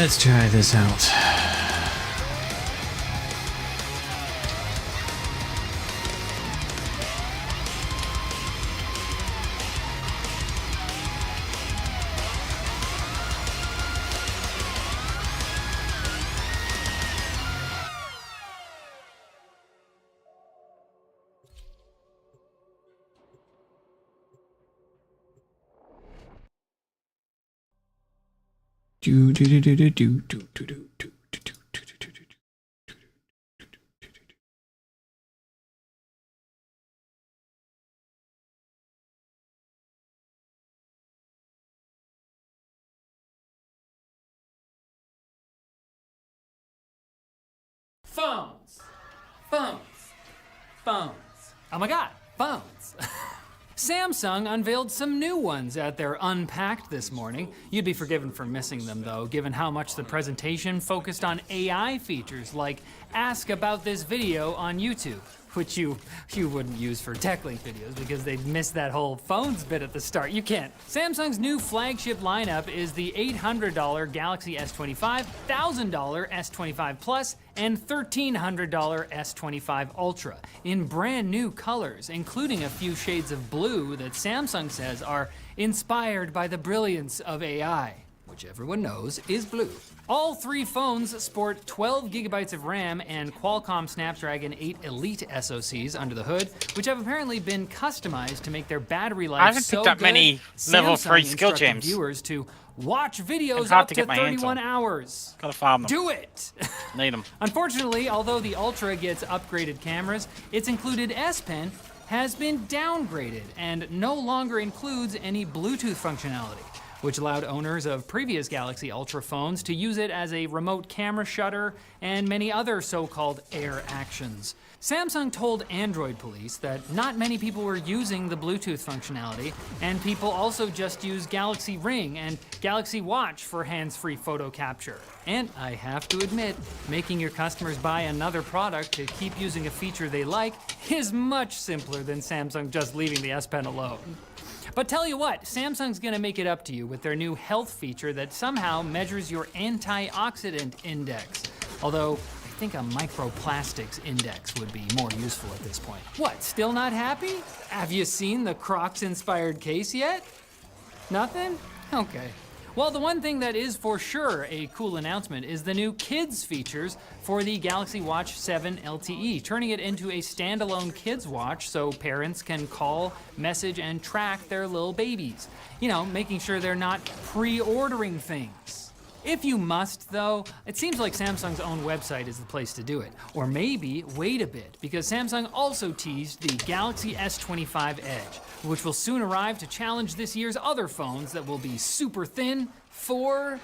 Let's try this out. Phones. Phones. Phones. Oh my god, phones. Samsung unveiled some new ones at their Unpacked this morning. You'd be forgiven for missing them, though, given how much the presentation focused on AI features like Ask About This Video on YouTube, which you wouldn't use for TechLink videos because they'd miss that whole phones bit at the start. You can't. Samsung's new flagship lineup is the $800 Galaxy S25, $1,000 S25 Plus, and $1,300 S25 Ultra in brand new colors, including a few shades of blue that Samsung says are inspired by the brilliance of AI, which everyone knows is blue. All three phones sport 12 gigabytes of RAM and Qualcomm Snapdragon 8 Elite SoCs under the hood, which have apparently been customized to make their battery life I haven't picked up many level 3 skill gems. Viewers to watch videos up to 31 hours. Gotta farm them. Do it! Need them. Unfortunately, although the Ultra gets upgraded cameras, its included S Pen has been downgraded and no longer includes any Bluetooth functionality, which allowed owners of previous Galaxy Ultra phones to use it as a remote camera shutter and many other so-called Air actions. Samsung told Android police that not many people were using the Bluetooth functionality, and people also just use Galaxy Ring and Galaxy Watch for hands-free photo capture. And I have to admit, making your customers buy another product to keep using a feature they like is much simpler than Samsung just leaving the S Pen alone. But tell you what, Samsung's gonna make it up to you with their new health feature that somehow measures your antioxidant index. Although, I think a microplastics index would be more useful at this point. What, still not happy? Have you seen the Crocs-inspired case yet? Nothing? Okay. Well, the one thing that is for sure a cool announcement is the new kids features for the Galaxy Watch 7 LTE, turning it into a standalone kids watch so parents can call, message, and track their little babies. You know, making sure they're not pre-ordering things. If you must, though, it seems like Samsung's own website is the place to do it. Or maybe wait a bit, because Samsung also teased the Galaxy S25 Edge, which will soon arrive to challenge this year's other phones that will be super thin for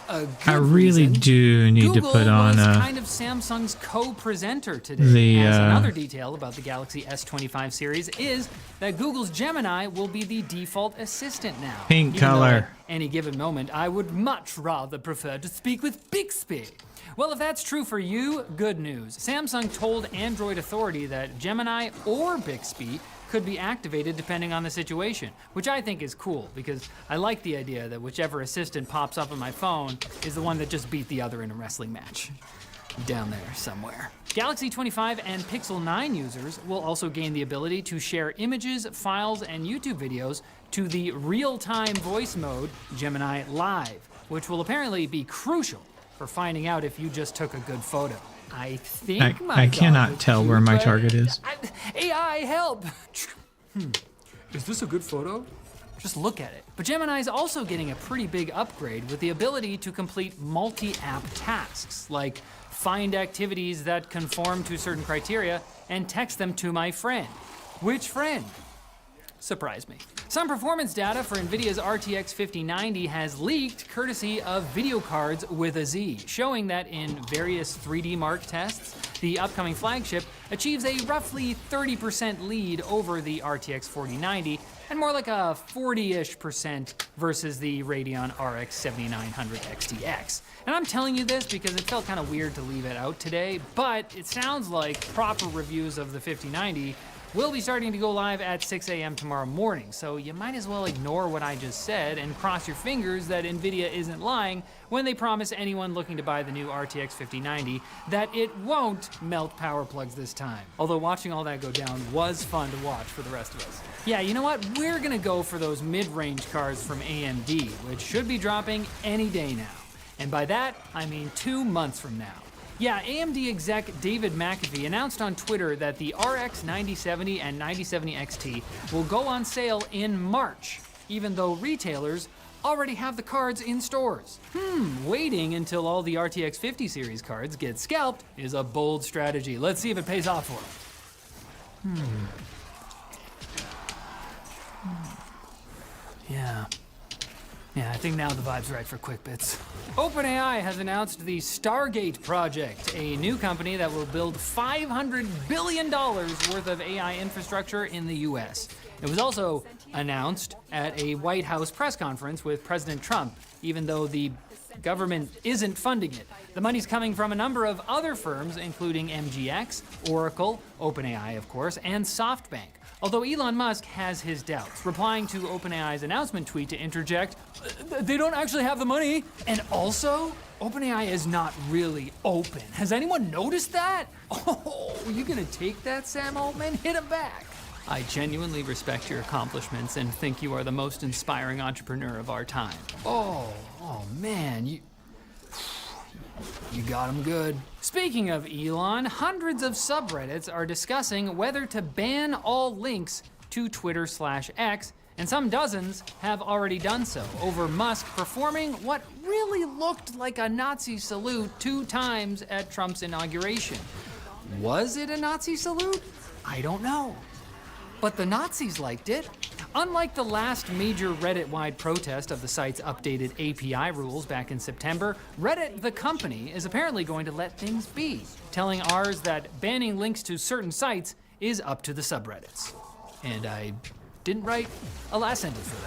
a good I really reason. do need Google to put on was kind of Samsung's co-presenter today. As another detail about the Galaxy S25 series is that Google's Gemini will be the default assistant now. Pink Even though color. at any given moment, I would much rather prefer to speak with Bixby. Well, if that's true for you, good news. Samsung told Android Authority that Gemini or Bixby could be activated depending on the situation, which I think is cool because I like the idea that whichever assistant pops up on my phone is the one that just beat the other in a wrestling match. Down there somewhere. Galaxy 25 and Pixel 9 users will also gain the ability to share images, files, and YouTube videos to the real-time voice mode, Gemini Live, which will apparently be crucial for finding out if you just took a good photo. I think I cannot tell where my target is. AI, help! Is this a good photo? Just look at it. But Gemini is also getting a pretty big upgrade with the ability to complete multi-app tasks, like find activities that conform to certain criteria and text them to my friend. Which friend? Surprise me. Some performance data for NVIDIA's RTX 5090 has leaked courtesy of video cards with a Z, showing that in various 3D Mark tests, the upcoming flagship achieves a roughly 30% lead over the RTX 4090 and more like a 40-ish% versus the Radeon RX 7900 XTX. And I'm telling you this because it felt kind of weird to leave it out today, but it sounds like proper reviews of the 5090 will be starting to go live at 6 a.m. tomorrow morning, so you might as well ignore what I just said and cross your fingers that NVIDIA isn't lying when they promise anyone looking to buy the new RTX 5090 that it won't melt power plugs this time. Although watching all that go down was fun to watch for the rest of us. Yeah, you know what? We're gonna go for those mid-range cards from AMD, which should be dropping any day now. And by that, I mean 2 months from now. Yeah, AMD exec David McAfee announced on Twitter that the RX 9070 and 9070 XT will go on sale in March, even though retailers already have the cards in stores. Waiting until all the RTX 50 series cards get scalped is a bold strategy. Let's see if it pays off for him. Yeah, I think now the vibe's right for quick bits. OpenAI has announced the Stargate project, a new company that will build $500 billion worth of AI infrastructure in the US. It was also announced at a White House press conference with President Trump, even though the government isn't funding it. The money's coming from a number of other firms, including MGX, Oracle, OpenAI, of course, and SoftBank. Although Elon Musk has his doubts, replying to OpenAI's announcement tweet to interject, they don't actually have the money. And also, OpenAI is not really open. Has anyone noticed that? Oh, you gonna take that, Sam Altman? Hit him back. I genuinely respect your accomplishments and think you are the most inspiring entrepreneur of our time. Oh man, you got him good. Speaking of Elon, hundreds of subreddits are discussing whether to ban all links to Twitter/X, and some dozens have already done so, over Musk performing what really looked like a Nazi salute 2 times at Trump's inauguration. Was it a Nazi salute? I don't know. But the Nazis liked it. Unlike the last major Reddit-wide protest of the site's updated API rules back in September, Reddit, the company, is apparently going to let things be, telling ours that banning links to certain sites is up to the subreddits. And I didn't write a last sentence for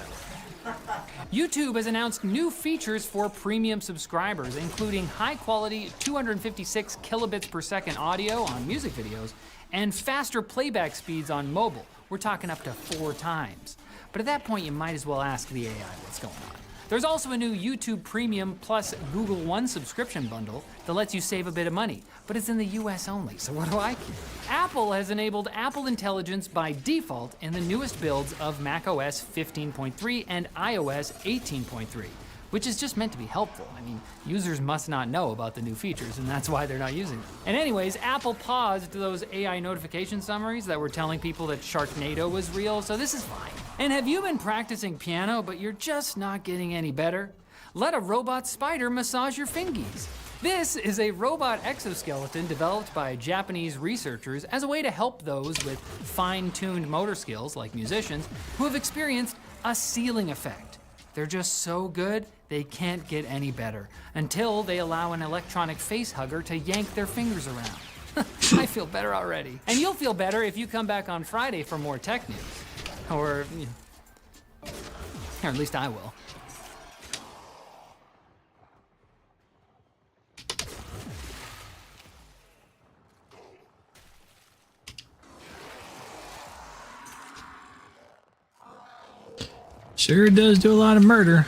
that. YouTube has announced new features for premium subscribers, including high-quality 256 kilobits per second audio on music videos and faster playback speeds on mobile. We're talking up to 4 times. But at that point, you might as well ask the AI what's going on. There's also a new YouTube Premium plus Google One subscription bundle that lets you save a bit of money, but it's in the US only, so what do I care? Apple has enabled Apple Intelligence by default in the newest builds of macOS 15.3 and iOS 18.3. Which is just meant to be helpful. I mean, users must not know about the new features, and that's why they're not using them. And anyways, Apple paused those AI notification summaries that were telling people that Sharknado was real, so this is fine. And have you been practicing piano, but you're just not getting any better? Let a robot spider massage your fingies. This is a robot exoskeleton developed by Japanese researchers as a way to help those with fine-tuned motor skills, like musicians, who have experienced a ceiling effect. They're just so good, they can't get any better, until they allow an electronic face hugger to yank their fingers around. I feel better already. And you'll feel better if you come back on Friday for more tech news. Or at least I will. Sure does do a lot of murder.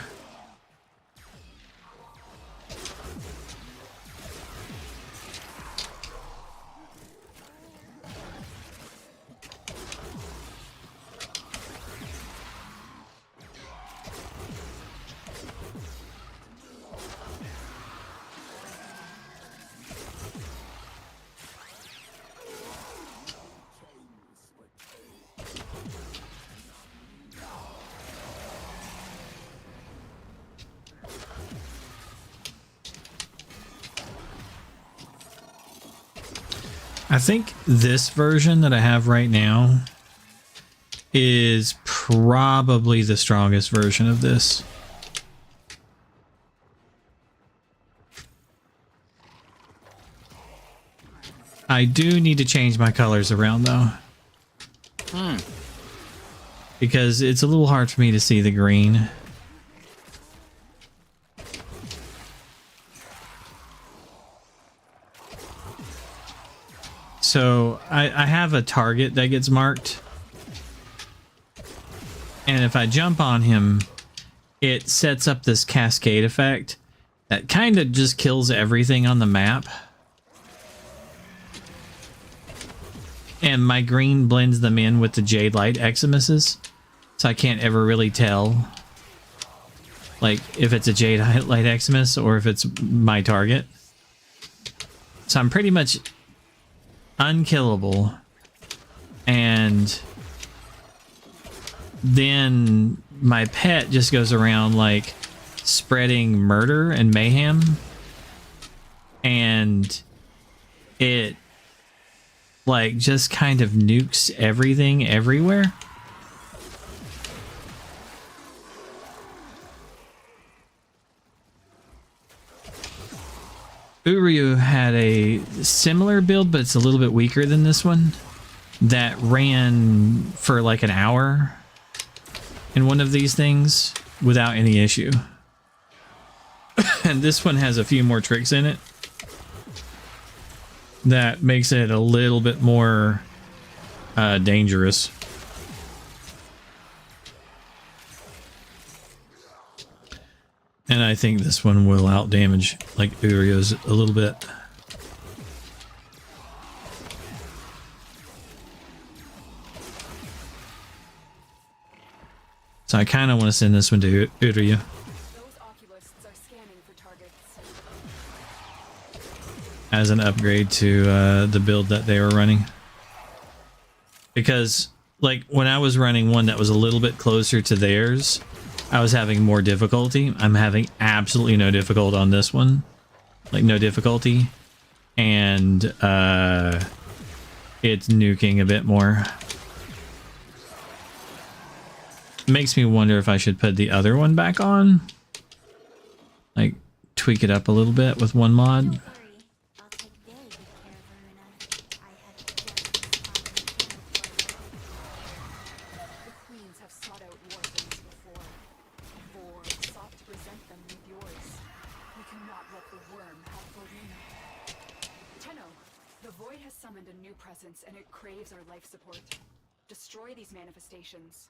I think this version that I have right now is probably the strongest version of this. I do need to change my colors around though. Because it's a little hard for me to see the green. So I have a target that gets marked. And if I jump on him, it sets up this cascade effect that kind of just kills everything on the map. And my green blends them in with the Jade Light Eximuses. So I can't ever really tell, like, if it's a Jade Light Eximus or if it's my target. So I'm pretty much unkillable. And then my pet just goes around, like, spreading murder and mayhem. And it, like, just kind of nukes everything everywhere. Uryu had a similar build, but it's a little bit weaker than this one, that ran for like an hour in one of these things without any issue. And this one has a few more tricks in it that makes it a little bit more dangerous. And I think this one will out damage like Uryu's a little bit. So I kind of want to send this one to Uryu. As an upgrade to the build that they were running. Because, like, when I was running one that was a little bit closer to theirs, I was having more difficulty. I'm having absolutely no difficulty on this one. Like, no difficulty. And it's nuking a bit more. Makes me wonder if I should put the other one back on. Like, tweak it up a little bit with one mod. And it craves our life support. Destroy these manifestations.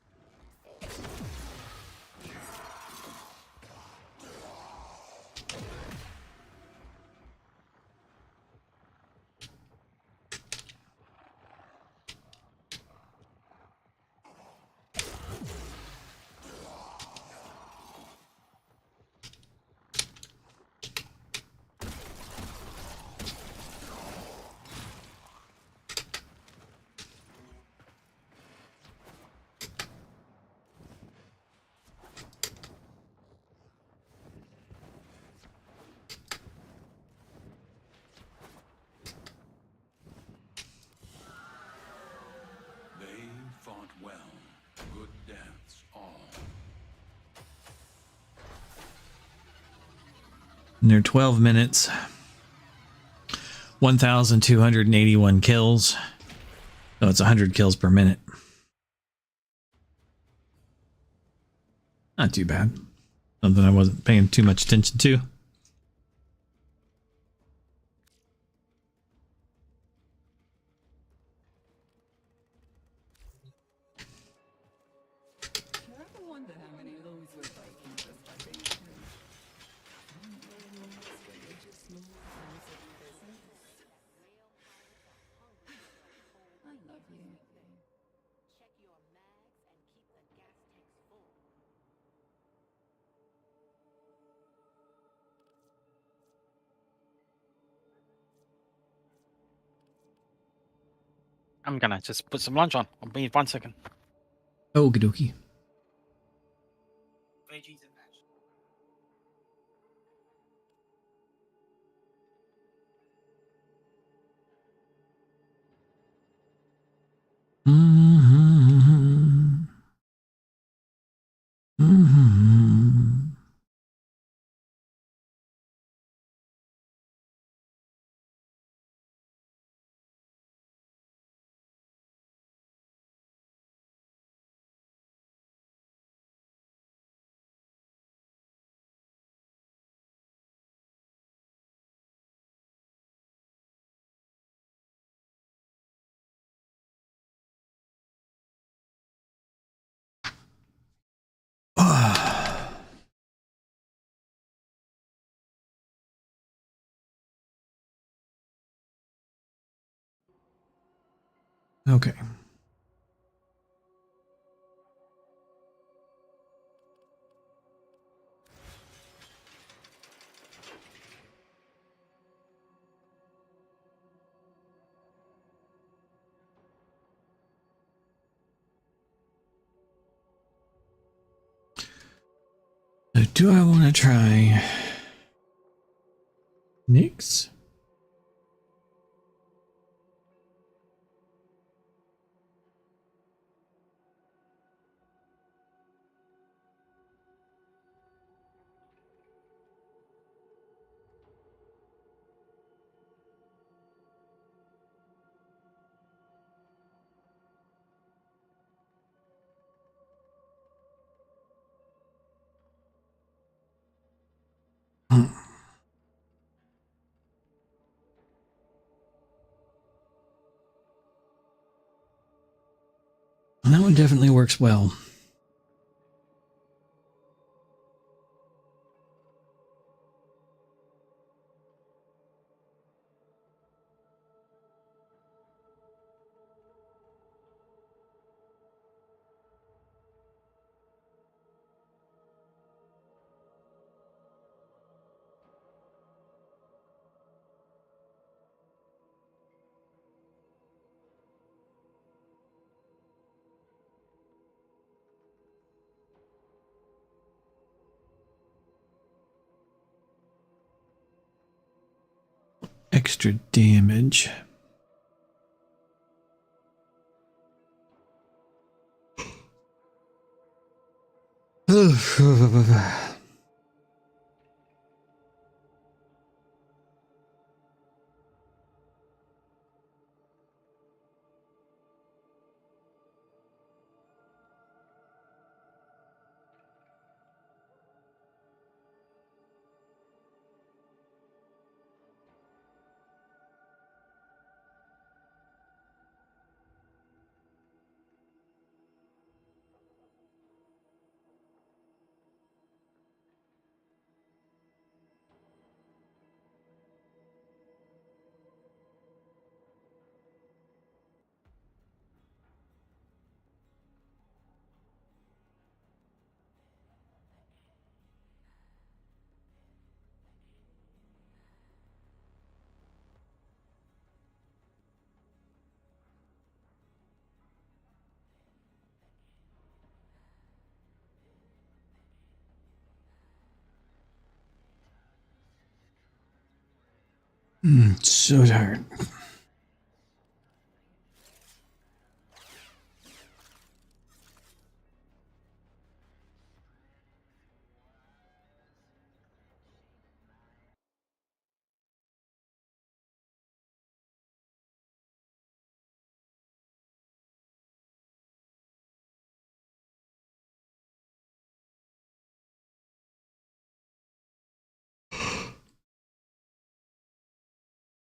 And they're 12 minutes. 1,281 kills. So it's 100 kills per minute. Not too bad. Something I wasn't paying too much attention to. I'm gonna just put some lunch on. I'll be in 1 second. Okie dokie. Veggies and Mm-hmm. Mm-hmm. Okay. So do I want to try Nyx? And that one definitely works well. Extra damage. So tired.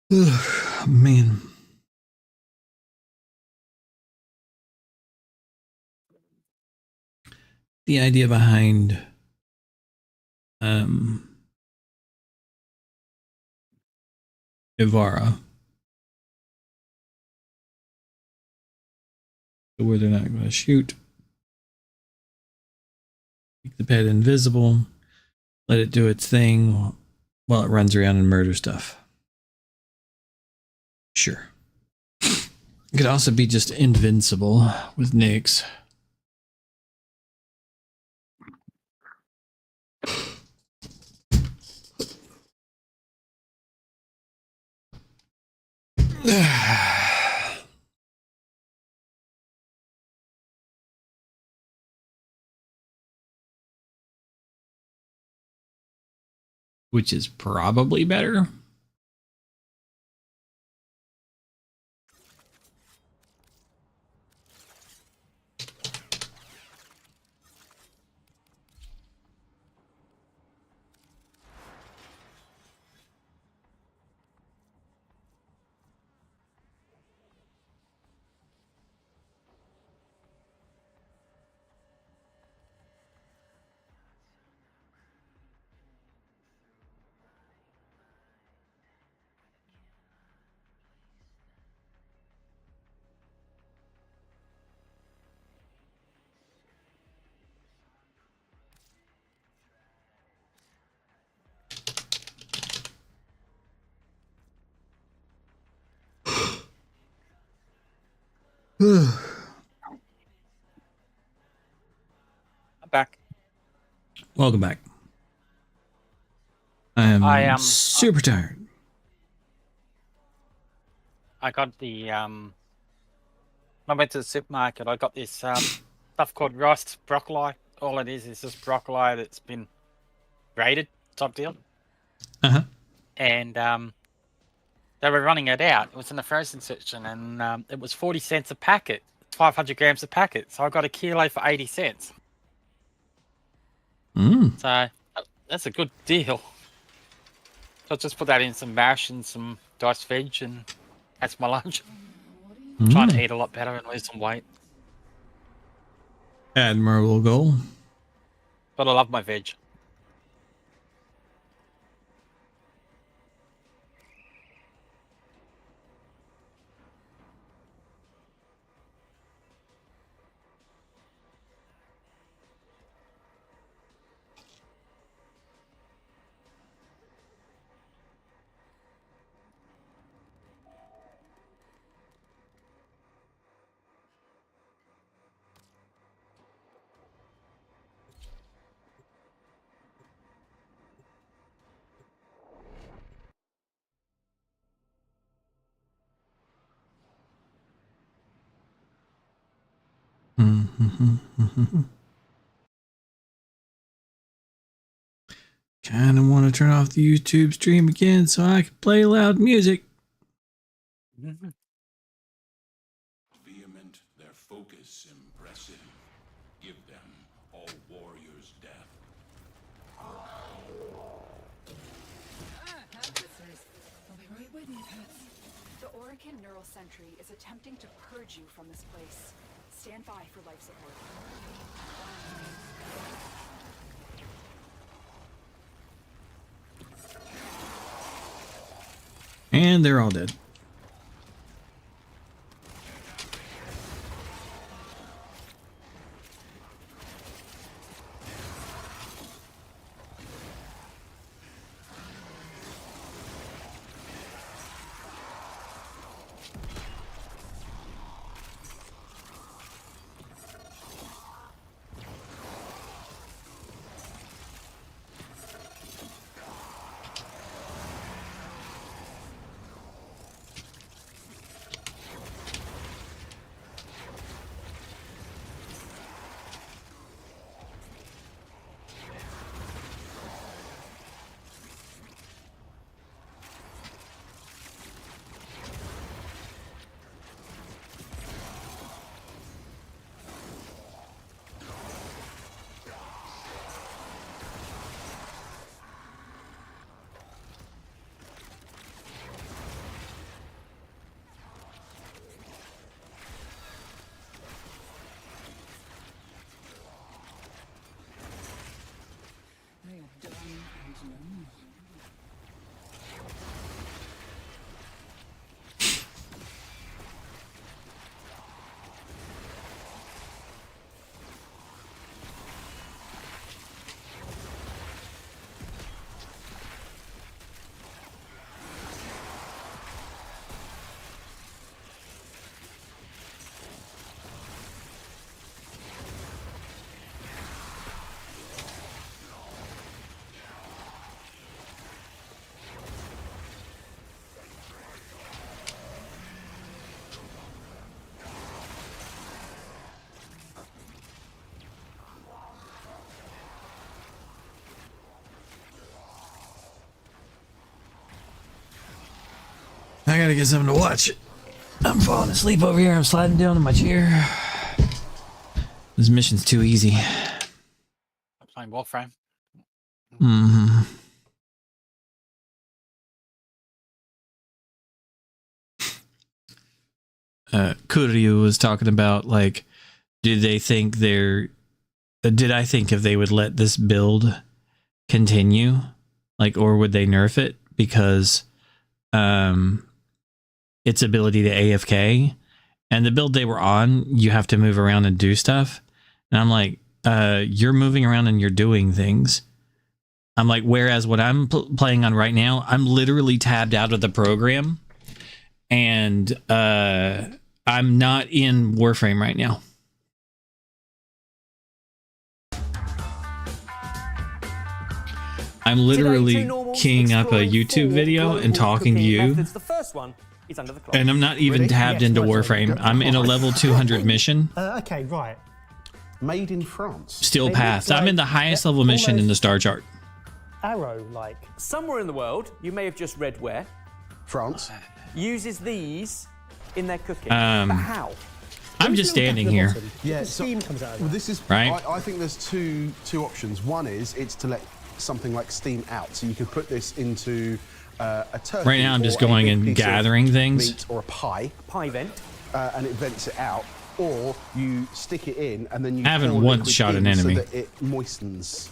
Ugh, man. The idea behind Ivara, where they're not going to shoot, make the pet invisible, let it do its thing while it runs around and murder stuff. Sure. It could also be just invincible with Nyx. Which is probably better. I'm back. Welcome back. I am I super tired. I got the I went to the supermarket. I got this stuff called rice broccoli. All it is just broccoli that's been grated, type deal. Uh-huh. And they were running it out. It was in the frozen section, and it was 40 cents a packet, 500 grams a packet. So I got a kilo for 80 cents. Mm. So that's a good deal. So I'll just put that in some mash and some diced veg, and that's my lunch. I'm trying to eat a lot better and lose some weight. Admirable goal. But I love my veg. Kind of want to turn off the YouTube stream again so I can play loud music. Mm-hmm. Vehement, their focus impressive. Give them all warriors' death. I'll be right with you, Pets. The Orican Neural Sentry is attempting to purge you from this place. Stand by for life support. And they're all dead. I gotta get something to watch. I'm falling asleep over here. I'm sliding down in my chair. This mission's too easy. I'm playing Warframe. Mm-hmm. Kuryu was talking about, like, did I think if they would let this build continue, like, or would they nerf it because its ability to AFK, and the build they were on, you have to move around and do stuff. And I'm like, you're moving around and you're doing things. I'm like, whereas what I'm playing on right now, I'm literally tabbed out of the program, and I'm not in Warframe right now. I'm literally keying up a YouTube video and talking to you. The first one is under the clock. And I'm not even tabbed into Warframe. I'm in a level 200 mission. Okay, right. Made in France. Steel Paths. I'm in the highest level mission in the star chart. Arrow-like. Somewhere in the world, you may have just read where, France. uses these in their cooking. Um, but how? I'm just standing here. Yeah, Steam comes out of well, that. this is Right. I think there's two options. One is it's to let something like steam out, so you could put this into a turkey. Right now I'm just or a going big and piece of gathering things. meat or a pie, Pie vent. and it vents it out. Or you stick it in and then you. I haven't pour once liquid shot an in enemy. So that it moistens.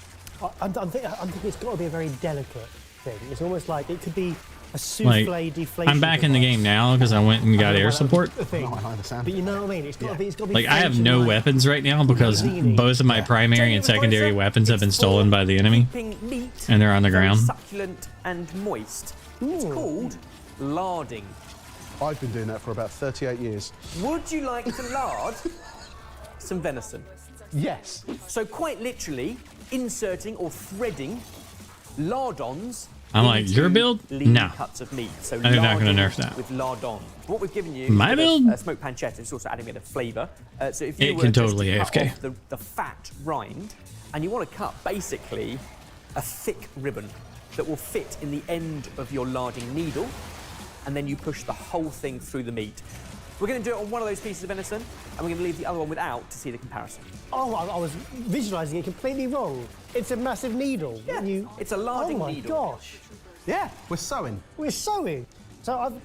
I'm thinking it's got to be a very delicate thing. It's almost like it could be a souffle Like, deflation. I'm back in the game now because I went and got air support. Thing. No, I understand. But you know what I mean? It's got to be. It's got to be. Like, I have frozen no like- weapons right now because both of my primary and secondary weapons have been stolen by the enemy. Keeping meat And they're on the very ground. succulent and moist. It's called larding. I've been doing that for about 38 years. Would you like to lard some venison? Yes. So quite literally, inserting or threading lardons. I'm like, into your build? lean No. cuts of meat. So They're not gonna larding nerf that. with lardon. What we've given you My is build? smoked pancetta. It's also adding a bit of flavour. So if you It were can just totally to cut AFK. off the fat rind, and you want to cut basically a thick ribbon that will fit in the end of your larding needle, and then you push the whole thing through the meat. We're going to do it on one of those pieces of venison, and we're going to leave the other one without to see the comparison. Oh, I was visualising it completely wrong. It's a massive needle. Yeah, You, it's a larding oh my needle. gosh, Yeah, we're sewing. we're sewing. So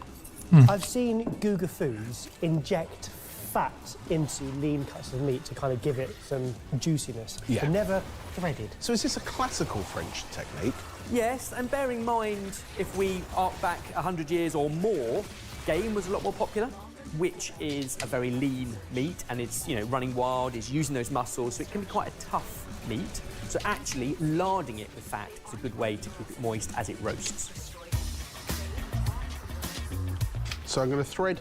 I've seen Google Foods inject fat into lean cuts of meat to kind of give it some juiciness. Yeah. But never threaded. So is this a classical French technique? Yes, and bear in mind, if we arc back 100 years or more, game was a lot more popular, which is a very lean meat, and it's, you know, running wild, it's using those muscles, so it can be quite a tough meat. So actually, larding it with fat is a good way to keep it moist as it roasts. So I'm going to thread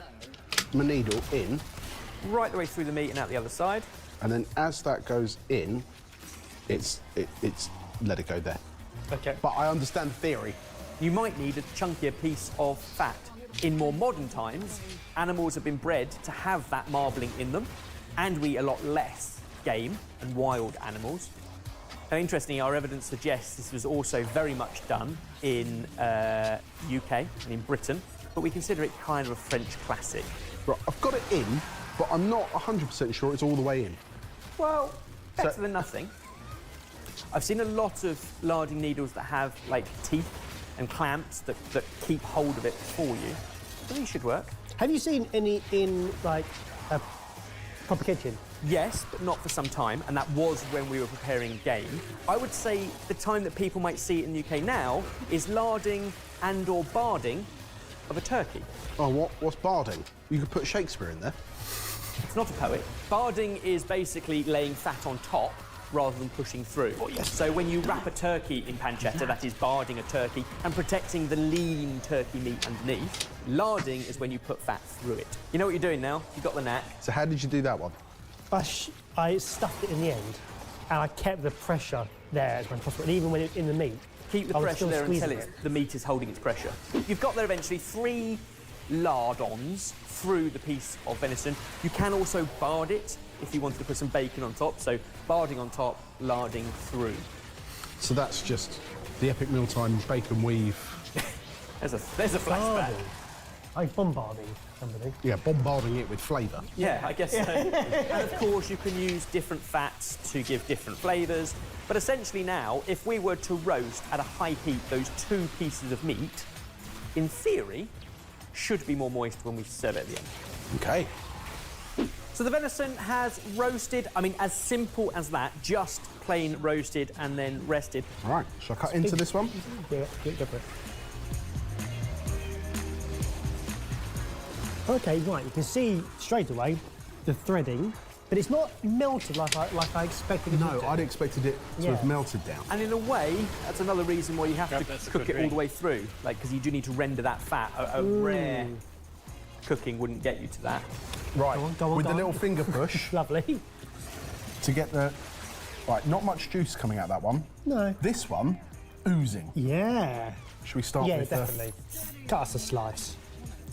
my needle in, Right the way through the meat and out the other side. and then as that goes in, it's let it go there. Okay. But I understand theory. You might need a chunkier piece of fat. In more modern times, animals have been bred to have that marbling in them, and we eat a lot less game and wild animals. Now, interestingly, our evidence suggests this was also very much done in UK and in Britain, but we consider it kind of a French classic. Right, I've got it in, but I'm not 100% sure it's all the way in. Well, better So- than nothing. I've seen a lot of larding needles that have like teeth and clamps that keep hold of it for you. So these should work. Have you seen any in like a proper kitchen? Yes, but not for some time, and that was when we were preparing game. I would say the time that people might see it in the UK now is larding and or barding of a turkey. Oh, what's barding? You could put Shakespeare in there. It's not a poet. Barding is basically laying fat on top rather than pushing through. Oh, yes. So when you wrap a turkey in pancetta, that is barding a turkey and protecting the lean turkey meat underneath. Larding is when you put fat through it. You know what you're doing now? You've got the knack. So how did you do that one? I stuffed it in the end, and I kept the pressure there as much as possible. And even when it's in the meat, Keep the I was pressure still there until squeezing the meat is holding its pressure. You've got there eventually 3 lardons through the piece of venison. You can also bard it if you wanted to put some bacon on top. So barding on top, larding through. So that's just the epic mealtime bacon weave. There's a flashback. Barding. Like bombarding somebody. Yeah, bombarding it with flavour. Yeah, I guess so. And of course, you can use different fats to give different flavours. But essentially now, if we were to roast at a high heat those 2 pieces of meat, in theory, should be more moist when we serve it at the end. Okay. So the venison has roasted, I mean, as simple as that, just plain roasted and then rested. All right, shall I cut into this one? Yeah, go for it. Okay, right. You can see straight away the threading, but it's not melted like I expected it No, to. I'd expected it to have melted down. And in a way, that's another reason why you have That's to a cook good it all the ring. way through, like, because you do need to render that fat, a rare cooking wouldn't get you to that. Right, go on, with go the on. little finger push Lovely. to get the... Right, not much juice coming out that one. No. This one, oozing. Yeah. Should we start Yeah, with definitely. Cut us a slice.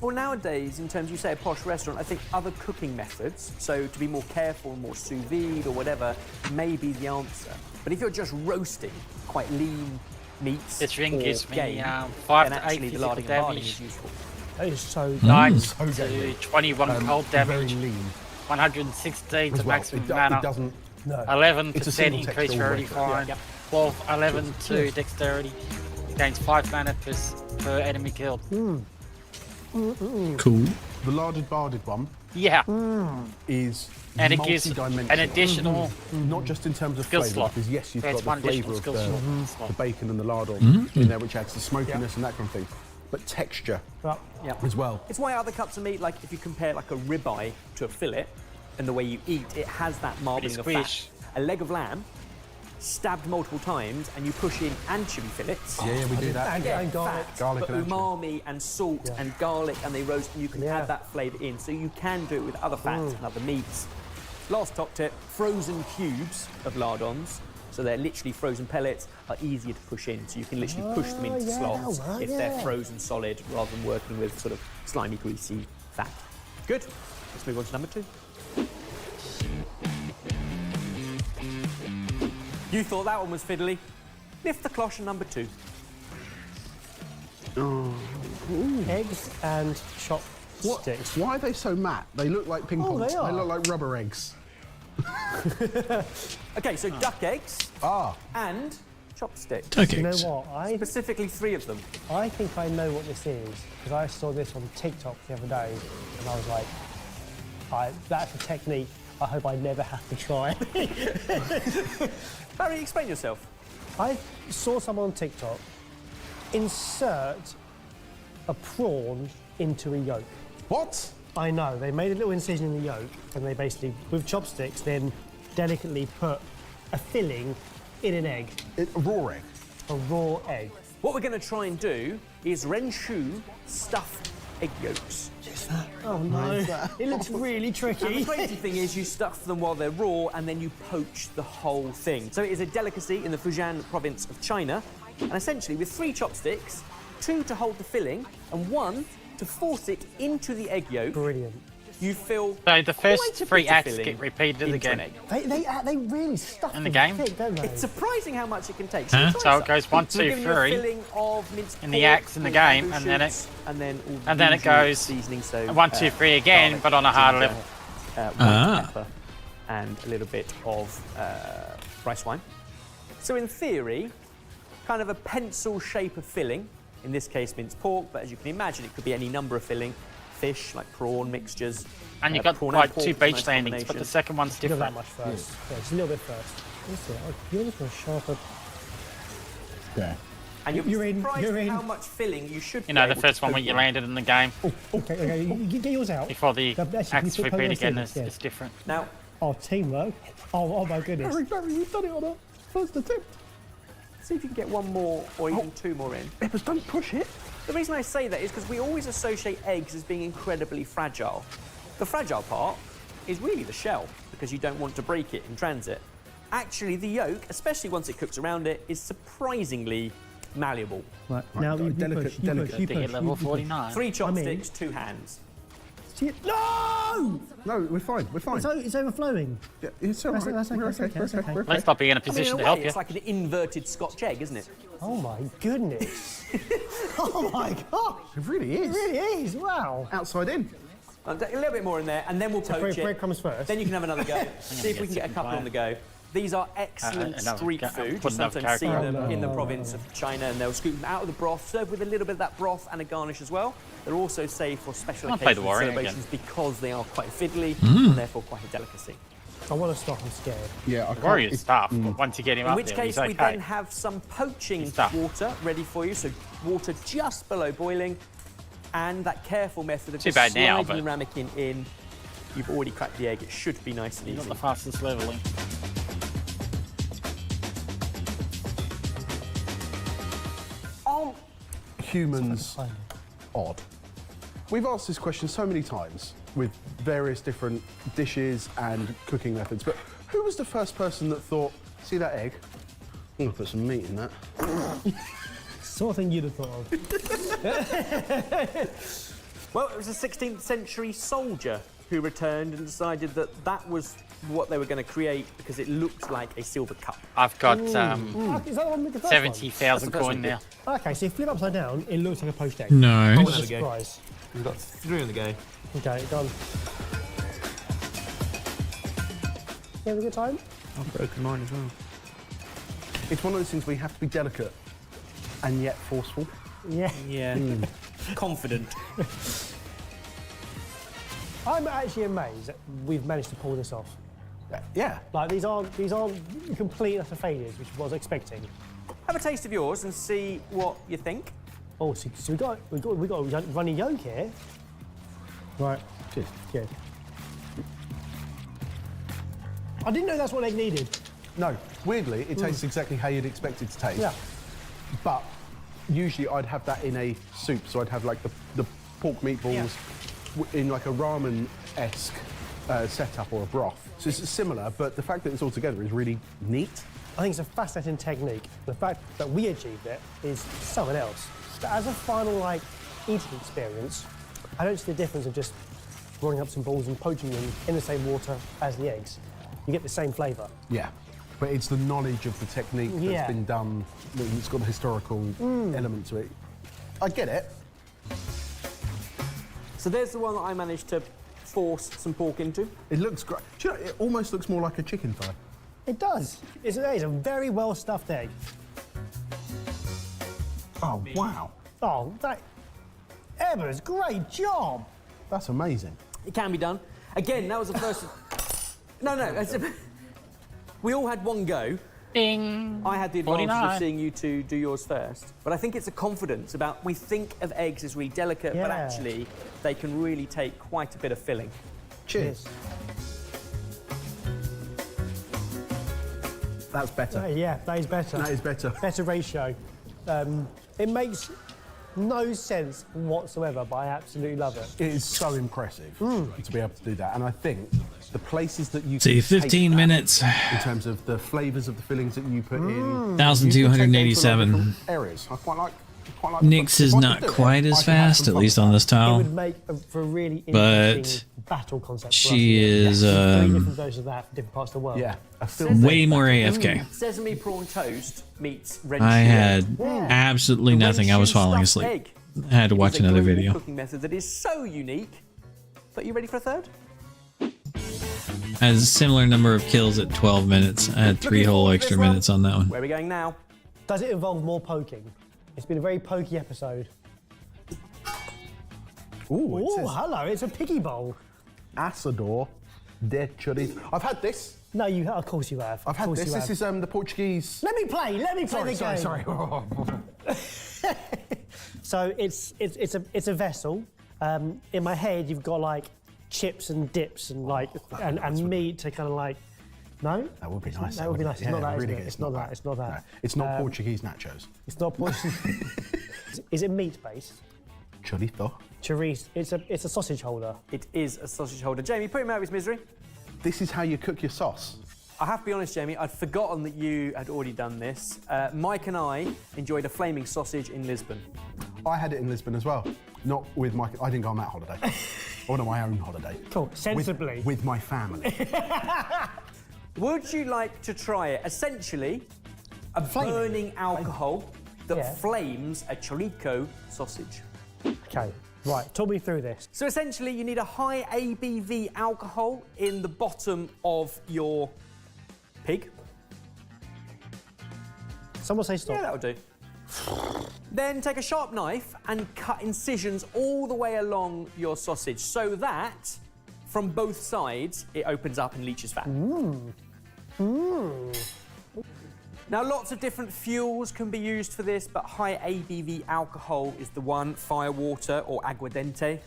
Well, nowadays, in terms, you say a posh restaurant, I think other cooking methods, so to be more careful, more sous vide or whatever, may be the answer. But if you're just roasting quite lean meats This ring or gives me, game, 5 then to 8 actually the physical larding and larding damage. is useful. That is so good. 9 So to deadly. 21 cold Very damage, lean 116 as to well. maximum It mana, doesn't... No. 11 It's a to 10 single increase textural rarity weapon. fine, Yep. 12, 11 to dexterity, gains 5 mana per enemy killed. Cool. The larded barded one Yeah, is and it gives multi-dimensional. an additional Not just in terms of skill flavour, slot. because yes, you've There's got the one additional flavour of skill the slot. bacon and the lard in there, which adds the smokiness and that kind of thing. But texture Well, as well. It's why other cuts of meat, like if you compare like a ribeye to a fillet, and the way you eat, it has that marbling of fat. squish. A leg of lamb, stabbed multiple times, and you push in anchovy fillets. Yeah, we do that. and garlic. Fat, Garlic but and anchovy. umami and salt and garlic, and they roast, and you can Yeah. add that flavour in. So you can do it with other fats and other meats. Last top tip: frozen cubes of lardons. So they're literally frozen pellets, are easier to push in. So you can literally push them into yeah, slots well, if yeah. they're frozen solid, rather than working with sort of slimy, greasy fat. Good. Let's move on to number 2. You thought that one was fiddly? Lift the cloche on number 2. Eggs and chopped What? sticks. Why are they so matte? They look like ping pong. they are. They look like rubber eggs. Okay, so duck eggs Ah, and chopsticks. Okay. You know what? Specifically 3 of them. I think I know what this is because I saw this on TikTok the other day and I was like, that's a technique I hope I never have to try. Barry, explain yourself. I saw someone on TikTok insert a prawn into a yolk. what? I know, they made a little incision in the yolk and they basically, with chopsticks, then delicately put a filling in an egg, A raw egg. a raw egg. What we're going to try and do is renshu stuffed egg yolks. Oh no, it looks really And the tricky. crazy thing is you stuff them while they're raw and then you poach the whole thing. So it is a delicacy in the Fujian province of China. And essentially with 3 chopsticks, 2 to hold the filling and 1 to force it into the egg yolk, Brilliant. you fill So the quite first a 3 bit of acts filling get repeated into an again. egg. They really stuff In the them game? thick, don't they? It's surprising how much it can take. Huh? try So some. it goes 1, So we're 2, giving you a 3 filling of minced in the pork, acts in the with game, bamboo and then it- shoots, and then all the and then it usual goes seasoning, so 1, 2, 3 again, garlic, but on a harder ginger, level. white pepper, and a little bit of rice wine. So in theory, kind of a pencil shape of filling. In this case, minced pork, but as you can imagine, it could be any number of filling. Fish, like prawn mixtures. And you got prawn like pork 2 is a beach nice landings, but the combination. second one's Give that different. much first. Yeah, just a little bit first. That's it. You're just going to sharpen. Yeah. And you'll be You're in, surprised you're in. how much filling you should You know, be the able first to one poke when you in. landed in the game, Okay, you get yours out. before the Actually, acts you put repeat yours again, in, it's, yeah. it's different. Now, Oh, teamwork. Oh my goodness. Barry, you've done it on a first attempt. see if you can get 1 more or even 2 more in. Peppers, don't push it. The reason I say that is because we always associate eggs as being incredibly fragile. The fragile part is really the shell, because you don't want to break it in transit. Actually, the yolk, especially once it cooks around it, is surprisingly malleable. Right, now you delicate- push, you delicate. push, you To push, hit level you push. 49. 3 chopsticks, 2 hands. See it? No! No, we're fine. We're fine. It's overflowing. Yeah, it's all right. That's okay, We're that's okay, that's okay. We're Let's not be in a I mean, position in to a help way, you. it's like an inverted Scotch egg, isn't it? Oh my goodness. Oh my gosh. It really is. It really is. Wow. Outside in. A little bit more in there, and then we'll poach it. Breadcrumbs first. Then you can have another go. See if we can get a couple on the go. These are excellent another street ca- food. You put another sometimes see character them on. in the Oh, no, province of China, and they'll scoop them out of the broth, served with a little bit of that broth and a garnish as well. They're also saved for special I'll play the occasions and warrior celebrations because they are quite fiddly and therefore quite a delicacy. I want to stop. I'm scared. Yeah, I can't. Warrior's it's- tough, but once you get him In up which there, case, he's we okay. then have some poaching Stuff. water ready for you. So water just below boiling, and that careful method of Too just bad now, sliding but- ramekin in. You've already cracked the egg. It should be nice and Not easy. the fastest leveling. Aren't humans odd? We've asked this question so many times with various different dishes and cooking methods, but who was the first person that thought, see that egg? I'm gonna put some meat in that. Sort of thing you'd have thought of. Well, it was a 16th century soldier who returned and decided that that was what they were going to create because it looked like a silver cup. I've got Is that the one with the first 70,000 coin now. one? Okay, so if you flip upside down, it looks like a poached egg. Nice. What a surprise. We've got 3 on the go. Okay, done. You have a good time? I've broken mine as well. It's one of those things where you have to be delicate and yet forceful. Yeah. Yeah. Confident. I'm actually amazed that we've managed to pull this off. Yeah. Like these aren't complete and utter failures, which I was expecting. Have a taste of yours and see what you think. Oh, so we got a runny yolk here. Right. Cheers. Good. I didn't know that's what egg needed. No, weirdly, it tastes exactly how you'd expect it to taste. Yeah. But usually I'd have that in a soup, so I'd have like the pork meatballs in like a ramen-esque setup or a broth. So it's similar, but the fact that it's all together is really neat. I think it's a fascinating technique. The fact that we achieved it is someone else. But as a final like eating experience, I don't see the difference of just rolling up some balls and poaching them in the same water as the eggs. You get the same flavour. Yeah. But it's the knowledge of the technique that's been done, it's got a historical element to it. I get it. So there's the one that I managed to force some pork into. It looks great. Do you know, it almost looks more like a chicken thigh. It does. It's a very well stuffed egg. Oh, wow. Oh, Emma's great job. That's amazing. It can be done. Again, that was the first... We all had one go. Ding. I had the advantage 49. of seeing you two do yours first. But I think it's a confidence about, we think of eggs as really delicate, but Yeah. actually they can really take quite a bit of filling. Cheers. That's better. Yeah, that is better. That is better. Better ratio. It makes no sense whatsoever, but I absolutely love it. It is so impressive to be able to do that. And I think the places that you See, can take 15 that minutes. in terms of the flavours of the fillings that you put in. you can take them to a lot of 1,287. different areas. I quite like Nyx is if I not could do it, quite I as could have fast, some at fun least with on that. this It tile. would make for a really But interesting battle concept. for us she to do. is, 3 different versions of that for different parts of the world. Yeah, a film. Way more AFK. Sesame prawn toast meets red I shrimp. had absolutely The nothing. I was red falling stuffed asleep. egg I had to is watch a another global video. cooking method that is so unique. But you ready for a third? I had a similar number of kills at 12 minutes. I had 3 Looking whole forward to extra this one. minutes on that one. Where are we going now? Does it involve more poking? It's been a very pokey episode. Ooh, it Oh, says hello, it's a piggy bowl. Asador de chorizo. I've had this. No, of course you have. I've had this. This is the Portuguese. Let me play the game. Sorry. So it's a vessel. In my head, you've got like chips and dips and like and meat to kind of like. No, That would be nice. That would be nice. It's not that. really Isn't it? good. It's not that. bad. It's not that. No, it's not Portuguese nachos. It's not poison. Is it meat based? Chorizo. Chorizo. It's a sausage holder. It is a sausage holder. Jamie, put him out of his misery. This is how you cook your sauce. I have to be honest, Jamie, I'd forgotten that you had already done this. Mike and I enjoyed a flaming sausage in Lisbon. I had it in Lisbon as well. Not with my. I didn't go on that holiday. I went on my own holiday. Cool. Sensibly. With my family. Would you like to try it? Essentially, a Flaming? burning alcohol that Yeah. flames a chorizo sausage. Okay. Right. Talk me through this. So essentially, you need a high ABV alcohol in the bottom of your pig. Someone say stop. Yeah, that'll do. Then take a sharp knife and cut incisions all the way along your sausage so that from both sides it opens up and leaches fat. Now, lots of different fuels can be used for this, but high ABV alcohol is the one, fire water or aguardente.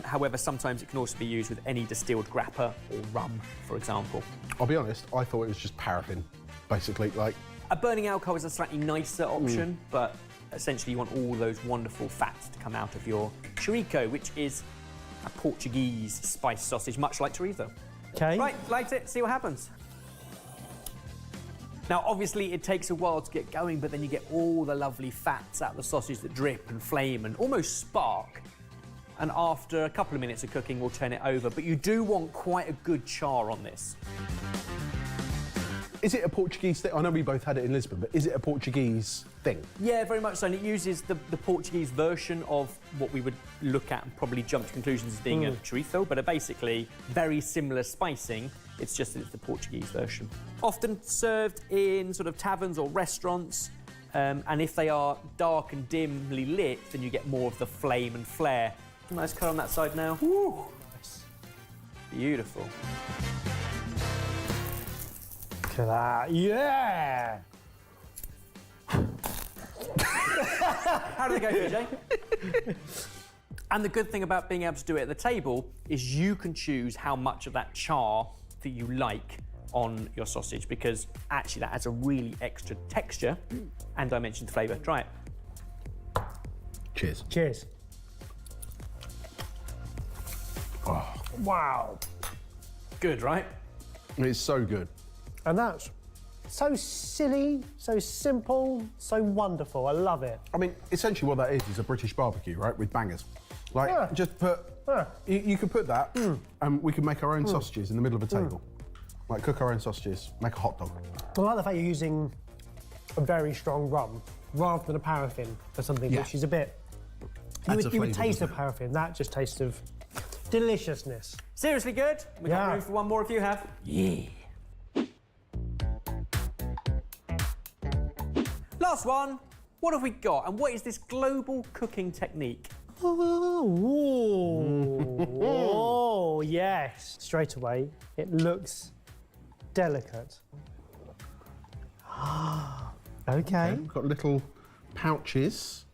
However, sometimes it can also be used with any distilled grappa or rum, for example. I'll be honest. I thought it was just paraffin, basically. Like A burning alcohol is a slightly nicer option, but Essentially, you want all those wonderful fats to come out of your chorizo, which is a Portuguese spice sausage, much like chorizo. Okay. Right, light it, see what happens. Now, obviously, it takes a while to get going, but then you get all the lovely fats out of the sausage that drip and flame and almost spark. And after a couple of minutes of cooking, we'll turn it over. But you do want quite a good char on this. Is it a Portuguese thing? I know we both had it in Lisbon, but is it a Portuguese thing? Yeah, very much so. And it uses the Portuguese version of what we would look at and probably jump to conclusions as being a chorizo, but are basically very similar spicing. It's just that it's the Portuguese version. Often served in sort of taverns or restaurants. And if they are dark and dimly lit, then you get more of the flame and flare. Nice colour on that side now. Woo! Beautiful. Look at that. Yeah! How did it go for you, Jay? And the good thing about being able to do it at the table is you can choose how much of that char that you like on your sausage, because actually that adds a really extra texture and dimension to flavour. Try it. Cheers. Cheers. Oh, Wow. Good, right? it's so good. And that's so silly, so simple, so wonderful. I love it. I mean, essentially what that is a British barbecue, right, with bangers. Like, Yeah. just put, Yeah. you could put that, and we could make our own sausages in the middle of a table. Like, cook our own sausages, make a hot dog. I like the fact you're using a very strong rum rather than a paraffin for something Yeah. which is a bit. Adds a You would flavour, taste the doesn't it? paraffin. That just tastes of deliciousness. Seriously good? We got Yeah. room for one more if you have. Yeah. Last one. What have we got? And what is this global cooking technique? Oh, yes. Straight away, it looks delicate. Okay. We've got little pouches.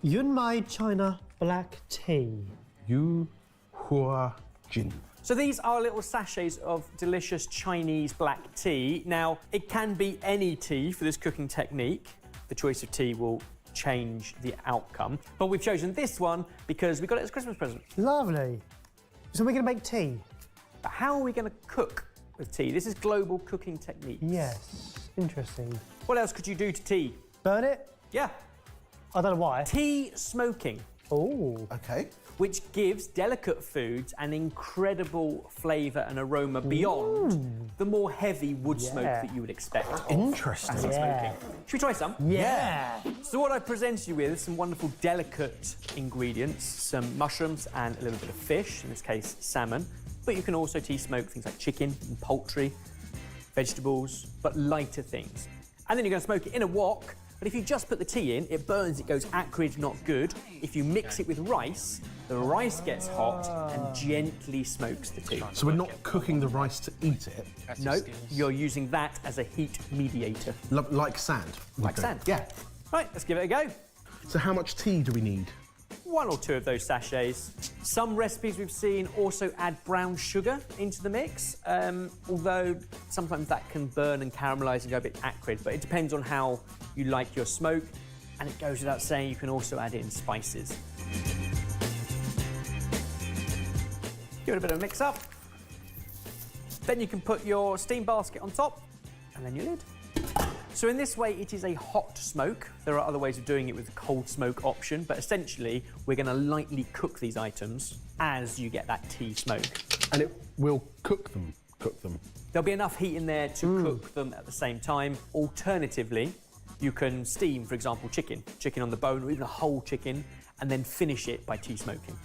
Yun Mai China black tea. Yu Hua Jin. So these are little sachets of delicious Chinese black tea. Now, it can be any tea for this cooking technique. The choice of tea will change the outcome. But we've chosen this one because we got it as a Christmas present. Lovely. So we're going to make tea? But how are we going to cook with tea? This is global cooking techniques. Yes. Interesting. What else could you do to tea? Burn it? Yeah. I don't know why. Tea smoking, Oh. Okay. which gives delicate foods an incredible flavour and aroma beyond the more heavy wood smoke Yeah. that you would expect of Interesting. acid Yeah. smoking. Should we try some? Yeah. So what I've presented you with is some wonderful delicate ingredients, some mushrooms and a little bit of fish, in this case salmon, but you can also tea smoke things like chicken and poultry, vegetables, but lighter things. And then you're going to smoke it in a wok, but if you just put the tea in, it burns, it goes acrid, not good. If you mix it with rice, the rice gets hot and gently smokes the tea. So we're not cooking the rice to eat it, No, you're using that as a heat mediator. like sand. Like sand. Yeah. Right, let's give it a go. So how much tea do we need? One or two of those sachets. Some recipes we've seen also add brown sugar into the mix, although sometimes that can burn and caramelise and go a bit acrid, but it depends on how you like your smoke, and it goes without saying you can also add in spices. Give it a bit of a mix up. Then you can put your steam basket on top, and then your lid. So in this way, it is a hot smoke. There are other ways of doing it with the cold smoke option, but essentially, we're going to lightly cook these items as you get that tea smoke. And it will cook them. There'll be enough heat in there to cook them at the same time. Alternatively, you can steam, for example, chicken on the bone, or even a whole chicken, and then finish it by tea smoking.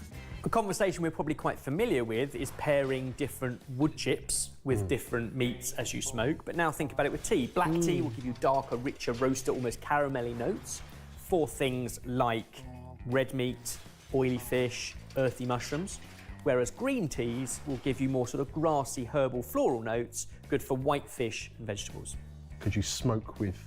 A conversation we're probably quite familiar with is pairing different wood chips with different meats as you smoke, but now think about it with tea. Black tea will give you darker, richer, roasted, almost caramelly notes for things like red meat, oily fish, earthy mushrooms, whereas green teas will give you more sort of grassy, herbal, floral notes, good for white fish and vegetables. Could you smoke with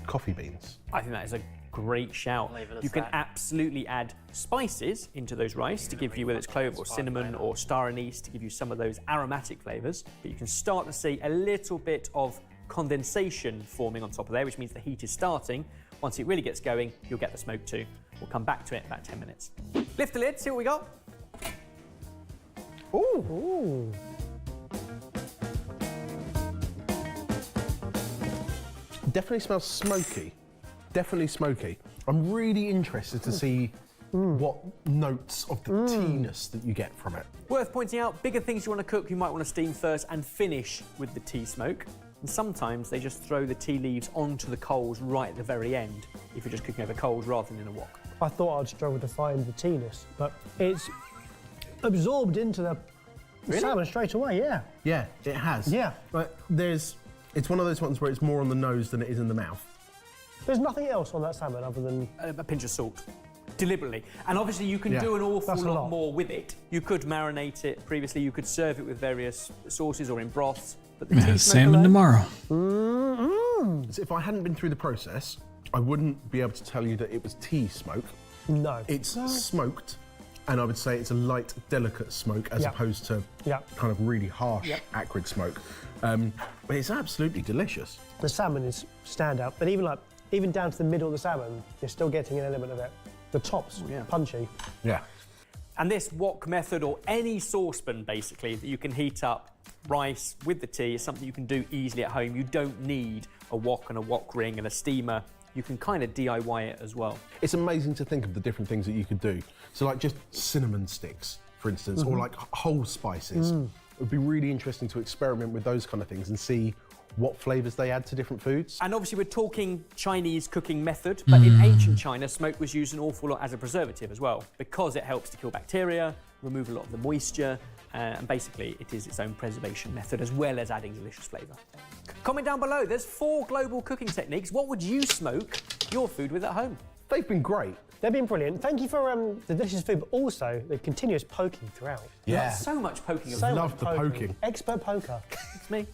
coffee beans? I think that is a great shout. You can absolutely add spices into those rice to give you, whether it's clove or cinnamon or star anise, to give you some of those aromatic flavours. But you can start to see a little bit of condensation forming on top of there, which means the heat is starting. Once it really gets going, you'll get the smoke too. We'll come back to it in about 10 minutes. Lift the lid, see what we got. Ooh. Definitely smells smoky. Definitely smoky. I'm really interested to see what notes of the tea-ness that you get from it. Worth pointing out, bigger things you want to cook, you might want to steam first and finish with the tea smoke. And sometimes they just throw the tea leaves onto the coals right at the very end, if you're just cooking over coals rather than in a wok. I thought I'd struggle to find the teeness, but it's absorbed into the salmon straight away, yeah. Yeah, it has. Yeah. But it's one of those ones where it's more on the nose than it is in the mouth. There's nothing else on that salmon other than... A pinch of salt. Deliberately. And obviously you can Yeah. do an awful That's a lot lot. more with it. You could marinate it previously, you could serve it with various sauces or in broths. But the tea smoke Salmon alone, tomorrow. So if I hadn't been through the process, I wouldn't be able to tell you that it was tea smoke. No. It's smoked, and I would say it's a light, delicate smoke as Yeah. opposed to Yeah. kind of really harsh, Yep. acrid smoke. But it's absolutely delicious. The salmon is standout, but even down to the middle of the salmon, you're still getting an element of it. The top's punchy. Yeah. And this wok method, or any saucepan basically, that you can heat up rice with the tea, is something you can do easily at home. You don't need a wok and a wok ring and a steamer. You can kind of DIY it as well. It's amazing to think of the different things that you could do. So like just cinnamon sticks, for instance, or like whole spices. It would be really interesting to experiment with those kind of things and see what flavours they add to different foods. And obviously we're talking Chinese cooking method, but in ancient China, smoke was used an awful lot as a preservative as well, because it helps to kill bacteria, remove a lot of the moisture, and basically it is its own preservation method as well as adding delicious flavour. Comment down below, there's 4 global cooking techniques. What would you smoke your food with at home? They've been great. They've been brilliant. Thank you for the delicious food, but also the continuous poking throughout. Yeah. So much poking of So Love much the poking. Expert poker. It's me.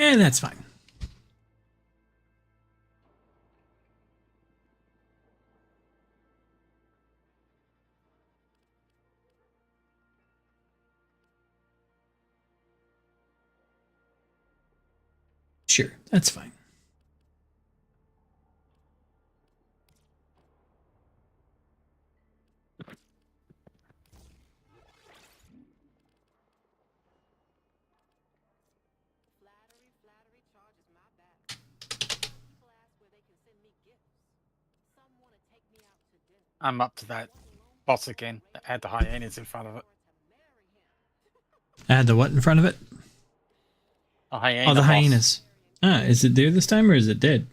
And that's fine. Sure, that's fine. I'm up to that boss again that had the hyenas in front of it. Add the what in front of it? A hyena Oh, the boss. hyenas. Ah, is it there this time or is it dead?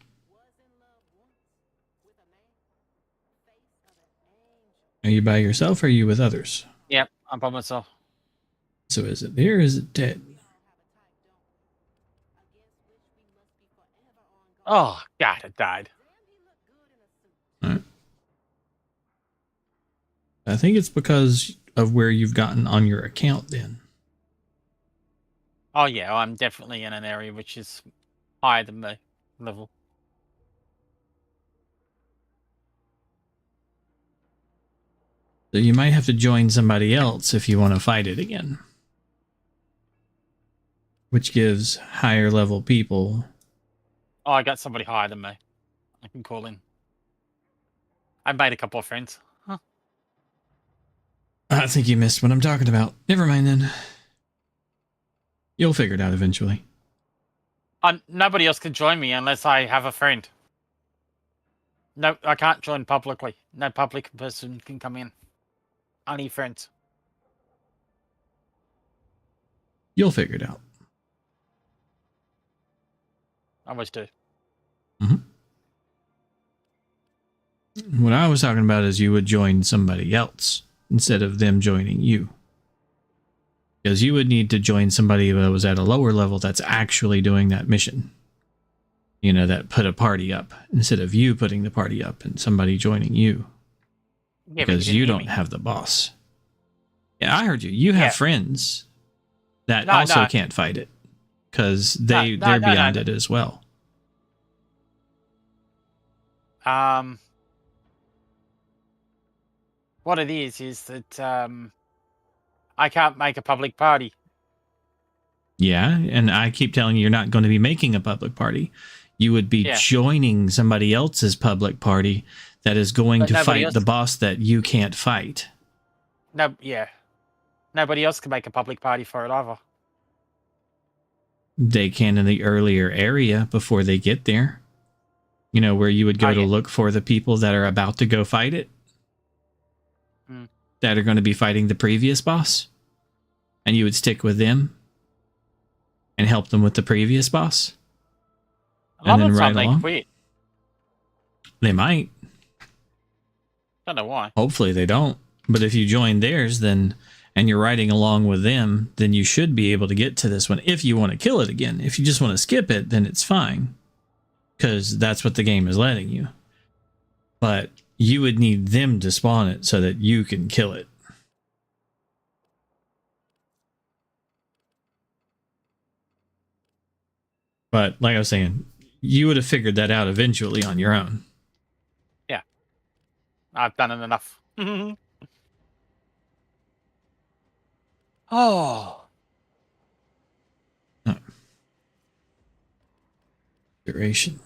Are you by yourself or are you with others? Yep, I'm by myself. So is it there or is it dead? Oh, God, it died. Alright. I think it's because of where you've gotten on your account then. Oh, yeah, I'm definitely in an area which is higher than me level. So you might have to join somebody else if you want to fight it again. Which gives higher level people. Oh, I got somebody higher than me. I can call in. I made a couple of friends. Huh. I think you missed what I'm talking about. Never mind then. You'll figure it out eventually. Nobody else can join me unless I have a friend. No, I can't join publicly. No public person can come in. Only friends. You'll figure it out. I always do. What I was talking about is you would join somebody else instead of them joining you. Because you would need to join somebody that was at a lower level that's actually doing that mission. You know, that put a party up instead of you putting the party up and somebody joining you. Yeah, Because you don't have the boss. Yeah, I heard you. You have friends that also can't fight it. Because they're beyond it as well. What it is that I can't make a public party. Yeah, and I keep telling you, you're not going to be making a public party. You would be joining somebody else's public party that is going to fight the boss that you can't fight. No, yeah. Nobody else can make a public party for it either. They can in the earlier area before they get there. You know, where you would go to look for the people that are about to go fight it. That are going to be fighting the previous boss. And you would stick with them. And help them with the previous boss. And then right along. Quit. They might. Don't know why. Hopefully they don't. But if you join theirs, then and you're riding along with them, then you should be able to get to this one if you want to kill it again. If you just want to skip it, then it's fine. Because that's what the game is letting you. But you would need them to spawn it so that you can kill it. But like I was saying, you would have figured that out eventually on your own. Yeah. I've done it enough. Oh. Duration.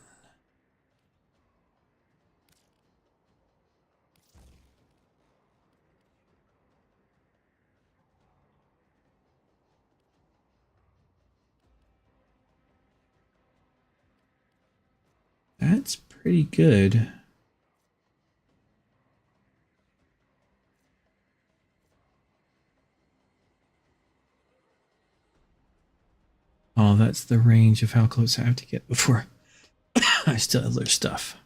That's pretty good. Oh, that's the range of how close I have to get before I still have other stuff.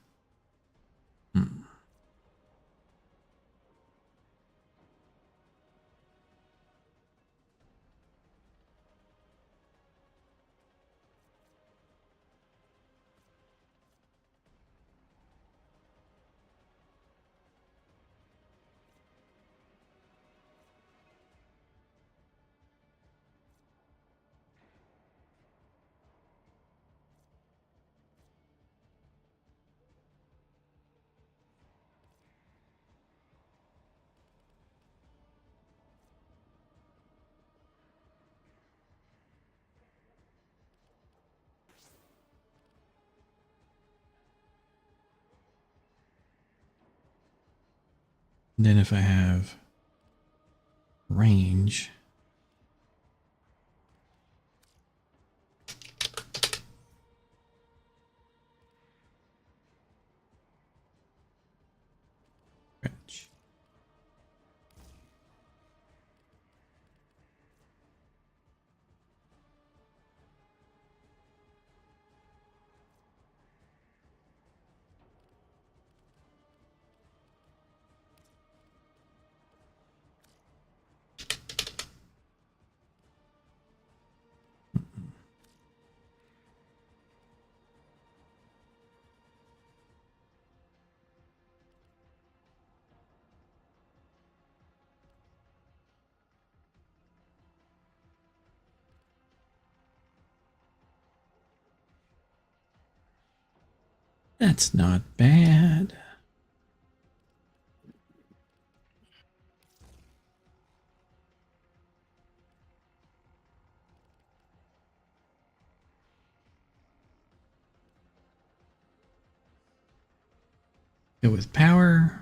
And then if I have range, stretch. That's not bad. Go with power.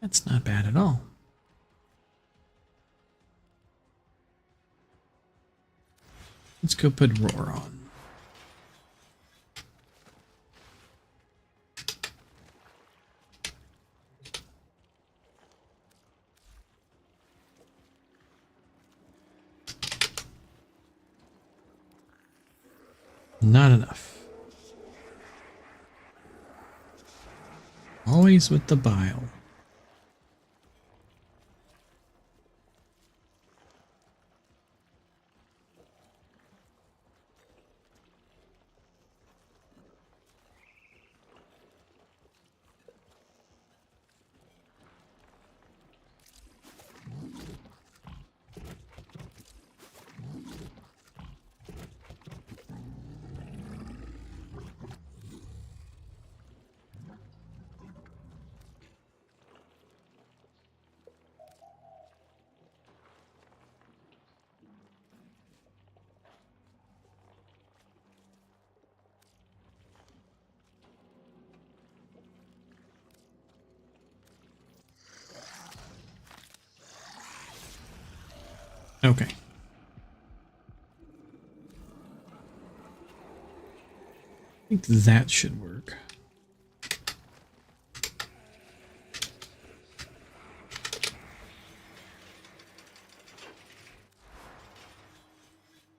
That's not bad at all. Let's go put roar on. Not enough. Always with the bile. Okay. I think that should work.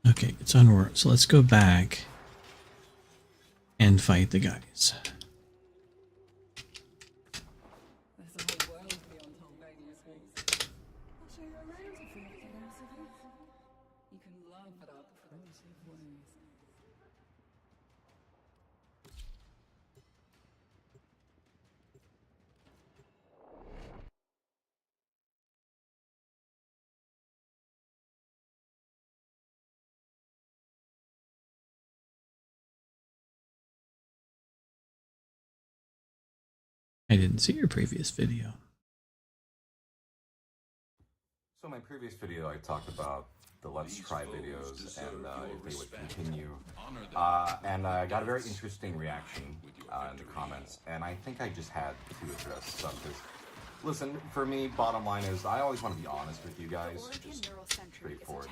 Okay, it's on roar. So let's go back and fight the guys. There's a whole world beyond home radio screens. I'll show you around if you like it, Elizabeth. You can laugh at our primitive ways. I didn't see your previous video. So in my previous video, I talked about the Let's Try videos and if they would continue. And I got a very interesting reaction in the comments, and I think I just had to address something. Listen, for me, bottom line is I always want to be honest with you guys, just straightforward.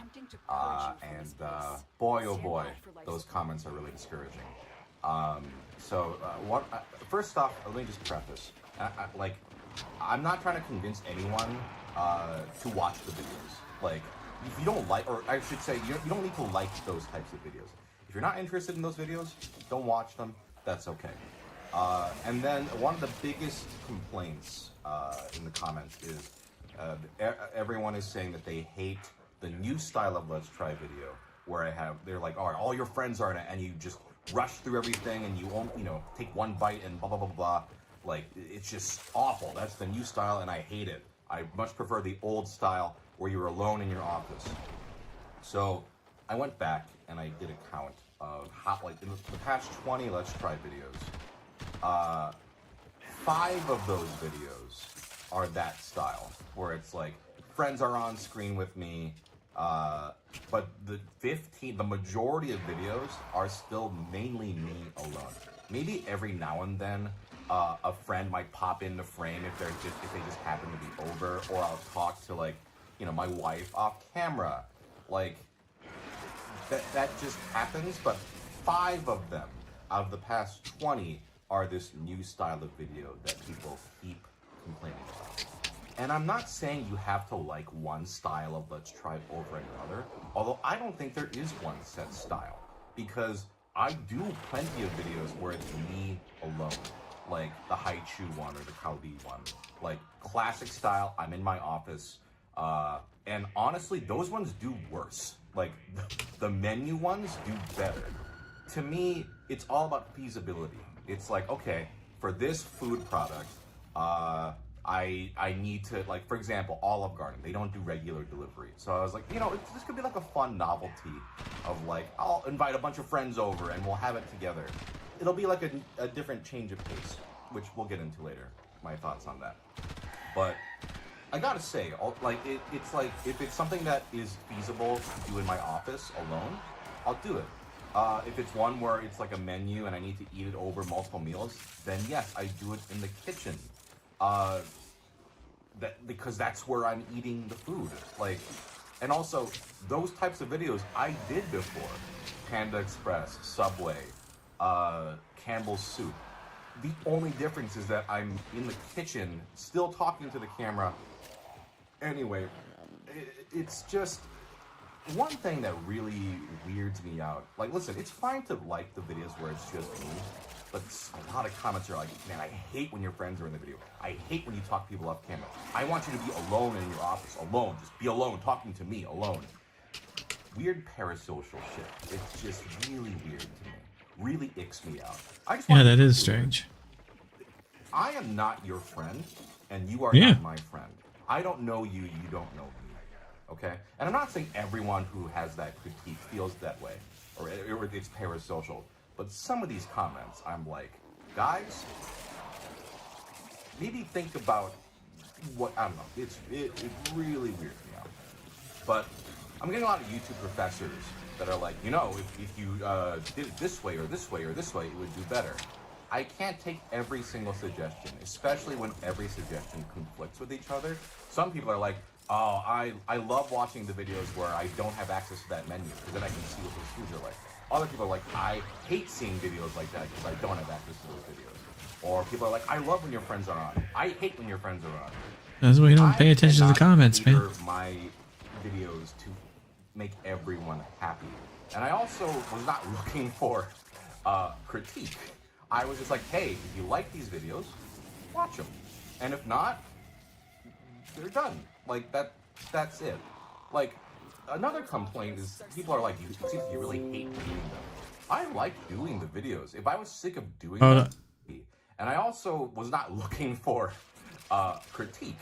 And boy, oh boy, those comments are really discouraging. First off, let me just preface. I'm not trying to convince anyone to watch the videos. Like, if you don't like, or I should say, you don't need to like those types of videos. If you're not interested in those videos, don't watch them. That's okay. And then one of the biggest complaints in the comments is everyone is saying that they hate the new style of Let's Try video, where they're like, all your friends are in it, and you just rush through everything, and you won't, take one bite and blah blah blah blah. Like, it's just awful. That's the new style, and I hate it. I much prefer the old style where you're alone in your office. So I went back and I did a count of how, like, in the past 20 Let's Try videos, 5 of those videos are that style, where it's like friends are on screen with me, but the majority of videos are still mainly me alone. Maybe every now and then a friend might pop into frame if they just happen to be over, or I'll talk to, like, you know, my wife off camera. Like, that just happens. But 5 of them out of the past 20 are this new style of video that people keep complaining about. And I'm not saying you have to like one style of Let's Try over another, although I don't think there is one set style, because I do plenty of videos where it's me alone, like the Haichu one or the Kalbi one, like classic style, I'm in my office, and honestly, those ones do worse. Like, the menu ones do better. To me, it's all about feasibility. It's like, okay, for this food product, I need to, like, for example, Olive Garden, they don't do regular delivery. So I was like, you know, this could be like a fun novelty of, like, I'll invite a bunch of friends over and we'll have it together. It'll be like a different change of pace, which we'll get into later, my thoughts on that. But I gotta say, like, it's like, if it's something that is feasible to do in my office alone, I'll do it. If it's one where it's like a menu and I need to eat it over multiple meals, then yes, I do it in the kitchen. Because that's where I'm eating the food. Like, and also, those types of videos I did before. Panda Express, Subway, Campbell's Soup. The only difference is that I'm in the kitchen, still talking to the camera. Anyway, it's just one thing that really weirds me out. Like, listen, it's fine to like the videos where it's just me, but a lot of comments are like, man, I hate when your friends are in the video. I hate when you talk to people off camera. I want you to be alone in your office, alone. Just be alone, talking to me, alone. Weird parasocial shit. It's just really weird to me. Really icks me out. Yeah, that is strange. I am not your friend, and you are Yeah. not my friend. I don't know you, you don't know me. Okay? And I'm not saying everyone who has that critique feels that way, or it's parasocial. But some of these comments, I'm like, guys, maybe think about what, I don't know, it really weirds me out. But I'm getting a lot of YouTube professors that are like, you know, if you did it this way or this way or this way, it would do better. I can't take every single suggestion, especially when every suggestion conflicts with each other. Some people are like, oh, I love watching the videos where I don't have access to that menu, because then I can see what those foods are like. Other people are like, I hate seeing videos like that because I don't have access to those videos. Or people are like, I love when your friends are on. I hate when your friends are on. That's why you don't pay attention to the comments, man. My videos to make everyone happy. And I also was not looking for critique. I was just like, hey, if you like these videos, watch them. And if not, they're done. Like, that's it. Like, another complaint is people are like, it seems like you really hate doing them. I like doing the videos. If I was sick of doing them, and I also was not looking for critique.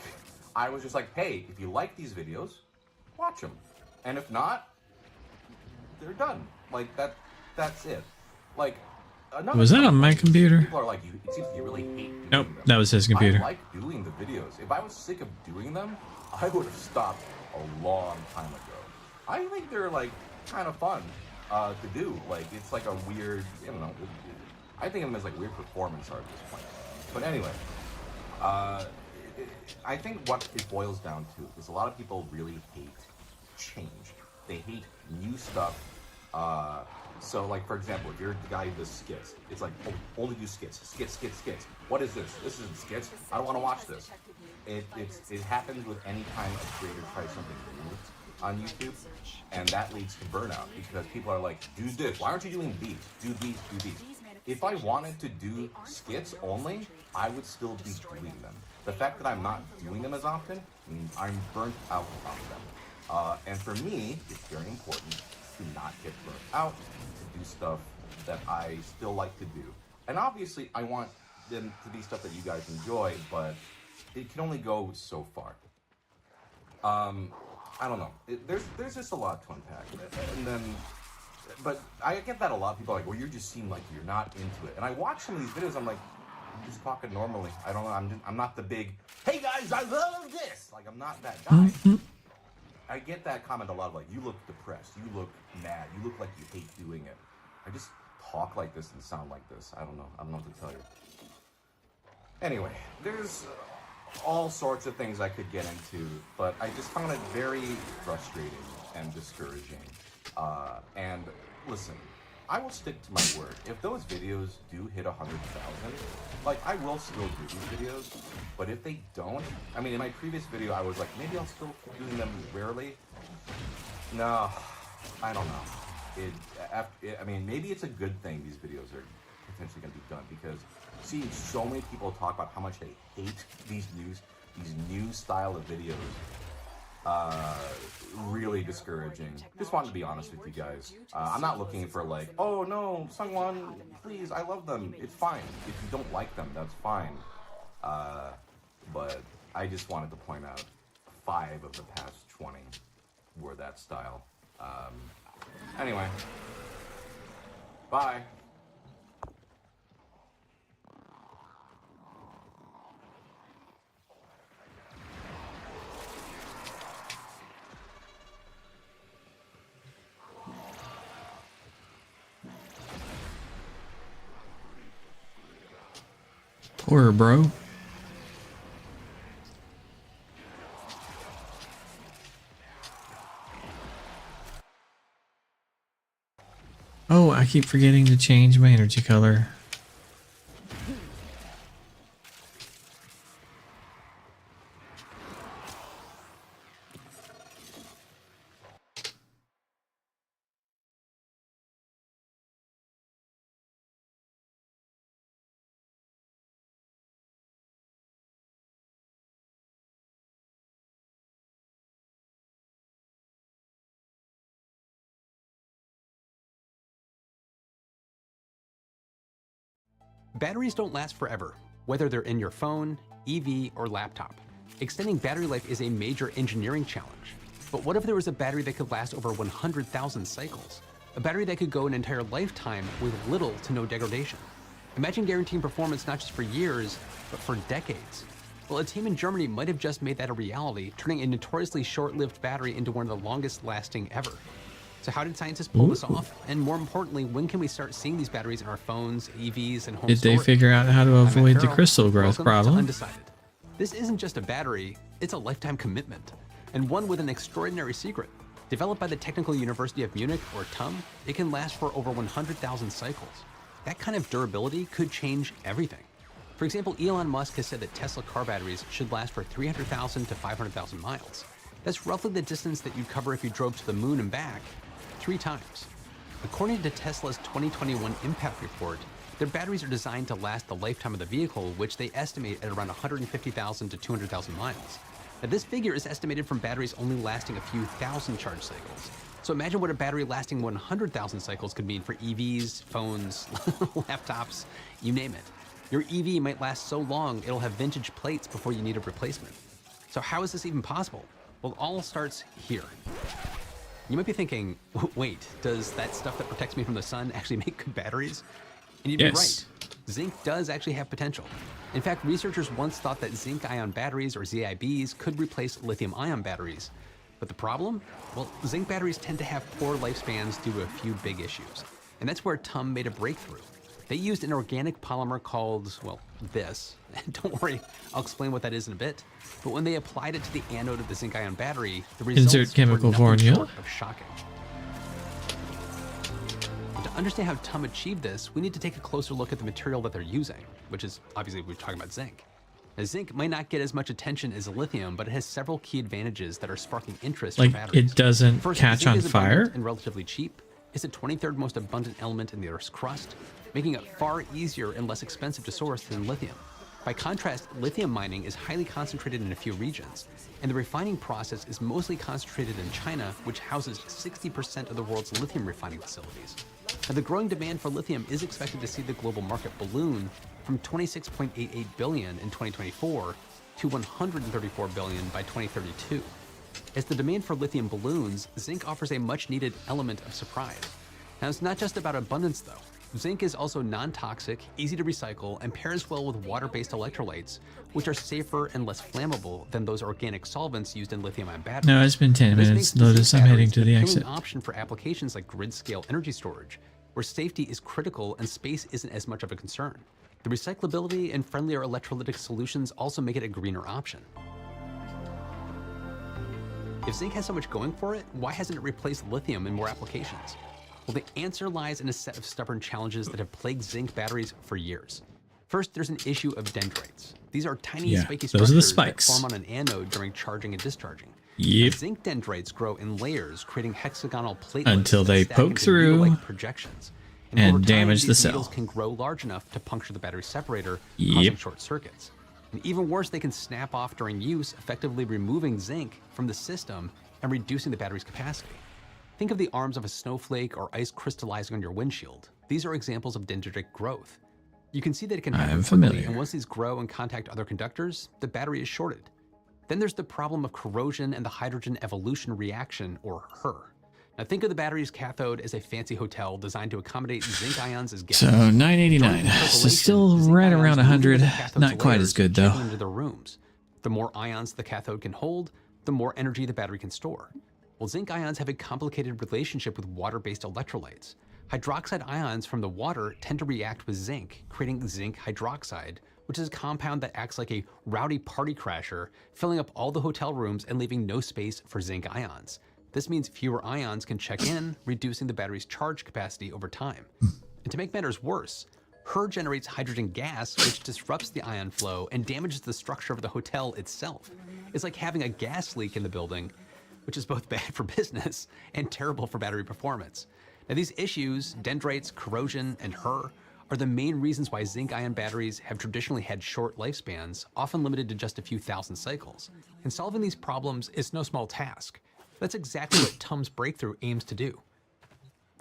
I was just like, hey, if you like these videos, watch them. And if not, they're done. Like, that's it. Like, was that on my computer? People are like, it seems like you really hate doing Nope, them. that was his computer. I like doing the videos. If I was sick of doing them, I would have stopped a long time ago. I think they're, like, kind of fun to do. Like, it's like a weird, I don't know, I think of them as like weird performance art at this point. But anyway, I think what it boils down to is a lot of people really hate change. They hate new stuff. So, like, for example, if you're the guy who does skits, it's like, oh, only do skits. Skits. What is this? This isn't skits. I don't want to watch this. It happens with any time a creator tries something new on YouTube, and that leads to burnout, because people are like, do this. Why aren't you doing these? Do these, do these. If I wanted to do skits only, I would still be doing them. The fact that I'm not doing them as often means I'm burnt out on them. And for me, it's very important to not get burnt out, to do stuff that I still like to do. And obviously, I want them to be stuff that you guys enjoy, but it can only go so far. I don't know. There's just a lot to unpack. And then, but I get that a lot. People are like, well, you just seem like you're not into it. And I watch some of these videos, I'm like, I'm just talking normally. I don't know. I'm not the big, hey guys, I love this. Like, I'm not that guy. I get that comment a lot, like, you look depressed, you look mad, you look like you hate doing it. I just talk like this and sound like this. I don't know what to tell you. Anyway, there's all sorts of things I could get into, but I just found it very frustrating and discouraging. And listen, I will stick to my word. If those videos do hit 100,000, like, I will still do these videos. But if they don't, I mean, in my previous video, I was like, maybe I'll still keep doing them rarely. No, I don't know. I mean, maybe it's a good thing these videos are potentially going to be done, because seeing so many people talk about how much they hate these new style of videos, really discouraging. Just wanted to be honest with you guys. I'm not looking for like, oh no, Sungwon, please, I love them. It's fine. If you don't like them, that's fine. But I just wanted to point out 5 of the past 20 were that style. Anyway, bye. Poor bro. Oh, I keep forgetting to change my energy color. Batteries don't last forever, whether they're in your phone, EV, or laptop. Extending battery life is a major engineering challenge. But what if there was a battery that could last over 100,000 cycles? A battery that could go an entire lifetime with little to no degradation. Imagine guaranteeing performance not just for years, but for decades. Well, a team in Germany might have just made that a reality, turning a notoriously short-lived battery into one of the longest lasting ever. So how did scientists pull this off? And more importantly, when can we start seeing these batteries in our phones, EVs, and home Did they storage? figure out how to I'm avoid Matt the Farrell. crystal growth Welcome to problem? Undecided. This isn't just a battery, it's a lifetime commitment, and one with an extraordinary secret. Developed by the Technical University of Munich, or TUM, it can last for over 100,000 cycles. That kind of durability could change everything. For example, Elon Musk has said that Tesla car batteries should last for 300,000 to 500,000 miles. That's roughly the distance that you'd cover if you drove to the moon and back 3 times. According to Tesla's 2021 impact report, their batteries are designed to last the lifetime of the vehicle, which they estimate at around 150,000 to 200,000 miles. Now, this figure is estimated from batteries only lasting a few thousand charge cycles. So imagine what a battery lasting 100,000 cycles could mean for EVs, phones, laptops, you name it. Your EV might last so long, it'll have vintage plates before you need a replacement. So how is this even possible? Well, it all starts here. You might be thinking, wait, does that stuff that protects me from the sun actually make good batteries? And you'd be right. Zinc does actually have potential. In fact, researchers once thought that zinc-ion batteries, or ZIBs, could replace lithium-ion batteries. But the problem? Well, zinc batteries tend to have poor lifespans due to a few big issues. And that's where TUM made a breakthrough. They used an organic polymer called, well, this. Don't worry, I'll explain what that is in a bit. But when they applied it to the anode of the zinc-ion battery, the results Insert chemical were nothing formula. short of shocking. And to understand how TUM achieved this, we need to take a closer look at the material that they're using, which is, obviously, we're talking about zinc. Now, zinc might not get as much attention as lithium, but it has several key advantages that are sparking interest Like, for batteries. it doesn't First, catch zinc on is abundant fire? and relatively cheap. It's the 23rd most abundant element in the Earth's crust, making it far easier and less expensive to source than lithium. By contrast, lithium mining is highly concentrated in a few regions, and the refining process is mostly concentrated in China, which houses 60% of the world's lithium refining facilities. Now, the growing demand for lithium is expected to see the global market balloon from 26.88 billion in 2024 to 134 billion by 2032. As the demand for lithium balloons, zinc offers a much-needed element of surprise. Now, it's not just about abundance, though. Zinc is also non-toxic, easy to recycle, and pairs well with water-based electrolytes, which are safer and less flammable than those organic solvents used in lithium-ion batteries. No, it's been 10 This minutes. makes zinc Notice I'm batteries heading to an the appealing exit. option for applications like grid-scale energy storage, where safety is critical and space isn't as much of a concern. The recyclability and friendlier electrolytic solutions also make it a greener option. If zinc has so much going for it, why hasn't it replaced lithium in more applications? Well, the answer lies in a set of stubborn challenges that have plagued zinc batteries for years. First, there's an issue of dendrites. These are tiny spiky those are the structures spikes. that form on an anode during charging and discharging. Yep. Zinc dendrites grow in layers, creating hexagonal platelets Until that they stack poke into through needle-like projections. and over time, damage the these cell. needles can grow large enough to puncture the battery separator, Yep. causing short circuits. And even worse, they can snap off during use, effectively removing zinc from the system and reducing the battery's capacity. Think of the arms of a snowflake or ice crystallizing on your windshield. These are examples of dendritic growth. You can see that it can happen I'm quickly, familiar. and once these grow and contact other conductors, the battery is shorted. Then there's the problem of corrosion and the hydrogen evolution reaction, or HER. Now think of the battery's cathode as a fancy hotel designed to accommodate zinc ions as guests. So 989. During So still percolation, zinc right ions around move into 100. the cathode's Not quite layers, as good checking though. into the rooms. The more ions the cathode can hold, the more energy the battery can store. Well, zinc ions have a complicated relationship with water-based electrolytes. Hydroxide ions from the water tend to react with zinc, creating zinc hydroxide, which is a compound that acts like a rowdy party crasher, filling up all the hotel rooms and leaving no space for zinc ions. This means fewer ions can check in, reducing the battery's charge capacity over time. And to make matters worse, HER generates hydrogen gas, which disrupts the ion flow and damages the structure of the hotel itself. It's like having a gas leak in the building, which is both bad for business and terrible for battery performance. Now, these issues, dendrites, corrosion, and HER, are the main reasons why zinc-ion batteries have traditionally had short lifespans, often limited to just a few thousand cycles. And solving these problems is no small task. That's exactly what TUM's breakthrough aims to do.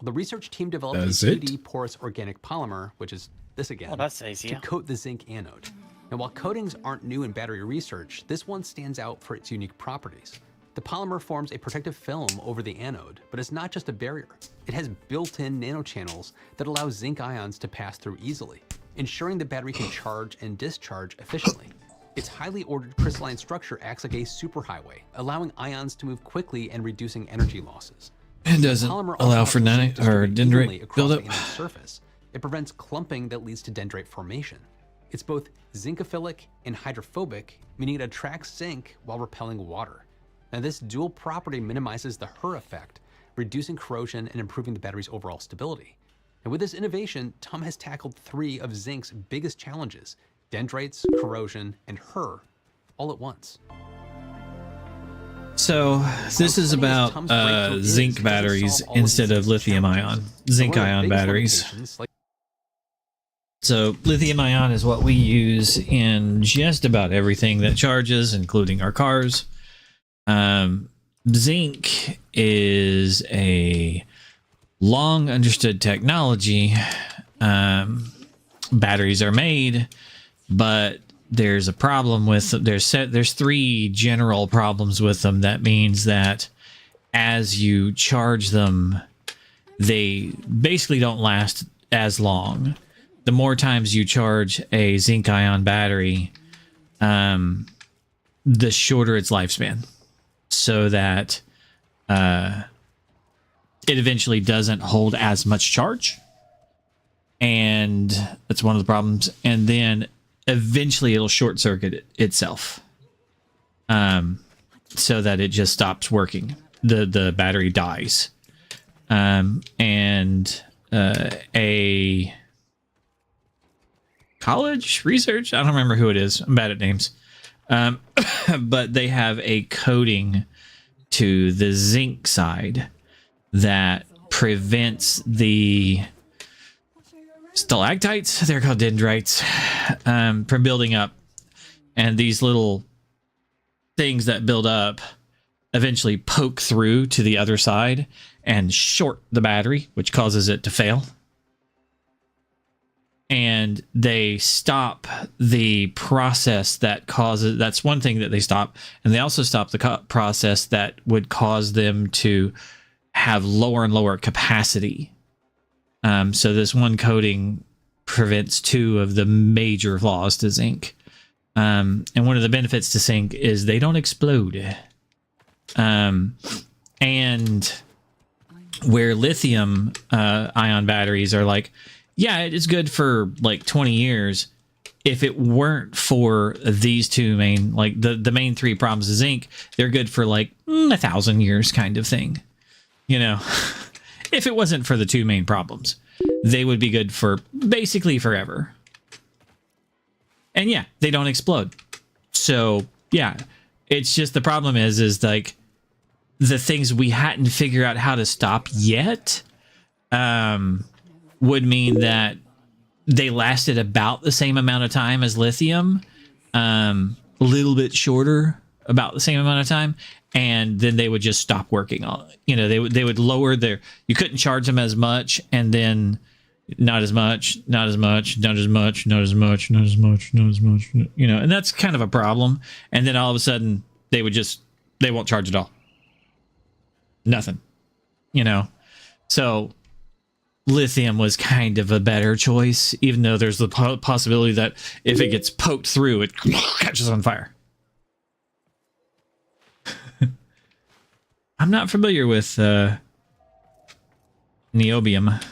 The research team developed Does a it? 2D porous organic polymer, which is this again, Oh, that's easier. to coat the zinc anode. Now, while coatings aren't new in battery research, this one stands out for its unique properties. The polymer forms a protective film over the anode, but it's not just a barrier. It has built-in nanochannels that allow zinc ions to pass through easily, ensuring the battery can charge and discharge efficiently. Its highly ordered crystalline structure acts like a superhighway, allowing ions to move quickly and reducing energy losses. It doesn't Polymer also allow helps for the zinc distribute evenly dendrite across the buildup. anode surface. It prevents clumping that leads to dendrite formation. It's both zincophilic and hydrophobic, meaning it attracts zinc while repelling water. Now, this dual property minimizes the HER effect, reducing corrosion and improving the battery's overall stability. And with this innovation, TUM has tackled 3 of zinc's biggest challenges: dendrites, corrosion, and HER, all at once. So this is about zinc batteries instead of lithium ion. Zinc ion batteries. So lithium ion is what we use in just about everything that charges, including our cars. Zinc is a long understood technology. Batteries are made, but there's a problem with there's 3 general problems with them. That means that as you charge them, they basically don't last as long. The more times you charge a zinc ion battery, the shorter its lifespan, so that it eventually doesn't hold as much charge. And that's one of the problems. And then eventually it'll short circuit itself, so that it just stops working. The battery dies. A college research, I don't remember who it is, I'm bad at names, but they have a coating to the zinc side that prevents the stalactites, they're called dendrites, from building up. And these little things that build up eventually poke through to the other side and short the battery, which causes it to fail. And they stop the process that causes, that's one thing that they stop. And they also stop the process that would cause them to have lower and lower capacity. So this one coating prevents 2 of the major flaws to zinc. And one of the benefits to zinc is they don't explode. And where lithium ion batteries are like, yeah, it is good for like 20 years. If it weren't for these 2 main, like the main 3 problems of zinc, they're good for like 1,000 years kind of thing. You know, if it wasn't for the 2 main problems, they would be good for basically forever. And yeah, they don't explode. So yeah, it's just the problem is like the things we hadn't figured out how to stop yet would mean that they lasted about the same amount of time as lithium, a little bit shorter, about the same amount of time, and then they would just stop working on it. You know, they would lower their, you couldn't charge them as much, and then not as much, not as much, not as much, not as much, not as much, not as much, you know, and that's kind of a problem. And then all of a sudden they won't charge at all. Nothing, you know. So lithium was kind of a better choice, even though there's the possibility that if it gets poked through, it catches on fire. I'm not familiar with niobium.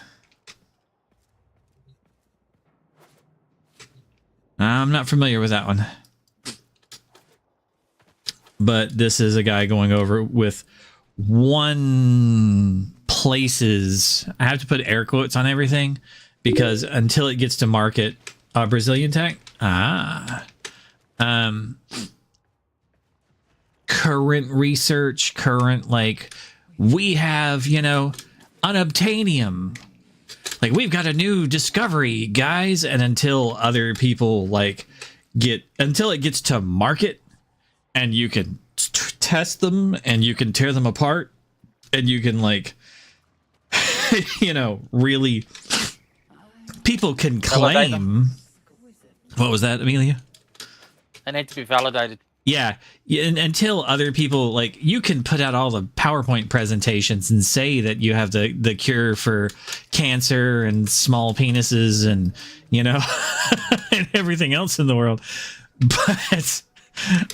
I'm not familiar with that one. But this is a guy going over with one places. I have to put air quotes on everything because until it gets to market, Brazilian tech. Current research, like we have, you know, unobtainium. Like we've got a new discovery, guys, and until other people like until it gets to market and you can test them and you can tear them apart and you can like you know, really people can claim. What was that, Amelia? They need to be validated. Yeah, until other people, like, you can put out all the PowerPoint presentations and say that you have the cure for cancer and small penises and, you know, and everything else in the world. But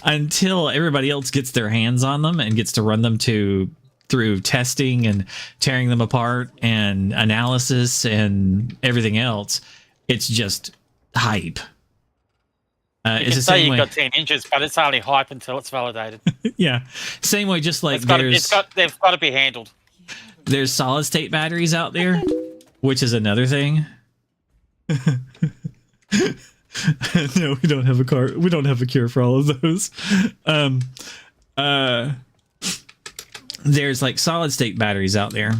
until everybody else gets their hands on them and gets to run them through testing and tearing them apart and analysis and everything else, it's just hype. You can say you've got 10 inches, but it's only hype until it's validated. Yeah, same way. Just like they've got to be handled. There's solid state batteries out there, which is another thing. No, we don't have a car. We don't have a cure for all of those. There's like solid state batteries out there,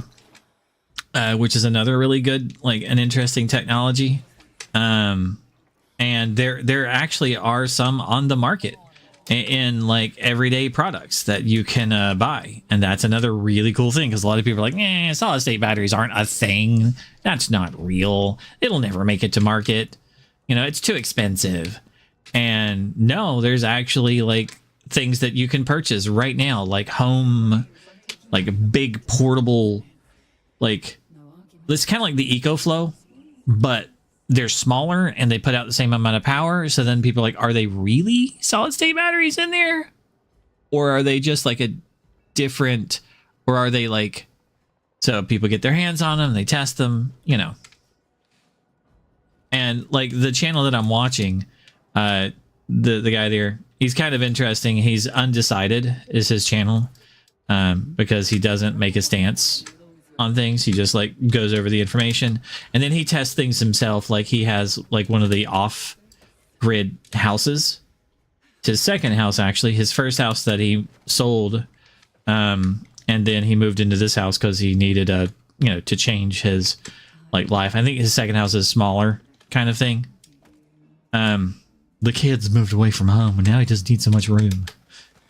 which is another really good, like an interesting technology. And there actually are some on the market in like everyday products that you can buy. And that's another really cool thing, because a lot of people are like, solid state batteries aren't a thing. That's not real. It'll never make it to market. You know, it's too expensive. And no, there's actually like things that you can purchase right now, like home, like big portable, like it's kind of like the EcoFlow, but they're smaller and they put out the same amount of power. So then people are like, are they really solid state batteries in there? Or are they just like a different, or are they like, so people get their hands on them, they test them, you know. And like the channel that I'm watching, the guy there, he's kind of interesting. He's Undecided is his channel, because he doesn't make a stance on things. He just like goes over the information, and then he tests things himself. Like he has like one of the off-grid houses. It's his second house, actually. His first house that he sold, and then he moved into this house because he needed to change his like life. I think his second house is smaller, kind of thing. The kids moved away from home, and now he just needs so much room,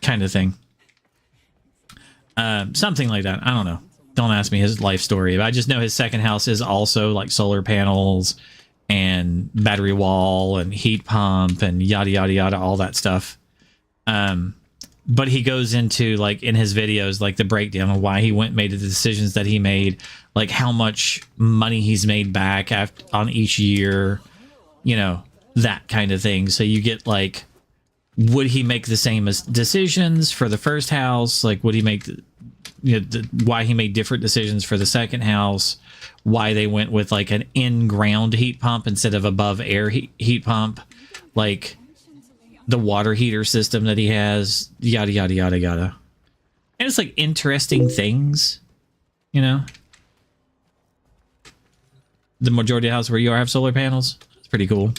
kind of thing. Something like that. I don't know. Don't ask me his life story. But I just know his second house is also like solar panels and battery wall and heat pump and yada, yada, yada, all that stuff. but he goes into like in his videos like the breakdown of why he made the decisions that he made, like how much money he's made back on each year, you know, that kind of thing. So you get like, would he make the same decisions for the first house? Like, would he make, why he made different decisions for the second house? Why they went with like an in-ground heat pump instead of above air heat pump? Like the water heater system that he has, yada, yada, yada, yada. And it's like interesting things, you know? The majority of the house where you are have solar panels. It's pretty cool.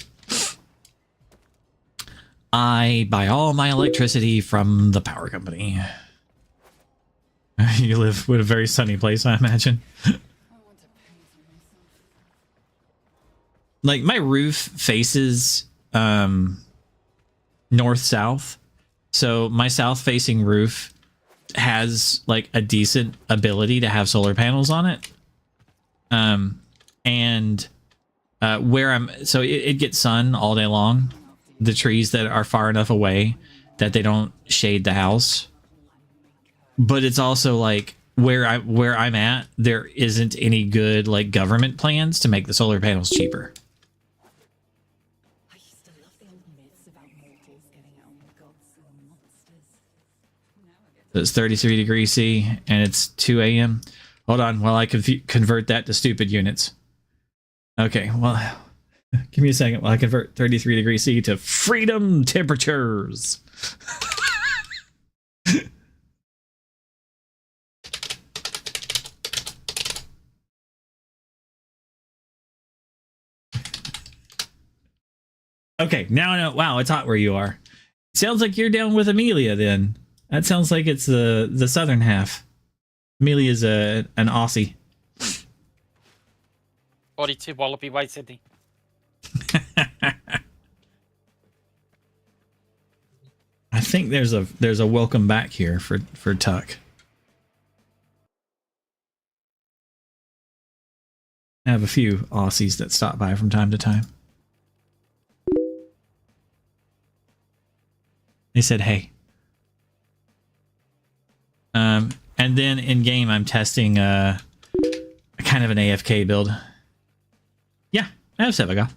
I buy all my electricity from the power company. You live with a very sunny place, I imagine. Like my roof faces north-south. So my south-facing roof has like a decent ability to have solar panels on it. Where I'm, so it gets sun all day long. The trees that are far enough away that they don't shade the house. But it's also like where I'm at, there isn't any good like government plans to make the solar panels cheaper. I used to love the old myths about mortals getting out on the gods and monsters. So it's 33 degrees C and it's 2 a.m. Hold on while I convert that to stupid units. Okay, well, give me a second while I convert 33 degrees C to freedom temperatures. Okay, now I know. Wow, it's hot where you are. Sounds like you're down with Amelia then. That sounds like it's the southern half. Amelia's an Aussie. 42 Wallaby Way, Sydney. I think there's a welcome back here for Tuck. I have a few Aussies that stop by from time to time. They said, hey. And then in game, I'm testing a kind of an AFK build. Yeah, I have Sevaga.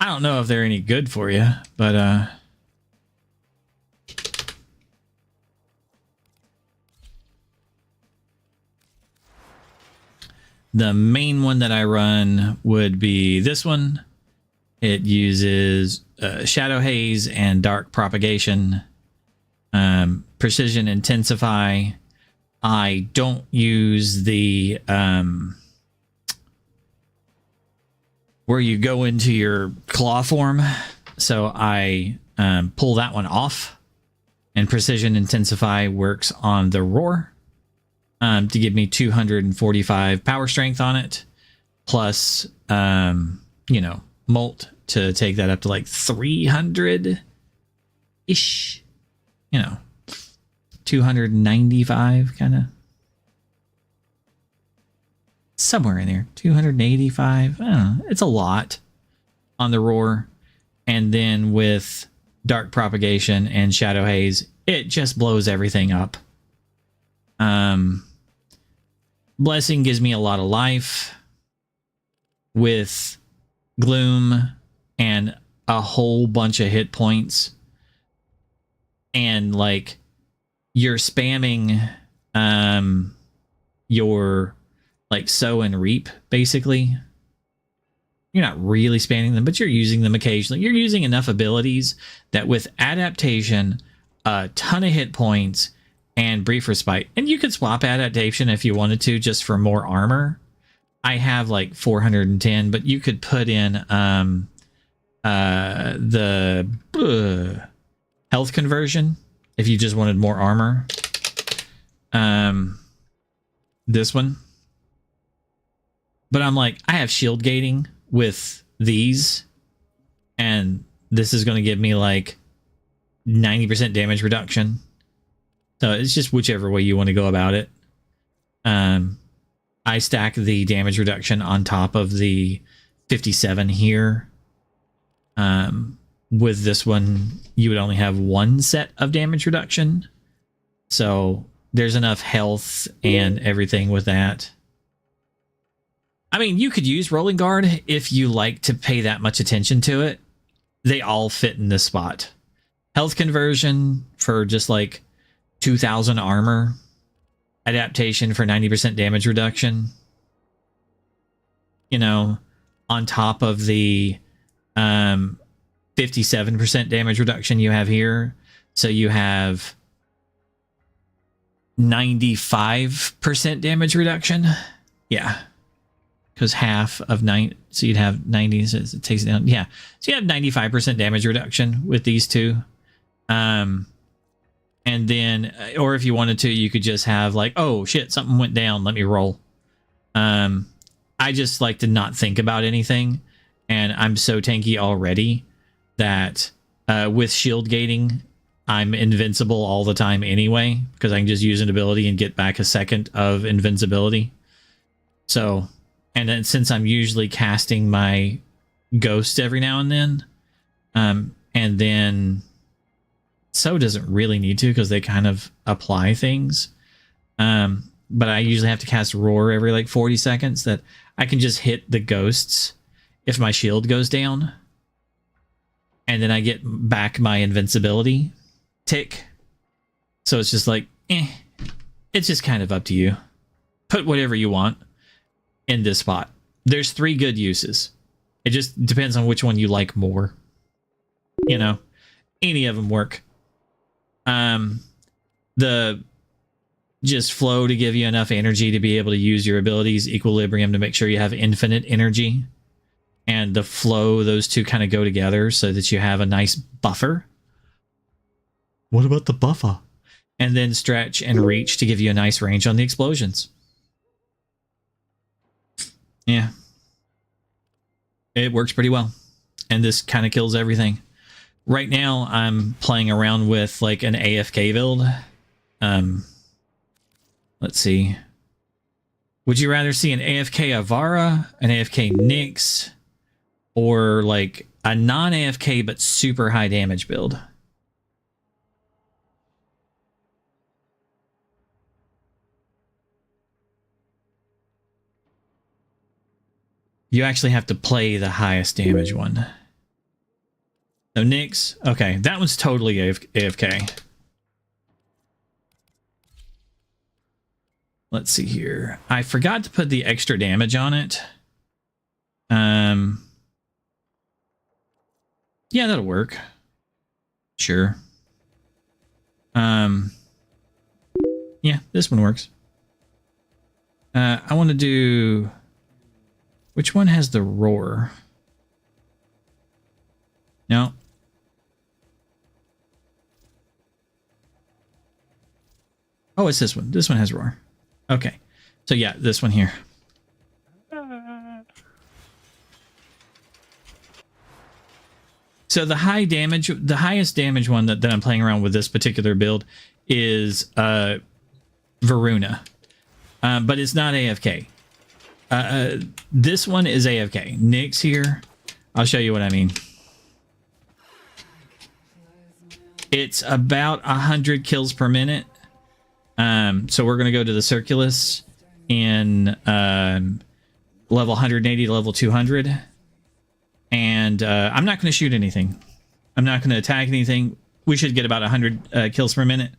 I don't know if they're any good for you, but the main one that I run would be this one. It uses Shadow Haze and Dark Propagation, Precision Intensify. I don't use the where you go into your claw form, so I pull that one off, and Precision Intensify works on the Roar to give me 245 power strength on it, plus you know, Molt to take that up to like 300 ish, you know, 295 kind of somewhere in there, 285. I don't know, it's a lot on the Roar. And then with Dark Propagation and Shadow Haze, it just blows everything up. Blessing gives me a lot of life. With Gloom and a whole bunch of hit points, and like you're spamming your like sow and reap, basically. You're not really spamming them, but you're using them occasionally. You're using enough abilities that with adaptation, a ton of hit points, and brief respite, and you could swap adaptation if you wanted to just for more armor. I have like 410, but you could put in the health conversion if you just wanted more armor. This one. But I'm like, I have shield gating with these, and this is going to give me like 90% damage reduction. So it's just whichever way you want to go about it. I stack the damage reduction on top of the 57 here. with this one, you would only have one set of damage reduction. So there's enough health and everything with that. I mean, you could use Rolling Guard if you like to pay that much attention to it. They all fit in this spot. Health conversion for just like 2,000 armor. Adaptation for 90% damage reduction. You know, on top of the 57% damage reduction you have here. So you have 95% damage reduction. Yeah. Because half of 9, so you'd have 90, so it takes it down. Yeah. So you have 95% damage reduction with these two. And then, or if you wanted to, you could just have like, oh shit, something went down, let me roll. I just like to not think about anything. And I'm so tanky already that with shield gating, I'm invincible all the time anyway, because I can just use an ability and get back a second of invincibility. So, and then since I'm usually casting my ghost every now and then, and then so doesn't really need to because they kind of apply things. But I usually have to cast Roar every like 40 seconds that I can just hit the ghosts if my shield goes down. And then I get back my invincibility tick. So it's just like, it's just kind of up to you. Put whatever you want in this spot. There's 3 good uses. It just depends on which one you like more. You know, any of them work. The just flow to give you enough energy to be able to use your abilities, equilibrium to make sure you have infinite energy, and the flow, those two kind of go together so that you have a nice buffer. What about the buffer? And then stretch and reach to give you a nice range on the explosions. Yeah. It works pretty well. And this kind of kills everything. Right now, I'm playing around with like an AFK build. Let's see. Would you rather see an AFK Avara, an AFK Nyx, or like a non-AFK but super high damage build? You actually have to play the highest damage one. So Nyx, okay, that one's totally AFK. Let's see here. I forgot to put the extra damage on it. Yeah, that'll work. Sure. Yeah, this one works. I want to do... Which one has the roar? No. Oh, it's this one. This one has roar. Okay. So yeah, this one here. So the high damage, the highest damage one that I'm playing around with this particular build is Varuna. But it's not AFK. This one is AFK. Nyx here. I'll show you what I mean. It's about 100 kills per minute. So we're going to go to the Circulus in level 180 to level 200. And I'm not going to shoot anything. I'm not going to attack anything. We should get about 100 kills per minute.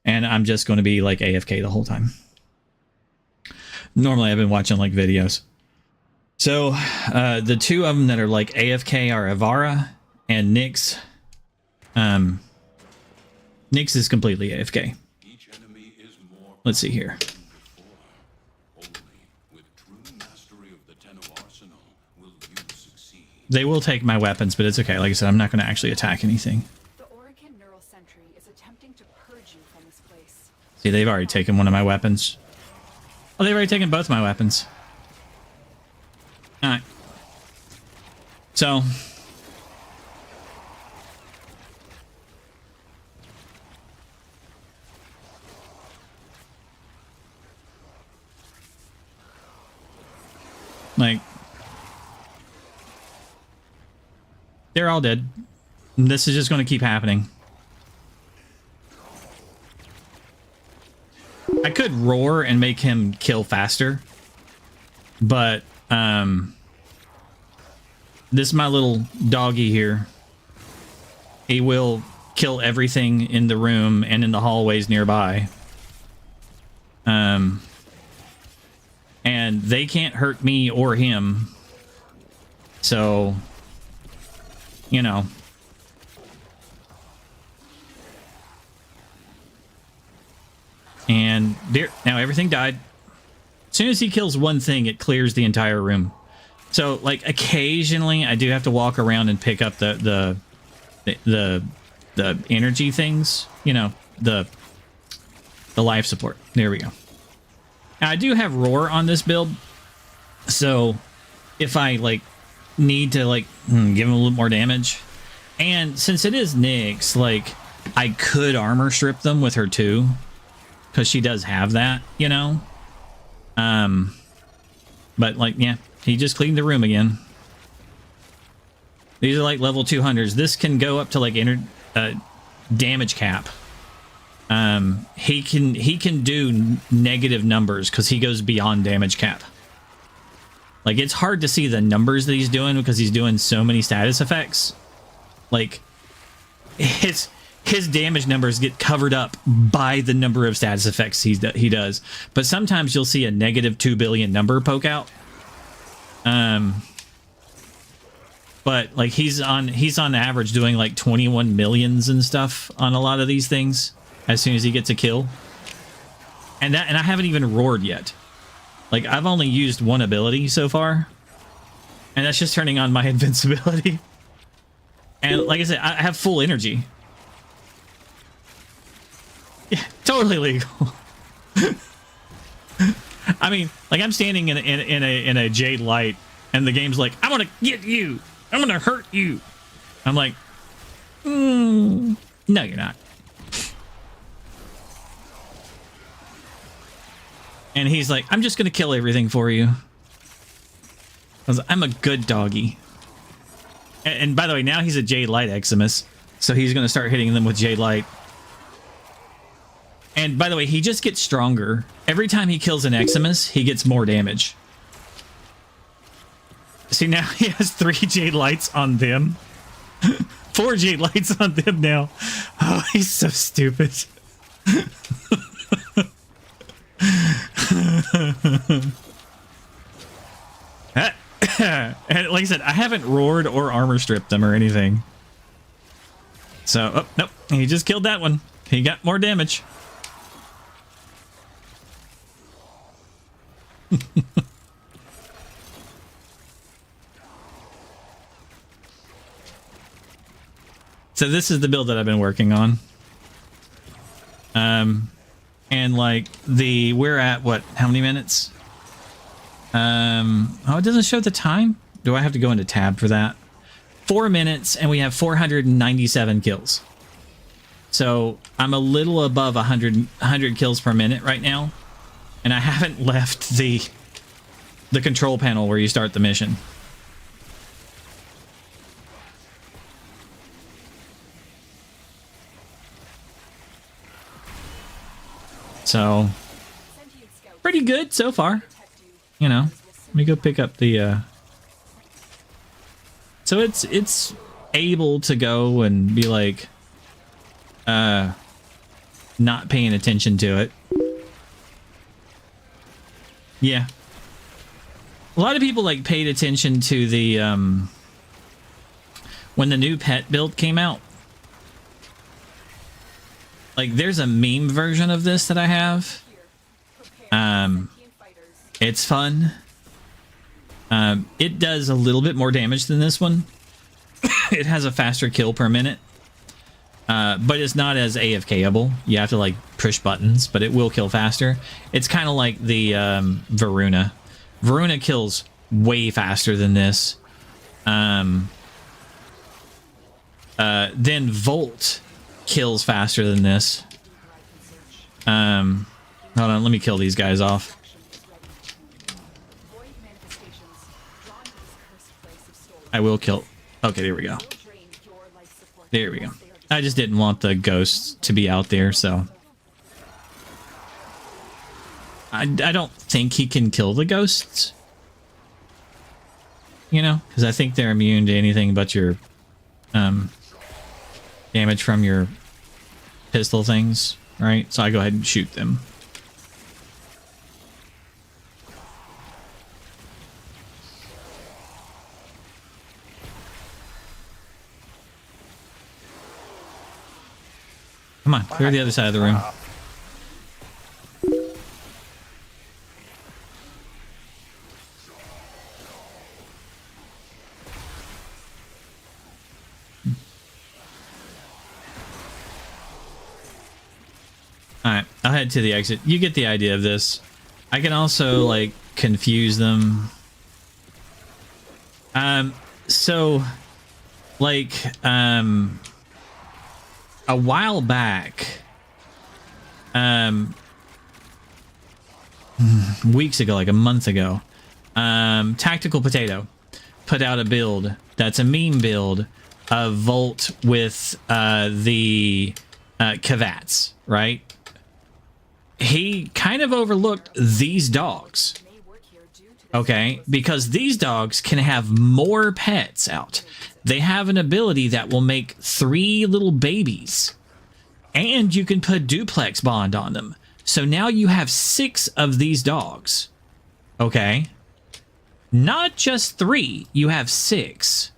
And I'm just going to be like AFK the whole time. Normally I've been watching like videos. So the two of them that are like AFK are Avara and Nyx. Nyx is completely AFK. Let's see here. They will take my weapons, but it's okay. Like I said, I'm not going to actually attack anything. The Orokin Neural Sentry is attempting to purge you from this place. See, they've already taken one of my weapons. Oh, they've already taken both my weapons. Alright. So... like... they're all dead. This is just going to keep happening. I could roar and make him kill faster, but this my little doggy here. He will kill everything in the room and in the hallways nearby. And they can't hurt me or him. So, you know. And there, now everything died. As soon as he kills one thing, it clears the entire room. So, like, occasionally I do have to walk around and pick up the energy things, you know, the life support. There we go. Now, I do have roar on this build, so if I like need to like give him a little more damage, and since it is Nyx, like I could armor strip them with her too, because she does have that, you know. But like, yeah, he just cleaned the room again. These are like level 200s. This can go up to like damage cap. He can do negative numbers because he goes beyond damage cap. Like, it's hard to see the numbers that he's doing because he's doing so many status effects. Like, his damage numbers get covered up by the number of status effects he does. But sometimes you'll see a negative 2 billion number poke out. But like he's on average doing like 21 millions and stuff on a lot of these things as soon as he gets a kill. And I haven't even roared yet. Like, I've only used one ability so far, and that's just turning on my invincibility. And like I said, I have full energy. Yeah, totally legal. I mean, like, I'm standing in a jade light, and the game's like, "I'm gonna get you. I'm gonna hurt you." I'm like, no, you're not. And he's like, "I'm just gonna kill everything for you." I was like, I'm a good doggy. And by the way, now he's a Jade Light Eximus, so he's gonna start hitting them with Jade Light. And by the way, he just gets stronger. Every time he kills an Eximus, he gets more damage. See, now he has 3 Jade Lights on them. 4 Jade Lights on them now. Oh, he's so stupid. And like I said, I haven't roared or armor stripped them or anything. So, oh, nope. He just killed that one. He got more damage. So this is the build that I've been working on. And like we're at what, how many minutes? Oh, it doesn't show the time. Do I have to go into tab for that? 4 minutes, and we have 497 kills. So I'm a little above 100 kills per minute right now, and I haven't left the control panel where you start the mission. So pretty good so far, you know. Let me go pick up the so it's able to go and be like not paying attention to it. Yeah, a lot of people like paid attention to the when the new pet build came out. Like, there's a meme version of this that I have. It's fun. It does a little bit more damage than this one. It has a faster kill per minute. But it's not as AFK-able. You have to, like, push buttons, but it will kill faster. It's kind of like the Varuna. Varuna kills way faster than this. Then Volt kills faster than this. Hold on, let me kill these guys off. I will kill. Okay, there we go. There we go. I just didn't want the ghosts to be out there, so I don't think he can kill the ghosts, you know, because I think they're immune to anything but your damage from your pistol things, right? So I go ahead and shoot them. Come on, clear the other side of the room. Alright, I'll head to the exit. You get the idea of this. I can also, like, confuse them. So, like, a while back, weeks ago, like a month ago, Tactical Potato put out a build that's a meme build of Volt with the Kavats, right? He kind of overlooked these dogs, okay? Because these dogs can have more pets out. They have an ability that will make 3 little babies, and you can put duplex bond on them. So now you have 6 of these dogs, okay? Not just 3, you have 6.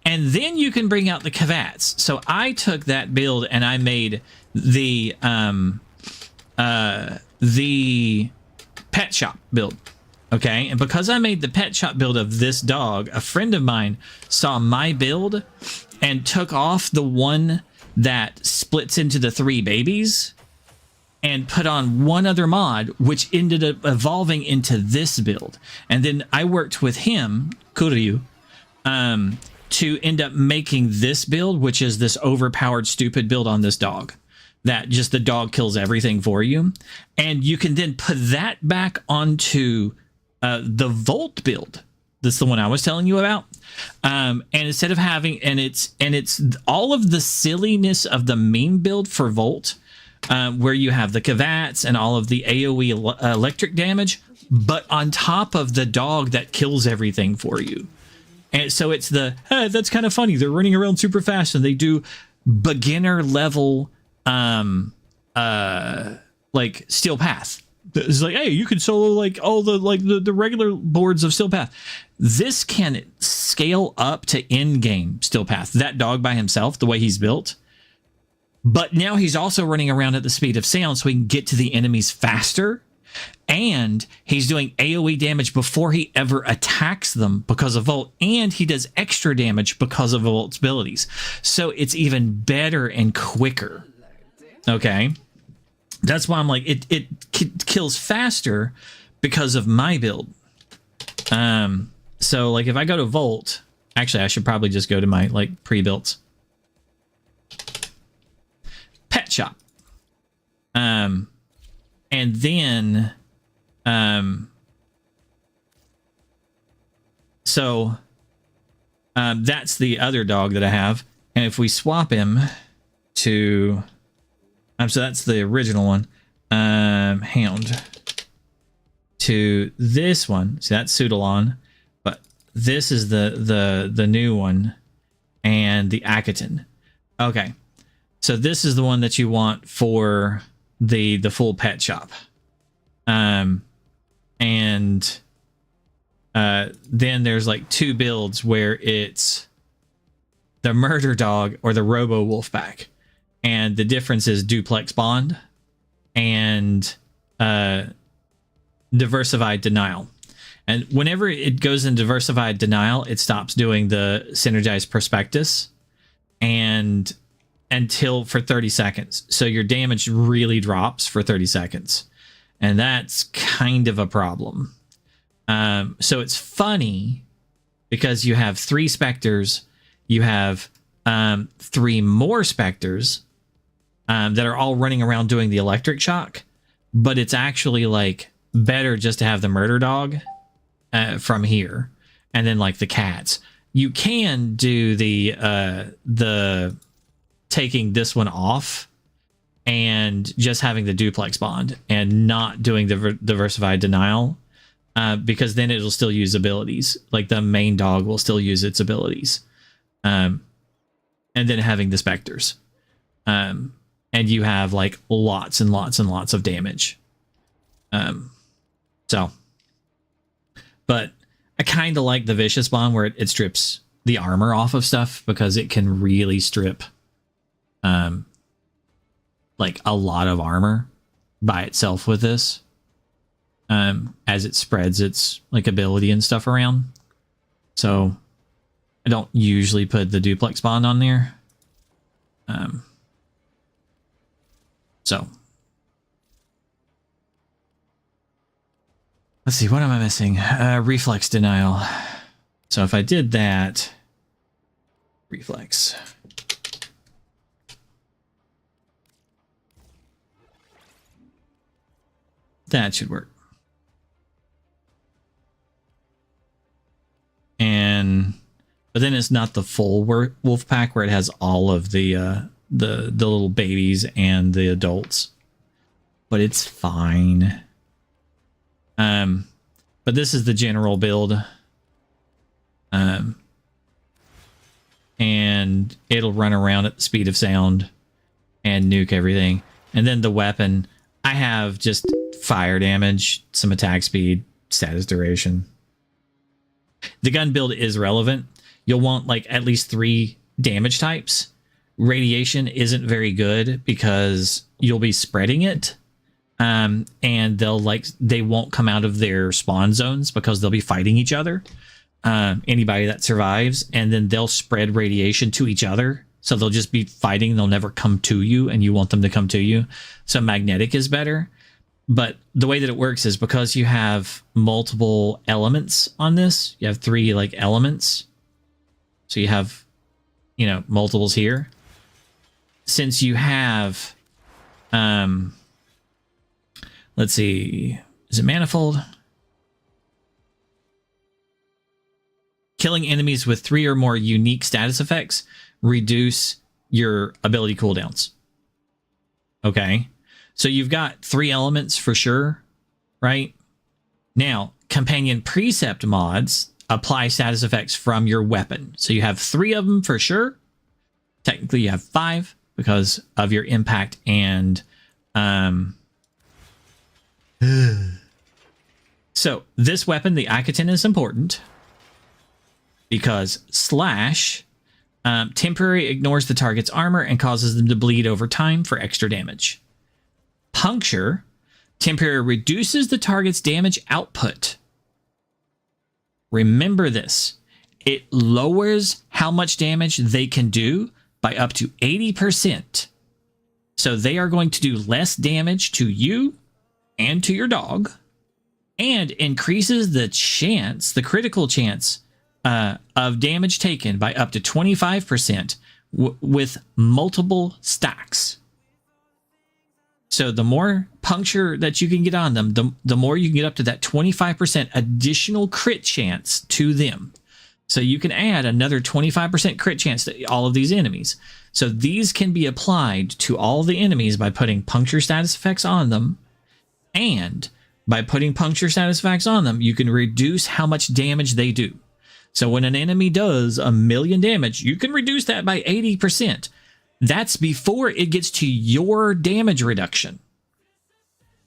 And then you can bring out the Kavats. So I took that build and I made the pet shop build. Okay, and because I made the pet shop build of this dog, a friend of mine saw my build and took off the one that splits into the 3 babies and put on one other mod, which ended up evolving into this build. And then I worked with him, Kuryu, to end up making this build, which is this overpowered, stupid build on this dog. That just the dog kills everything for you. And you can then put that back onto the Volt build. That's the one I was telling you about. And instead of having, and it's all of the silliness of the meme build for Volt, where you have the Kavats and all of the AoE electric damage, but on top of the dog that kills everything for you. And so it's the, that's kind of funny. They're running around super fast and they do beginner level, like Steel Path. It's like, hey, you can solo like all the regular boards of Steel Path. This can scale up to in-game Steel Path. That dog by himself, the way he's built. But now he's also running around at the speed of sound so he can get to the enemies faster. And he's doing AoE damage before he ever attacks them because of Volt. And he does extra damage because of Volt's abilities. So it's even better and quicker. Okay. That's why I'm like, it kills faster because of my build. So like if I go to Volt, actually I should probably just go to my like pre-built pet shop. And then, that's the other dog that I have. And if we swap him to, so that's the original one, Hound, to this one. So that's Pseudolon, but this is the new one, and the Akaton. Okay, so this is the one that you want for the full pet shop. And then there's like 2 builds where it's the murder dog or the robo wolfpack. And the difference is duplex bond and diversified denial. And whenever it goes in diversified denial, it stops doing the synergized prospectus and until for 30 seconds. So your damage really drops for 30 seconds. And that's kind of a problem. So it's funny because you have 3 specters, you have 3 more specters that are all running around doing the electric shock, but it's actually like better just to have the murder dog from here, and then like the cats. you can do the taking this one off and just having the duplex bond and not doing the diversified denial, because then it'll still use abilities. Like the main dog will still use its abilities, and then having the specters, and you have like lots and lots and lots of damage. So, but I kind of like the vicious bond where it strips the armor off of stuff, because it can really strip like a lot of armor by itself with this, as it spreads its like ability and stuff around. So I don't usually put the duplex bond on there. So let's see, what am I missing? Reflex denial. So if I did that, reflex. That should work. But then it's not the full wolf pack where it has all of the little babies and the adults. But it's fine. But this is the general build. And it'll run around at the speed of sound and nuke everything. And then the weapon, I have just fire damage, some attack speed, status duration. The gun build is relevant. You'll want like at least 3 damage types. Radiation isn't very good because you'll be spreading it. And they won't come out of their spawn zones because they'll be fighting each other. Anybody that survives, and then they'll spread radiation to each other. So they'll just be fighting. They'll never come to you, and you want them to come to you. So magnetic is better. But the way that it works is because you have multiple elements on this. You have 3 like elements. So you have, multiples here. Since you have, let's see, is it manifold? Killing enemies with 3 or more unique status effects reduce your ability cooldowns. Okay. So you've got 3 elements for sure, right? Now, companion precept mods apply status effects from your weapon. So you have 3 of them for sure. Technically, you have 5 because of your impact and... So this weapon, the Ikaten, is important because slash temporary ignores the target's armor and causes them to bleed over time for extra damage. Puncture temporary reduces the target's damage output. Remember this. It lowers how much damage they can do by up to 80%. So they are going to do less damage to you and to your dog, and increases the chance, the critical chance of damage taken by up to 25% with multiple stacks. So the more puncture that you can get on them, the more you can get up to that 25% additional crit chance to them. So you can add another 25% crit chance to all of these enemies. So these can be applied to all the enemies by putting puncture status effects on them. And by putting puncture status effects on them, you can reduce how much damage they do. So when an enemy does 1,000,000 damage, you can reduce that by 80%. That's before it gets to your damage reduction.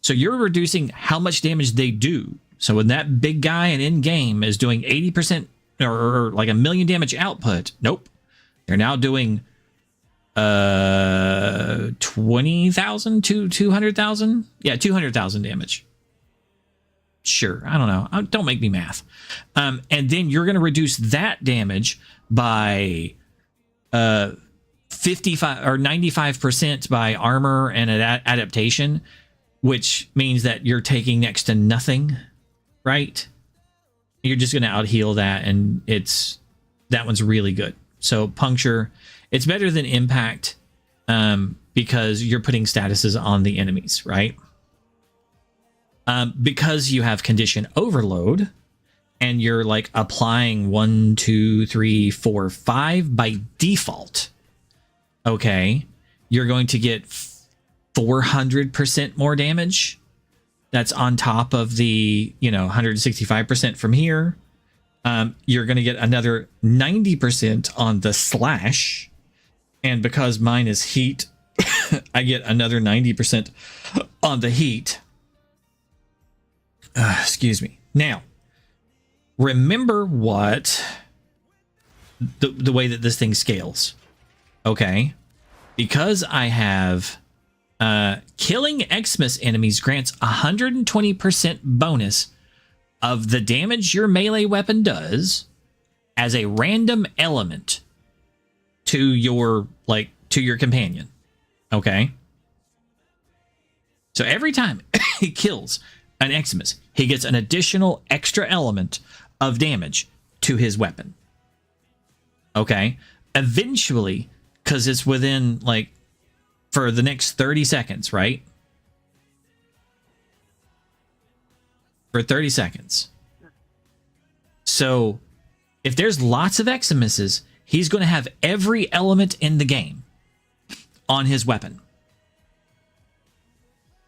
So you're reducing how much damage they do. So when that big guy in game is doing 80% or like 1,000,000 damage output, nope. They're now doing 20,000 to 200,000. Yeah, 200,000 damage. Sure, I don't know. Don't make me math. And then you're going to reduce that damage by 55 or 95% by armor and adaptation, which means that you're taking next to nothing, right? You're just going to out heal that, and that one's really good. So puncture, it's better than impact because you're putting statuses on the enemies, right? Because you have condition overload, and you're like applying 1, 2, 3, 4, 5 by default, okay, you're going to get 400% more damage. That's on top of the, 165% from here. You're going to get another 90% on the slash. And because mine is heat, I get another 90% on the heat. Excuse me. Now, remember what the way that this thing scales. Okay. Because I have killing Xmas enemies grants 120% bonus of the damage your melee weapon does as a random element to your companion. Okay. So every time he kills an Xmas, he gets an additional extra element of damage to his weapon. Okay. Eventually, because it's within for the next 30 seconds, right? For 30 seconds. So if there's lots of Xmases, he's going to have every element in the game on his weapon.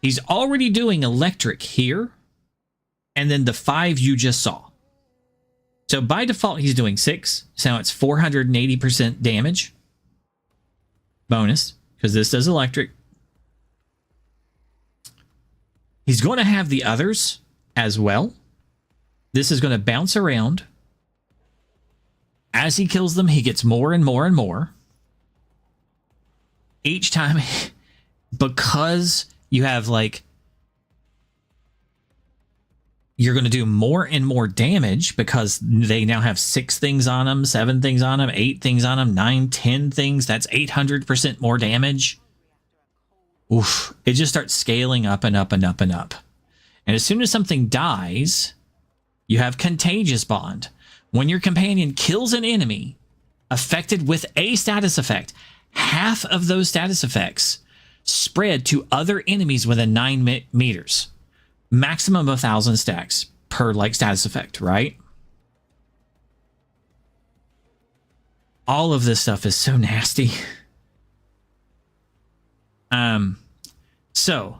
He's already doing electric here, and then the 5 you just saw. So by default, he's doing 6. So now it's 480% damage. Bonus, because this does electric. He's going to have the others as well. This is going to bounce around. As he kills them, he gets more and more and more. Each time, because you have you're going to do more and more damage because they now have 6 things on them, 7 things on them, 8 things on them, 9, 10 things. That's 800% more damage. Oof. It just starts scaling up and up and up and up. And as soon as something dies, you have Contagious Bond. When your companion kills an enemy affected with a status effect, half of those status effects spread to other enemies within 9 meters. Maximum of 1,000 stacks per status effect, right? All of this stuff is so nasty. So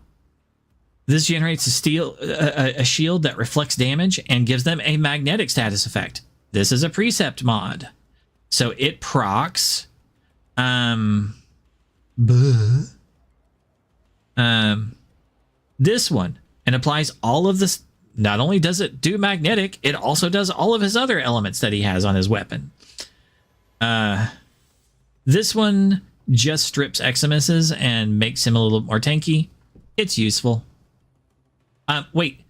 this generates a shield that reflects damage and gives them a magnetic status effect. This is a precept mod, so it procs this one and applies all of this. Not only does it do magnetic, it also does all of his other elements that he has on his weapon. This one just strips Xmases and makes him a little more tanky. It's useful. Wait,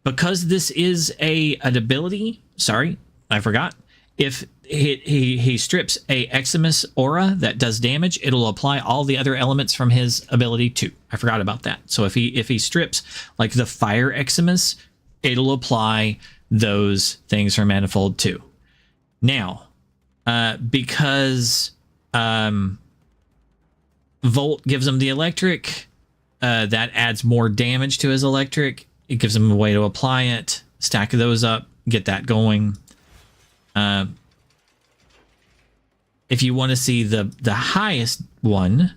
because this is an ability. Sorry, I forgot. If he strips a Xmas aura that does damage, it'll apply all the other elements from his ability too. I forgot about that. So if he strips the fire Xmas, it'll apply those things from Manifold too. Now, because Volt gives him the electric, that adds more damage to his electric. It gives him a way to apply it, stack those up, get that going. If you want to see the highest one,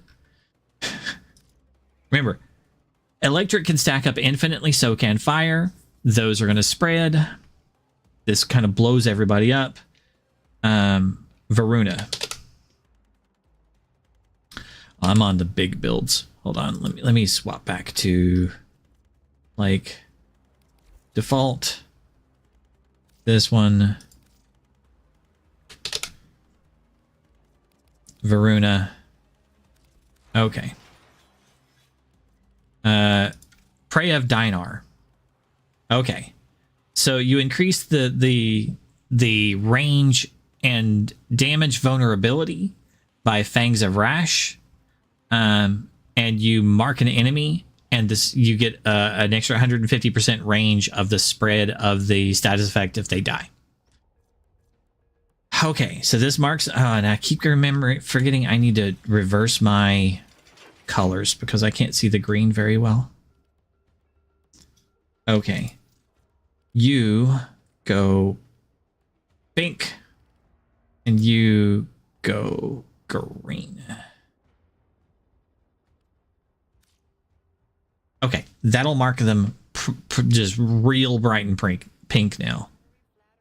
remember, electric can stack up infinitely, so can fire. Those are going to spread. This kind of blows everybody up. Varuna. I'm on the big builds. Hold on. Let me swap back to default. This one. Varuna. Okay. Prey of Dinar. Okay. So you increase the range and damage vulnerability by Fangs of Rash. And you mark an enemy, and you get an extra 150% range of the spread of the status effect if they die. Okay, so this marks... and I keep forgetting I need to reverse my colors because I can't see the green very well. Okay. You go pink. And you go green. Okay, that'll mark them just real bright and pink now.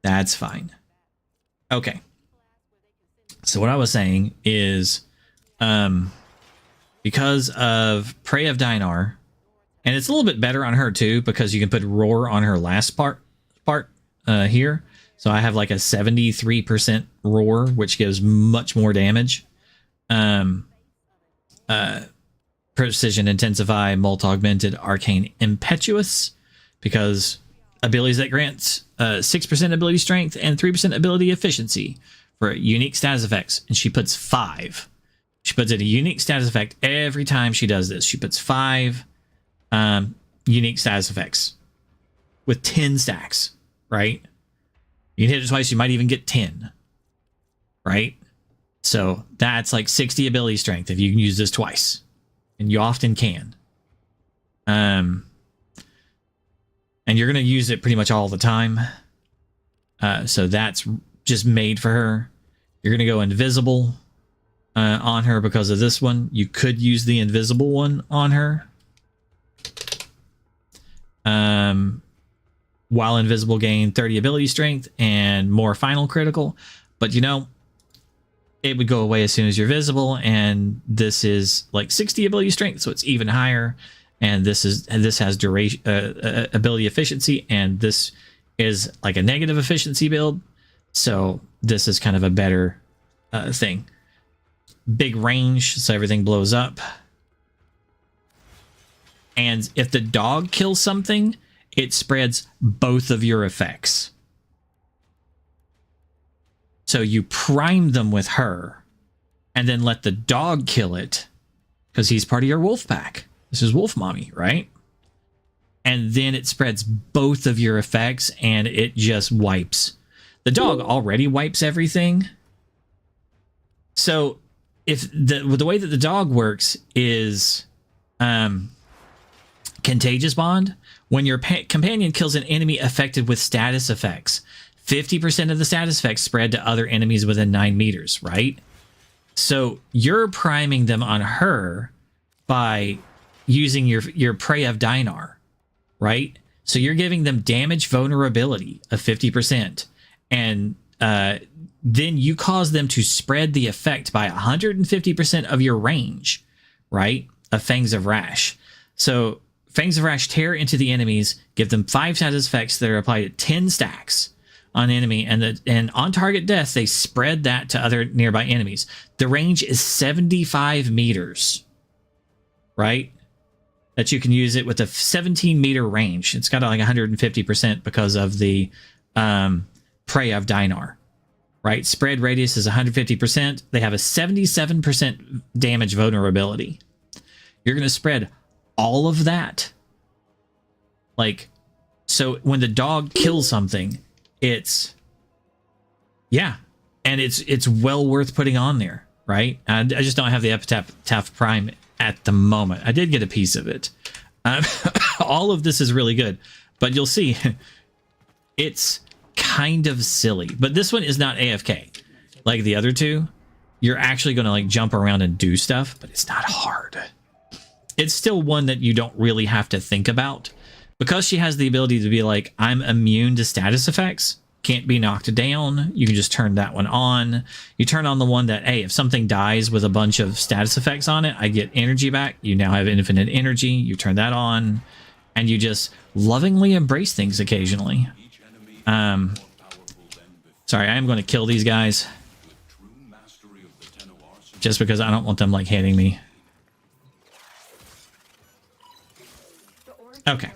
That's fine. Okay. So what I was saying is, because of Prey of Dinar, and it's a little bit better on her too, because you can put Roar on her last part here. So I have like a 73% Roar, which gives much more damage. Precision Intensify, Molt Augmented, Arcane Impetuous, because abilities that grants 6% ability strength and 3% ability efficiency for unique status effects. And she puts 5. She puts in a unique status effect every time she does this. She puts 5 unique status effects with 10 stacks, right? You can hit it twice, you might even get 10, right? So that's like 60 ability strength if you can use this twice. And you often can. And you're going to use it pretty much all the time. So that's just made for her. You're going to go invisible on her because of this one. You could use the invisible one on her. While invisible, gain 30 ability strength and more final critical. But you know, it would go away as soon as you're visible, and this is like 60 ability strength, so it's even higher. And this has duration, ability efficiency, and this is like a negative efficiency build. So this is kind of a better thing. Big range, so everything blows up. And if the dog kills something, it spreads both of your effects. So you prime them with her, and then let the dog kill it, because he's part of your wolf pack. This is Wolf Mommy, right? And then it spreads both of your effects, and it just wipes. The dog already wipes everything. So if the way that the dog works is Contagious Bond. When your companion kills an enemy affected with status effects, 50% of the status effects spread to other enemies within 9 meters, right? So you're priming them on her by using your Prey of Dinar, right? So you're giving them damage vulnerability of 50%. And then you cause them to spread the effect by 150% of your range, right? Of Fangs of Rash. So Fangs of Rash tear into the enemies, give them 5 status effects that are applied at 10 stacks on enemy, and on target death, they spread that to other nearby enemies. The range is 75 meters, right? That you can use it with a 17 meter range. It's got like 150% because of the Prey of Dinar, right? Spread radius is 150%. They have a 77% damage vulnerability. You're going to spread all of that. Like, so when the dog kills something, it's, yeah, and it's well worth putting on there, right? I just don't have the Epitaph Prime at the moment. I did get a piece of it. All of this is really good, but you'll see it's kind of silly. But this one is not AFK like the other two. You're actually going to like jump around and do stuff, but it's not hard. It's still one that you don't really have to think about, because she has the ability to be like, I'm immune to status effects, can't be knocked down. You can just turn that one on. You turn on the one that, hey, if something dies with a bunch of status effects on it, I get energy back. You now have infinite energy. You turn that on, and you just lovingly embrace things occasionally. Sorry, I am going to kill these guys just because I don't want them like hitting me. Okay.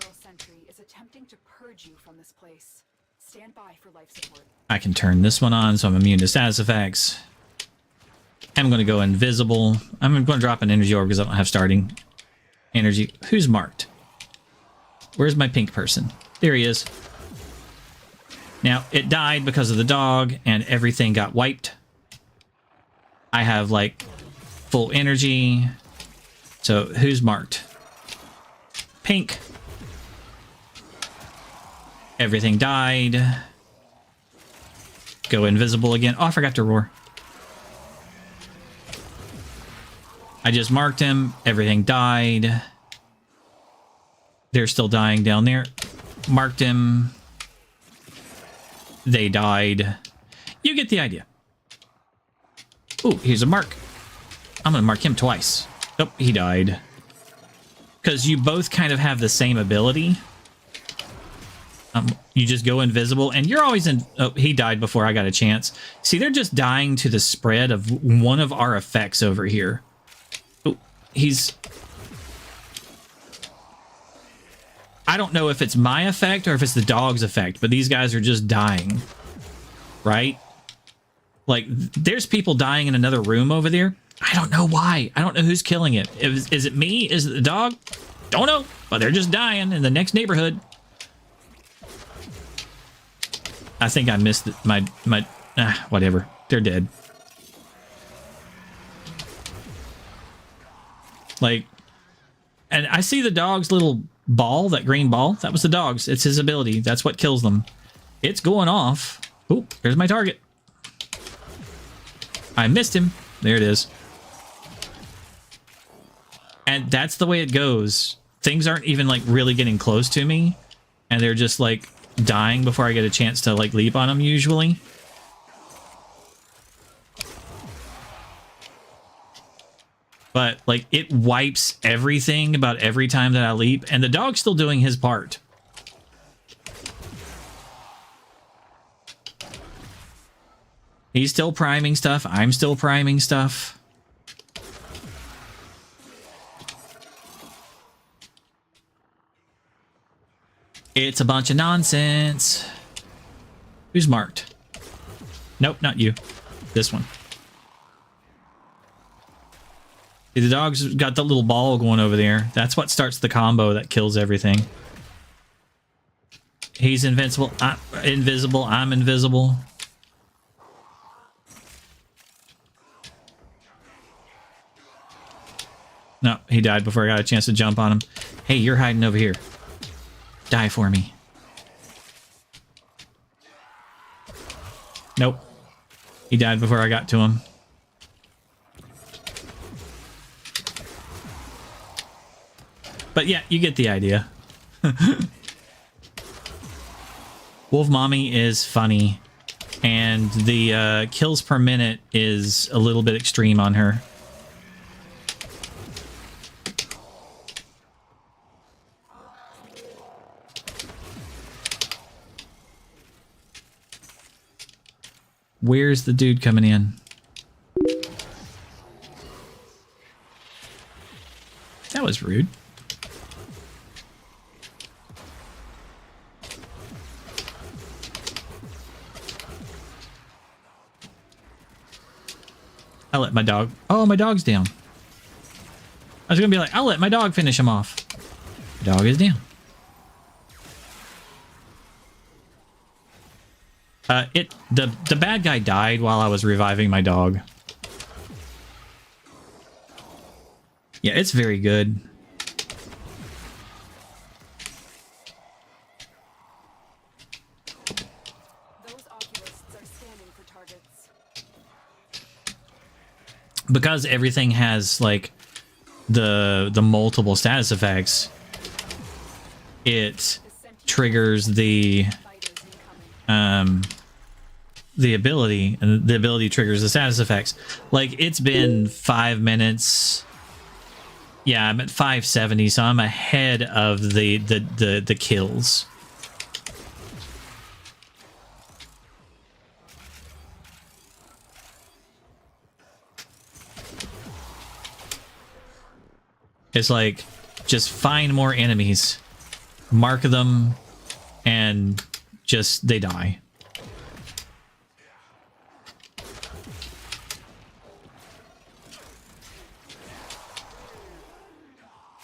I can turn this one on, so I'm immune to status effects. I'm going to go invisible. I'm going to drop an energy orb because I don't have starting energy. Who's marked? Where's my pink person? There he is. Now, it died because of the dog, and everything got wiped. I have, like, full energy. So, who's marked? Pink. Everything died. go invisible again. Oh, I forgot to roar. I just marked him. Everything died. They're still dying down there. Marked him. They died. You get the idea. Ooh, here's a mark. I'm going to mark him twice. Oh, he died. Because you both kind of have the same ability. You just go invisible, and you're always in... Oh, he died before I got a chance. See, they're just dying to the spread of one of our effects over here. Oh, he's... I don't know if it's my effect or if it's the dog's effect, but these guys are just dying. Right? Like, there's people dying in another room over there. I don't know why. I don't know who's killing it. Is it me? Is it the dog? Don't know. But they're just dying in the next neighborhood. I think I missed my whatever. They're dead. Like, and I see the dog's little ball, that green ball. That was the dog's. It's his ability. That's what kills them. It's going off. Oh, there's my target. I missed him. There it is. And that's the way it goes. Things aren't even like really getting close to me, and they're just like dying before I get a chance to like leap on them usually. But like it wipes everything about every time that I leap, and the dog's still doing his part. He's still priming stuff. I'm still priming stuff. It's a bunch of nonsense. Who's marked? Nope, not you. This one. See, the dog's got the little ball going over there. That's what starts the combo that kills everything. He's invincible. I'm invisible. I'm invisible. No, he died before I got a chance to jump on him. Hey, you're hiding over here. Die for me. Nope. He died before I got to him. But yeah, you get the idea. Wolf Mommy is funny. And the kills per minute is a little bit extreme on her. Where's the dude coming in? That was rude. I'll let my dog... Oh, my dog's down. I was gonna be like, I'll let my dog finish him off. The dog is down. The bad guy died while I was reviving my dog. Yeah, it's very good. Those oculists are scanning for targets. Because everything has like the multiple status effects, it triggers the ability, and the ability triggers the status effects. Like, it's been 5 minutes. Yeah, I'm at 570, so I'm ahead of the kills. It's like, just find more enemies, mark them, and just they die.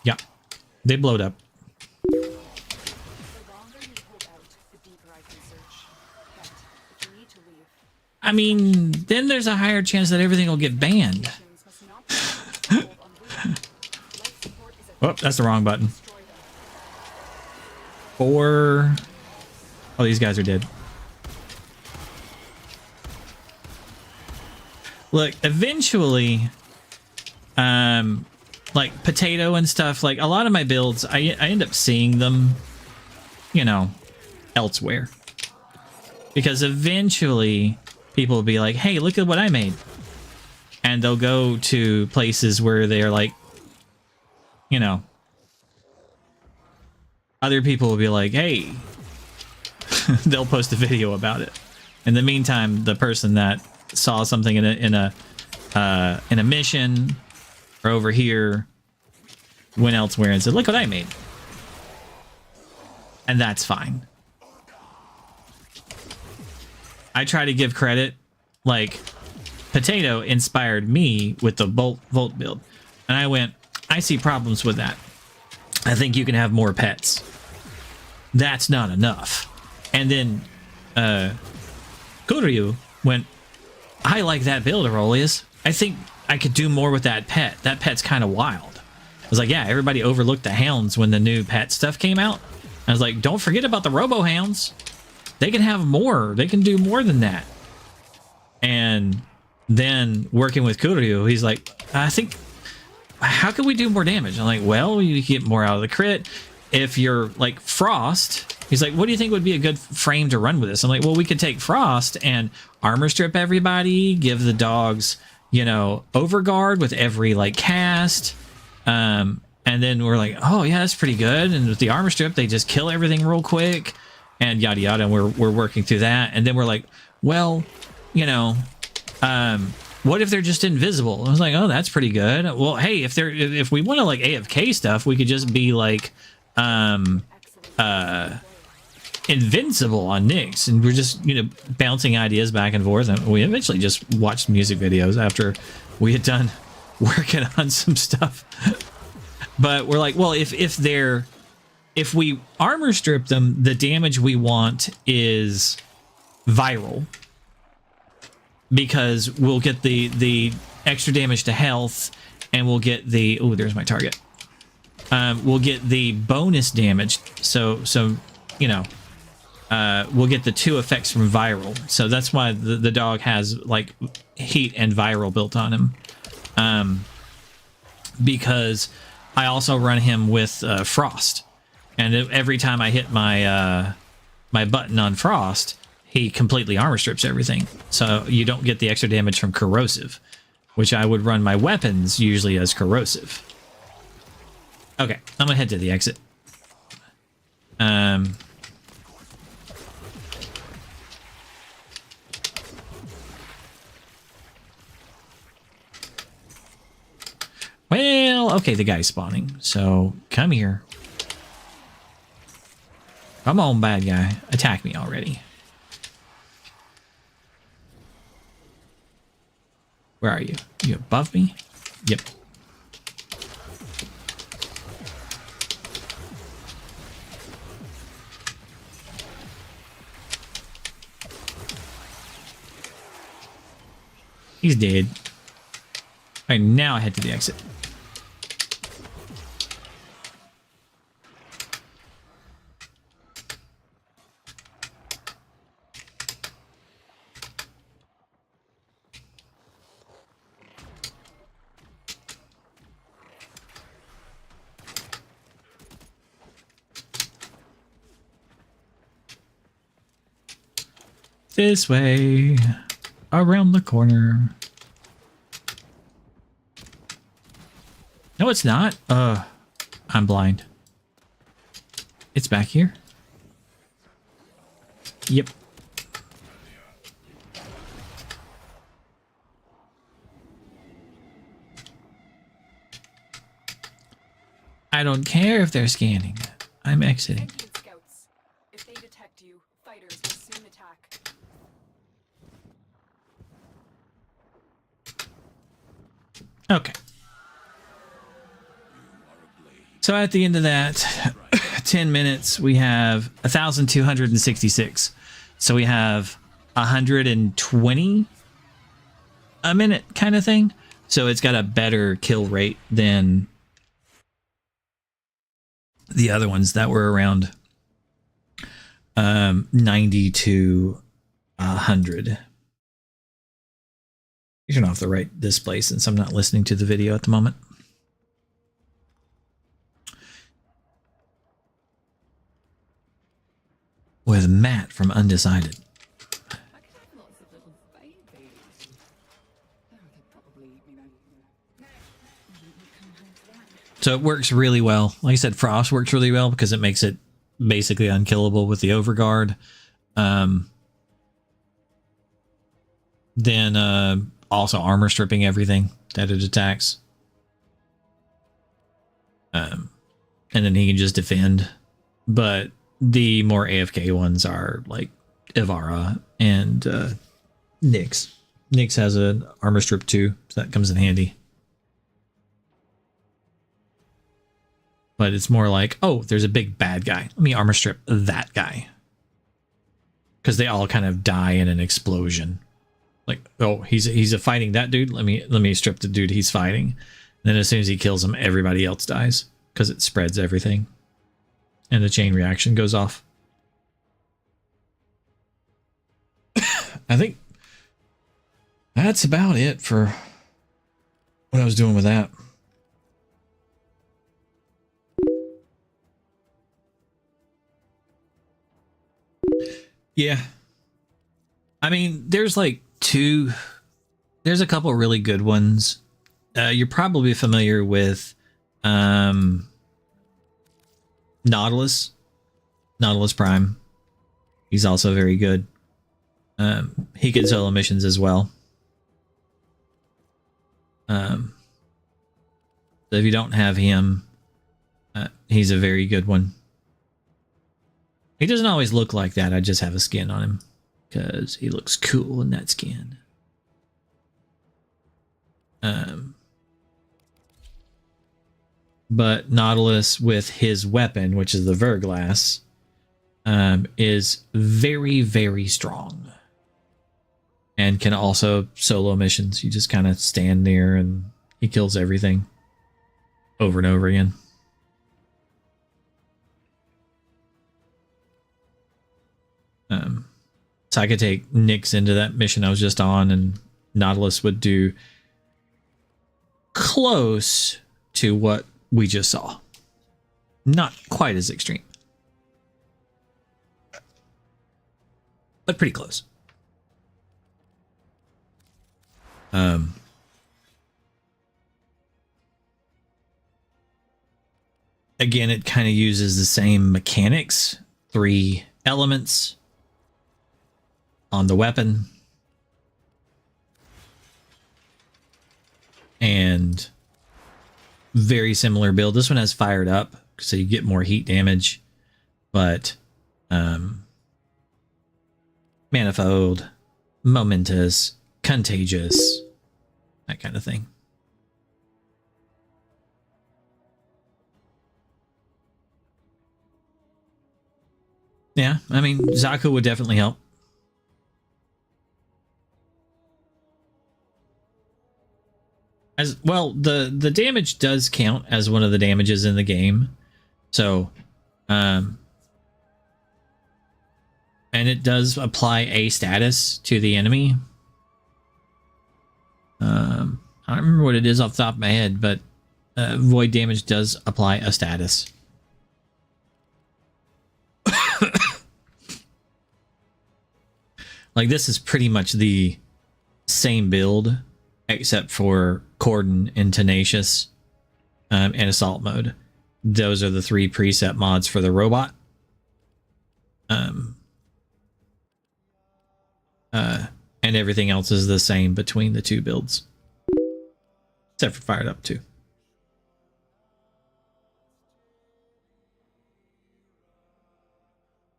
Yeah, they blowed up. The longer you hold out, the deeper I can search. But if you need to leave, I mean, then there's a higher chance that everything will get banned. actions must not be controlled on Life support is a Oh, that's the wrong button. 4. Oh, these guys are dead. look, eventually, like potato and stuff, like a lot of my builds, I end up seeing them, you know, elsewhere. Because eventually people will be like, hey, look at what I made. And they'll go to places where they're like, you know, other people will be like, hey, they'll post a video about it. In the meantime, the person that saw something in a mission or over here went elsewhere and said, look what I made. And that's fine. I try to give credit, like Potato inspired me with the Volt build. And I went, I see problems with that. I think you can have more pets. That's not enough. And then Kuryu went, I like that build, Aurelius. I think I could do more with that pet. That pet's kind of wild. I was like, yeah, everybody overlooked the hounds when the new pet stuff came out. I was like, don't forget about the Robo Hounds. They can have more. They can do more than that. And then working with Kuryu, he's like, I think, how can we do more damage? I'm like, well, you get more out of the crit. If you're like Frost, he's like, what do you think would be a good frame to run with this? I'm like, well, we could take Frost and armor strip everybody, give the dogs, you know, overguard with every like cast. And then we're like, oh yeah, that's pretty good. And with the armor strip, they just kill everything real quick and yada yada. And we're working through that. And then we're like, well, you know, what if they're just invisible? I was like, oh, that's pretty good. Well, hey, if we want to like AFK stuff, we could just be like invincible on Nyx, and we're just, you know, bouncing ideas back and forth. And we eventually just watched music videos after we had done working on some stuff. But we're like, well, if we armor strip them, the damage we want is viral, because we'll get the extra damage to health, and we'll get the, oh, there's my target. We'll get the bonus damage. So you know, we'll get the 2 effects from viral. So that's why the dog has like heat and viral built on him. Because I also run him with frost, and every time I hit my my button on frost, he completely armor strips everything. So you don't get the extra damage from corrosive, which I would run my weapons usually as corrosive. Okay, I'm gonna head to the exit. Well, okay, the guy's spawning, so come here. Come on, bad guy. Attack me already. Where are you? You above me? Yep. He's dead. All right, now I head to the exit. This way, around the corner. No, it's not. I'm blind. It's back here. Yep. I don't care if they're scanning. I'm exiting. Scouts. If they detect you, fighters will soon attack. Okay. So at the end of that 10 minutes, we have 1,266. So we have 120 a minute kind of thing. So it's got a better kill rate than the other ones that were around 90 to 100. turn off the right display since I'm not listening to the video at the moment. With Matt from Undecided. I could have lots of little babies. Oh, I could probably, you know, come home to that. So it works really well. Like I said, Frost works really well because it makes it basically unkillable with the overguard. Then also armor stripping everything that it attacks. And then he can just defend. But the more AFK ones are like Ivara and Nyx. Nyx has an armor strip too, so that comes in handy. But it's more like, oh, there's a big bad guy. Let me armor strip that guy. Because they all kind of die in an explosion. Like, oh, he's fighting that dude. Let me strip the dude he's fighting. And then as soon as he kills him, everybody else dies. Because it spreads everything. And the chain reaction goes off. I think that's about it for what I was doing with that. Yeah. I mean, there's like there's a couple really good ones. You're probably familiar with Nautilus Prime. He's also very good. He can solo missions as well. So if you don't have him, he's a very good one. He doesn't always look like that. I just have a skin on him because he looks cool in that skin. But Nautilus with his weapon, which is the Verglass, is very, very strong. And can also solo missions. You just kind of stand there and he kills everything over and over again. So I could take Nyx into that mission I was just on, and Nautilus would do close to what we just saw. Not quite as extreme, but pretty close. Again, it kind of uses the same mechanics. 3 elements on the weapon. And very similar build. This one has fired up, so you get more heat damage. But manifold, momentous, contagious, that kind of thing. Yeah, I mean, Zaku would definitely help. As well, the damage does count as one of the damages in the game. So, and it does apply a status to the enemy. I don't remember what it is off the top of my head, but void damage does apply a status. Like, this is pretty much the same build, except for Cordon and Tenacious and Assault Mode. Those are the 3 preset mods for the robot. And everything else is the same between the 2 builds. Except for Fired Up 2.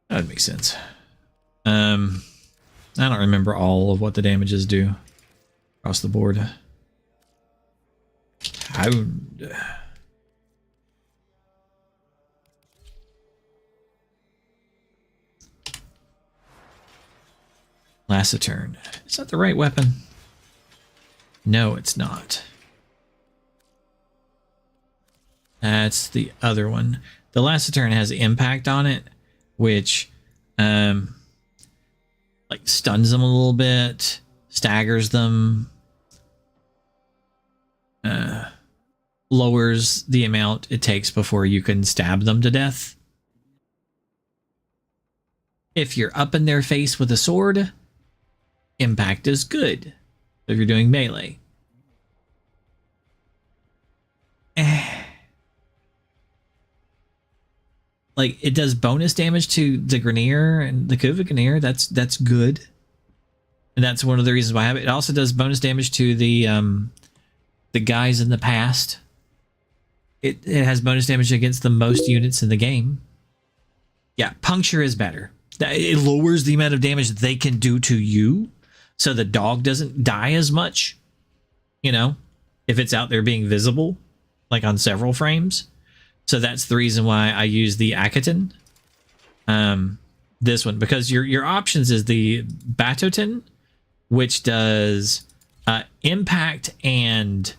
That would make sense. I don't remember all of what the damages do across the board. Hound. Lacerturn. Is that the right weapon? No, it's not. That's the other one. The Lacerturn has impact on it, which like stuns them a little bit, staggers them, lowers the amount it takes before you can stab them to death. If you're up in their face with a sword, impact is good. If you're doing melee. Like, it does bonus damage to the Grineer and the Kuva Grineer. That's good. And that's one of the reasons why I have it. It also does bonus damage to the guys in the past. It has bonus damage against the most units in the game. Yeah, puncture is better. It lowers the amount of damage they can do to you, so the dog doesn't die as much. You know, if it's out there being visible, like on several frames. So that's the reason why I use the Akaton. This one, because your options is the Batoton, which does impact and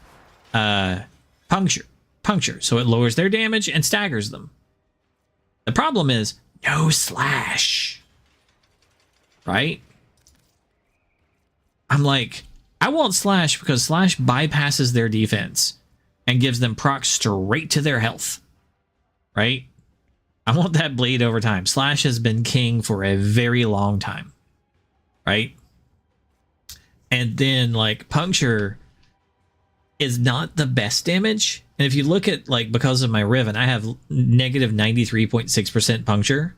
puncture. So it lowers their damage and staggers them. The problem is no slash. Right? I'm like, I want slash because slash bypasses their defense and gives them proc straight to their health. Right? I want that bleed over time. Slash has been king for a very long time. Right? And then, like, puncture is not the best damage. And if you look at, like, because of my Riven, I have negative 93.6% puncture.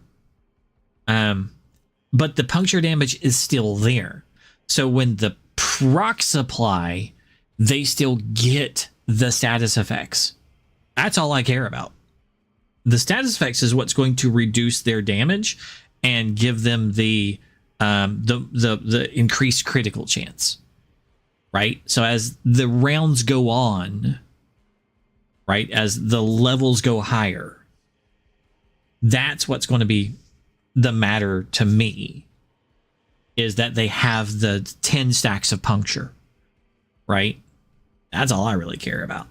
But the puncture damage is still there. So when the procs apply, they still get the status effects. That's all I care about. The status effects is what's going to reduce their damage and give them the increased critical chance. Right? So as the rounds go on, right, as the levels go higher, that's what's going to be the matter to me, is that they have the 10 stacks of puncture. Right? That's all I really care about.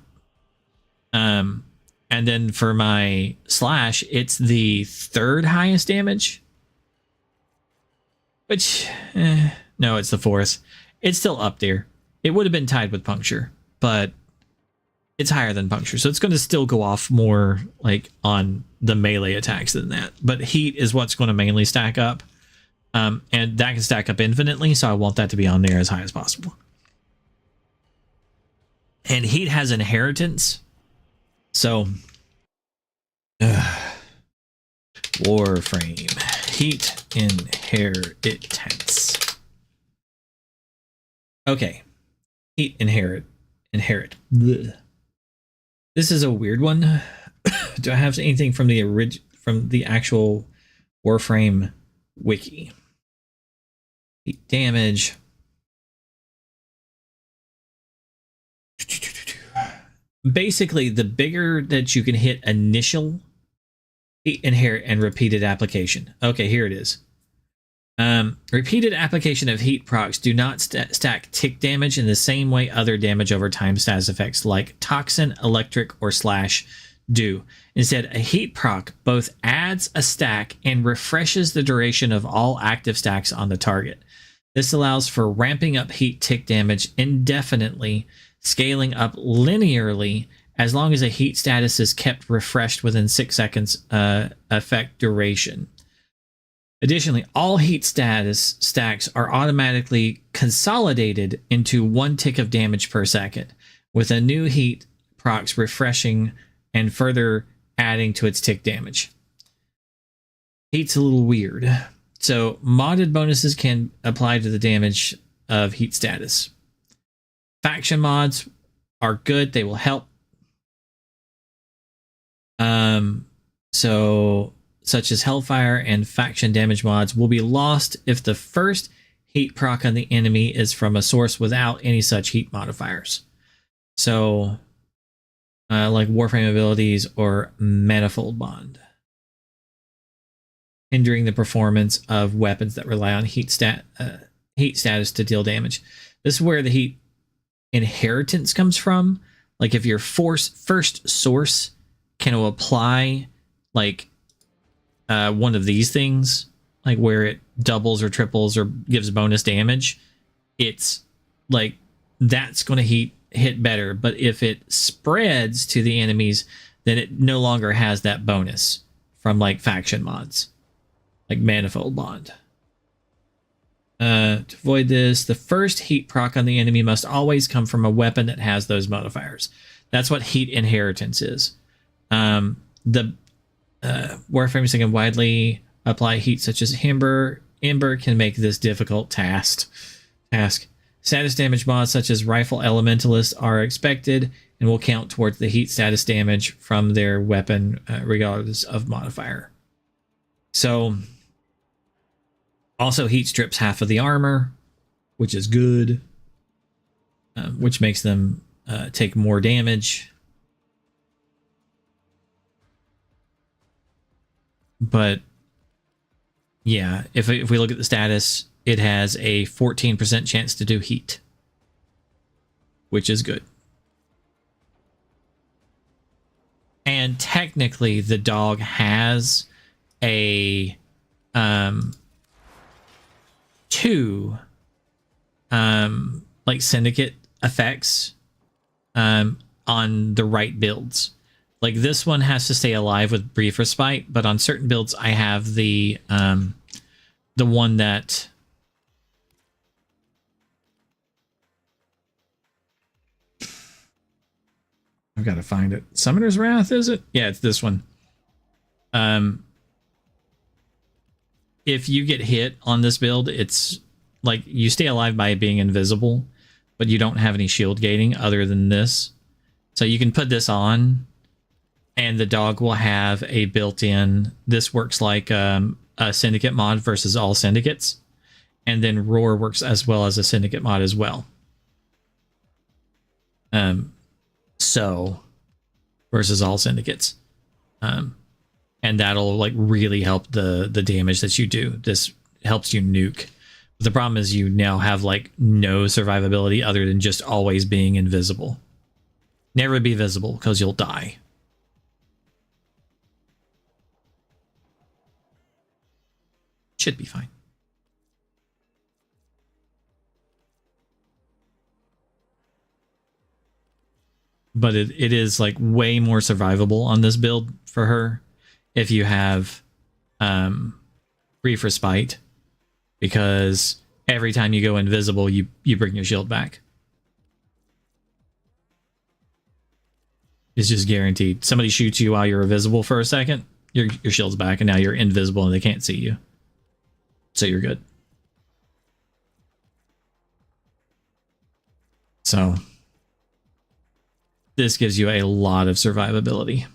And then for my slash, it's the third highest damage. Which, no, it's the fourth. It's still up there. It would have been tied with puncture, but it's higher than puncture. So it's going to still go off more like on the melee attacks than that. But heat is what's going to mainly stack up. And that can stack up infinitely. So I want that to be on there as high as possible. And heat has inheritance. So, Warframe, heat inheritance. Okay, heat inherit. Blech. This is a weird one. Do I have anything from the actual Warframe wiki? Heat damage. Basically, the bigger that you can hit initial, heat inherit, and repeated application. Okay, here it is. Repeated application of heat procs do not stack tick damage in the same way other damage over time status effects like toxin, electric, or slash do. Instead, a heat proc both adds a stack and refreshes the duration of all active stacks on the target. This allows for ramping up heat tick damage indefinitely, scaling up linearly as long as a heat status is kept refreshed within 6 seconds effect duration. Additionally, all heat status stacks are automatically consolidated into 1 tick of damage per second, with a new heat procs refreshing and further adding to its tick damage. Heat's a little weird. So modded bonuses can apply to the damage of heat status. Faction mods are good. They will help. Such as Hellfire and faction damage mods will be lost if the first heat proc on the enemy is from a source without any such heat modifiers. So, like Warframe abilities or Manifold Bond. Hindering the performance of weapons that rely on heat status to deal damage. This is where the heat inheritance comes from. Like if your first source can apply like one of these things, like where it doubles or triples or gives bonus damage, it's like that's going to heat hit better, but if it spreads to the enemies, then it no longer has that bonus from like faction mods, like Manifold Bond. To avoid this, the first heat proc on the enemy must always come from a weapon that has those modifiers. That's what heat inheritance is. The Warframe can widely apply heat, such as Ember. Ember can make this difficult task. Status damage mods such as Rifle Elementalists are expected and will count towards the heat status damage from their weapon, regardless of modifier. So, also heat strips half of the armor, which is good, which makes them take more damage. But yeah, if we look at the status, it has a 14% chance to do heat, which is good. And technically, the dog has a two like syndicate effects on the right builds. Like this one has to stay alive with brief respite, but on certain builds I have the one that I've got to find it. Summoner's Wrath, is it? Yeah, it's this one. If you get hit on this build, it's like you stay alive by being invisible, but you don't have any shield gating other than this. So you can put this on and the dog will have a built-in, this works like a syndicate mod versus all syndicates. And then Roar works as well as a syndicate mod as well. So versus all syndicates. And that'll like really help the damage that you do. This helps you nuke. But the problem is you now have like no survivability other than just always being invisible. Never be visible because you'll die. Should be fine. But it is like way more survivable on this build for her if you have brief respite, because every time you go invisible you bring your shield back. It's just guaranteed. Somebody shoots you while you're invisible for a second, your shield's back and now you're invisible and they can't see you. So you're good. So this gives you a lot of survivability.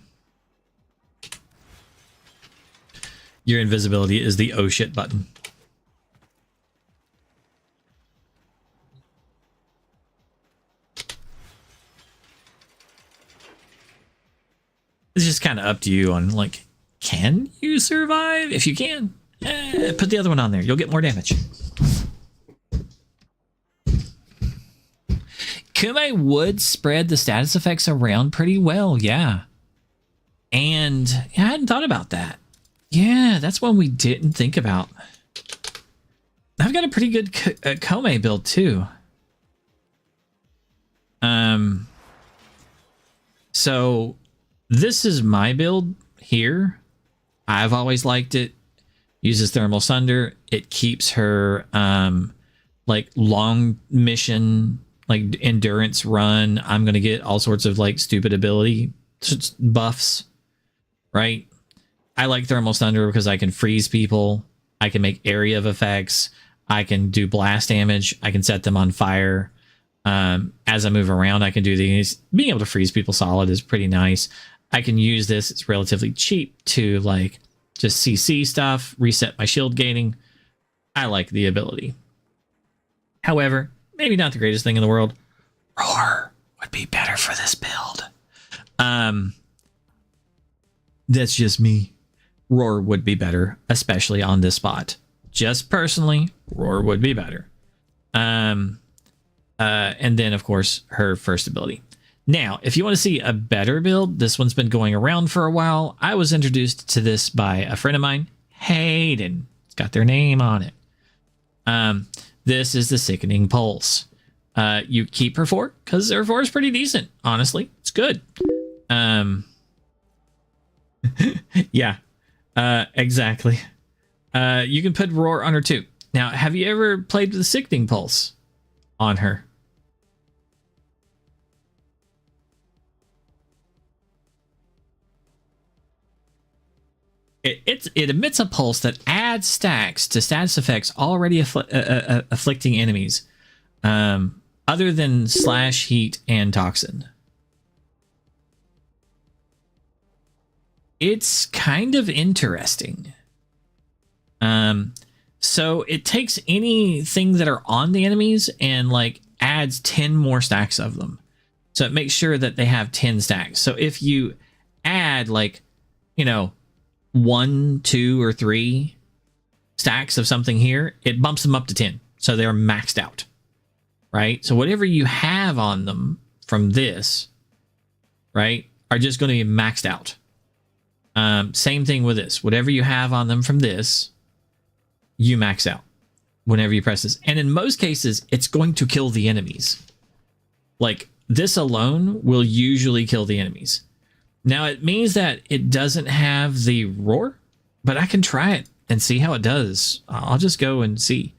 Your invisibility is the oh shit button. It's just kind of up to you on like, can you survive? If you can, put the other one on there. You'll get more damage. Kume would spread the status effects around pretty well, yeah. And I hadn't thought about that. Yeah, that's one we didn't think about. I've got a pretty good Kume build too. So this is my build here. I've always liked it. Uses Thermal Sunder. It keeps her like long mission, like endurance run. I'm gonna get all sorts of like stupid ability buffs, right? I like Thermal Sunder because I can freeze people. I can make area of effects. I can do blast damage. I can set them on fire. As I move around, I can do these. Being able to freeze people solid is pretty nice. I can use this. It's relatively cheap to like just CC stuff, reset my shield gating. I like the ability. However, maybe not the greatest thing in the world. Roar would be better for this build. That's just me. Roar would be better, especially on this spot. Just personally, Roar would be better. And then, of course, her first ability. Now, if you want to see a better build, this one's been going around for a while. I was introduced to this by a friend of mine, Hayden. It's got their name on it. This is the Sickening Pulse. you keep her 4 because her 4 is pretty decent. Honestly, it's good. Yeah, exactly. You can put Roar on her too. Now, have you ever played with the Sickening Pulse on her? It emits a pulse that adds stacks to status effects already afflicting enemies, other than slash, heat, and toxin. It's kind of interesting. So it takes anything that are on the enemies and like adds 10 more stacks of them. So it makes sure that they have 10 stacks. So if you add like, you know, 1, 2, or 3 stacks of something here, it bumps them up to 10. So they're maxed out, right? So whatever you have on them from this, right, are just going to be maxed out. Same thing with this. Whatever you have on them from this, you max out whenever you press this. And in most cases, it's going to kill the enemies. Like, this alone will usually kill the enemies. Now, it means that it doesn't have the roar, but I can try it and see how it does. I'll just go and see.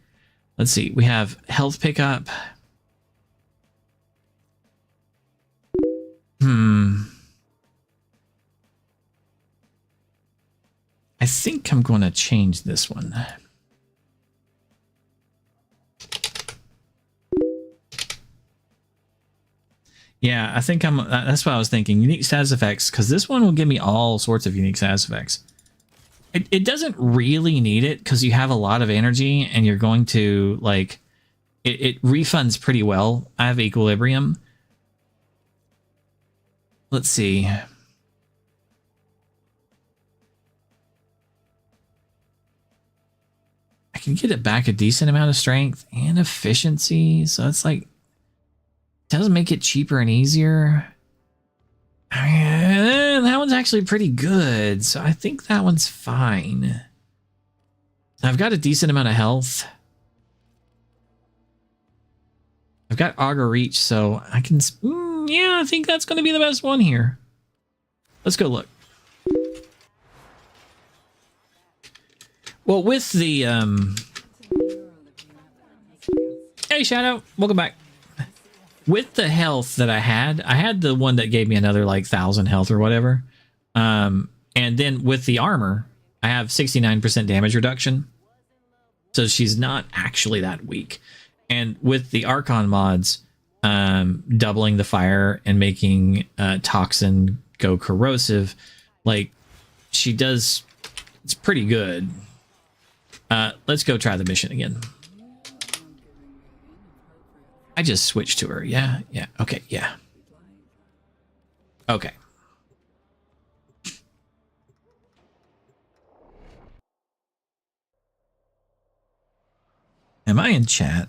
Let's see. We have health pickup. I think I'm going to change this one. Yeah, I think that's what I was thinking. Unique status effects, because this one will give me all sorts of unique status effects. It doesn't really need it because you have a lot of energy and you're going to, like, it refunds pretty well. I have equilibrium. Let's see. I can get it back a decent amount of strength and efficiency. So it's like, does make it cheaper and easier. That one's actually pretty good, so I think that one's fine. I've got a decent amount of health. I've got Augur Reach, so I can... yeah, I think that's going to be the best one here. Let's go look. Well, with the... Hey, Shadow. Welcome back. With the health that I had the one that gave me another like 1,000 health or whatever. And then with the armor, I have 69% damage reduction. So she's not actually that weak. And with the Archon mods, doubling the fire and making Toxin go corrosive, like she does, it's pretty good. Let's go try the mission again. I just switched to her. Yeah. Okay. Yeah. Okay. Am I in chat?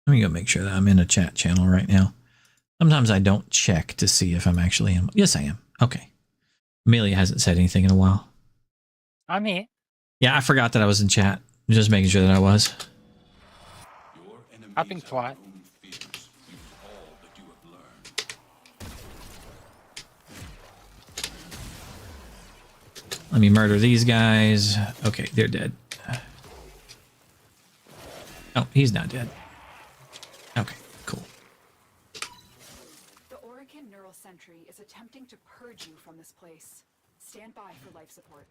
Let me go make sure that I'm in a chat channel right now. Sometimes I don't check to see if I'm actually in. Yes, I am. Okay. Amelia hasn't said anything in a while. I'm here. Yeah, I forgot that I was in chat. Just making sure that I was. I've been quiet. Let me murder these guys. Okay, they're dead. Oh, he's not dead. Okay, cool. The Oregon Neural Sentry is attempting to purge you from this place. Stand by for life support.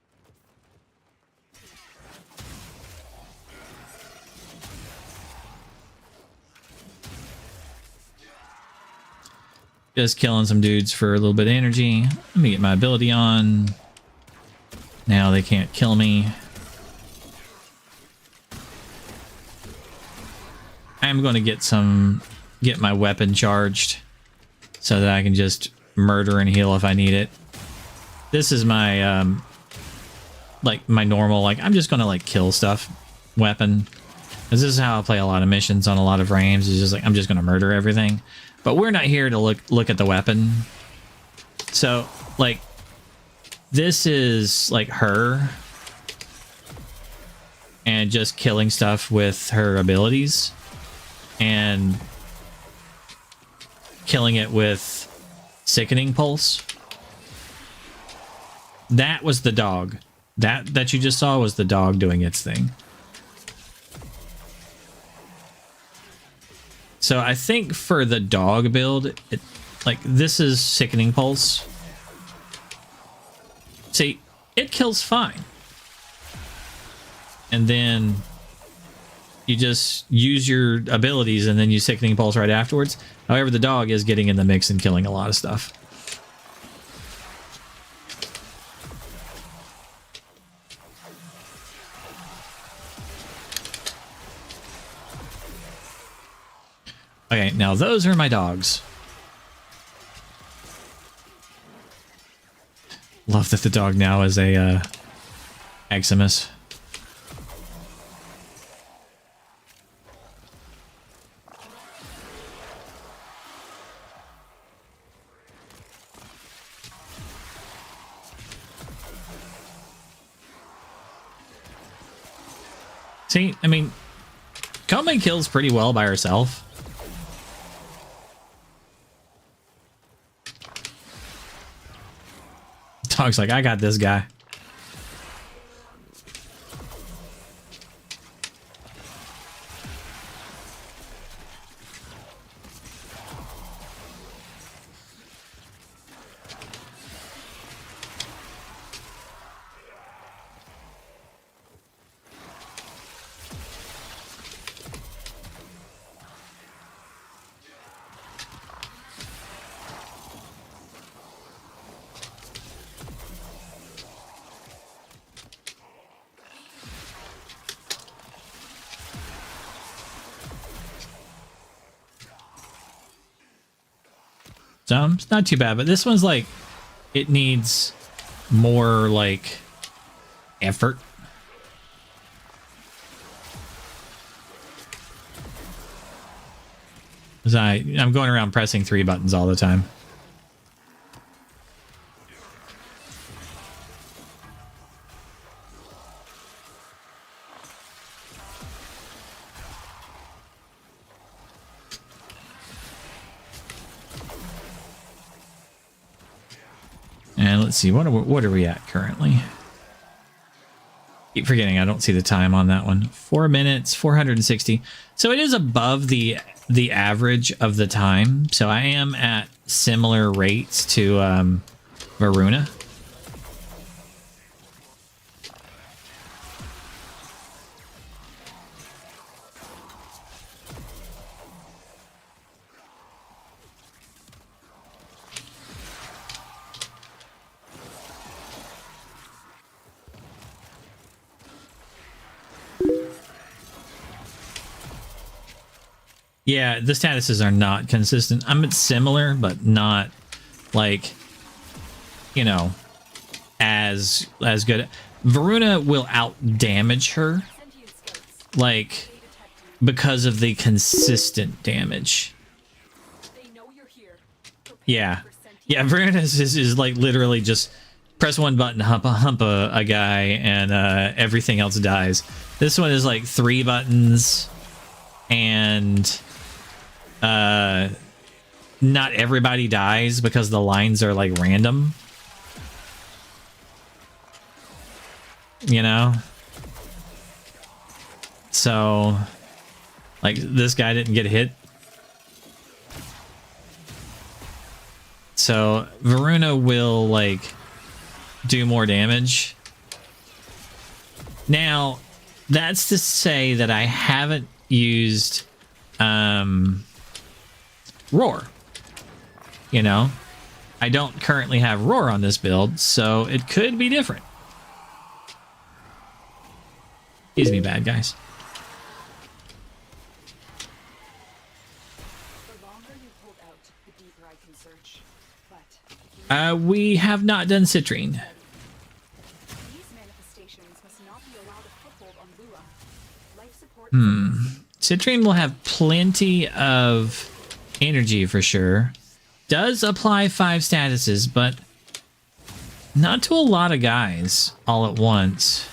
Just killing some dudes for a little bit of energy. Let me get my ability on. Now they can't kill me. I'm going to get my weapon charged so that I can just murder and heal if I need it. This is my like my normal, like I'm just going to like kill stuff weapon. This is how I play a lot of missions on a lot of frames. It's just like I'm just going to murder everything. But we're not here to look at the weapon. So like this is like her and just killing stuff with her abilities. And killing it with Sickening Pulse. That was the dog. That you just saw was the dog doing its thing. So I think for the dog build, this is Sickening Pulse. See, it kills fine. And then you just use your abilities and then you Sickening Pulse right afterwards. However, the dog is getting in the mix and killing a lot of stuff. Okay, now those are my dogs. Love that the dog now is a Eximus. See, I mean, Kome kills pretty well by herself. Dog's like, I got this guy. So it's not too bad, but this one's like, it needs more like effort. Because I'm going around pressing 3 buttons all the time. And let's see, what are we at currently? Keep forgetting I don't see the time on that one. 4 minutes, 460. So it is above the average of the time. So I am at similar rates to Varuna. Yeah, the statuses are not consistent. I'm at similar, but not like, you know, as good. Varuna will out damage her, like, because of the consistent damage. Yeah, yeah. Varuna is like literally just press one button, hump a guy, and everything else dies. This one is like 3 buttons, and not everybody dies because the lines are like random, you know. So like this guy didn't get hit, so Varuna will like do more damage. Now that's to say that I haven't used Roar. You know, I don't currently have Roar on this build, so it could be different. Excuse me, bad guys. We have not done citrine. Citrine will have plenty of energy for sure. Does apply 5 statuses, but not to a lot of guys all at once.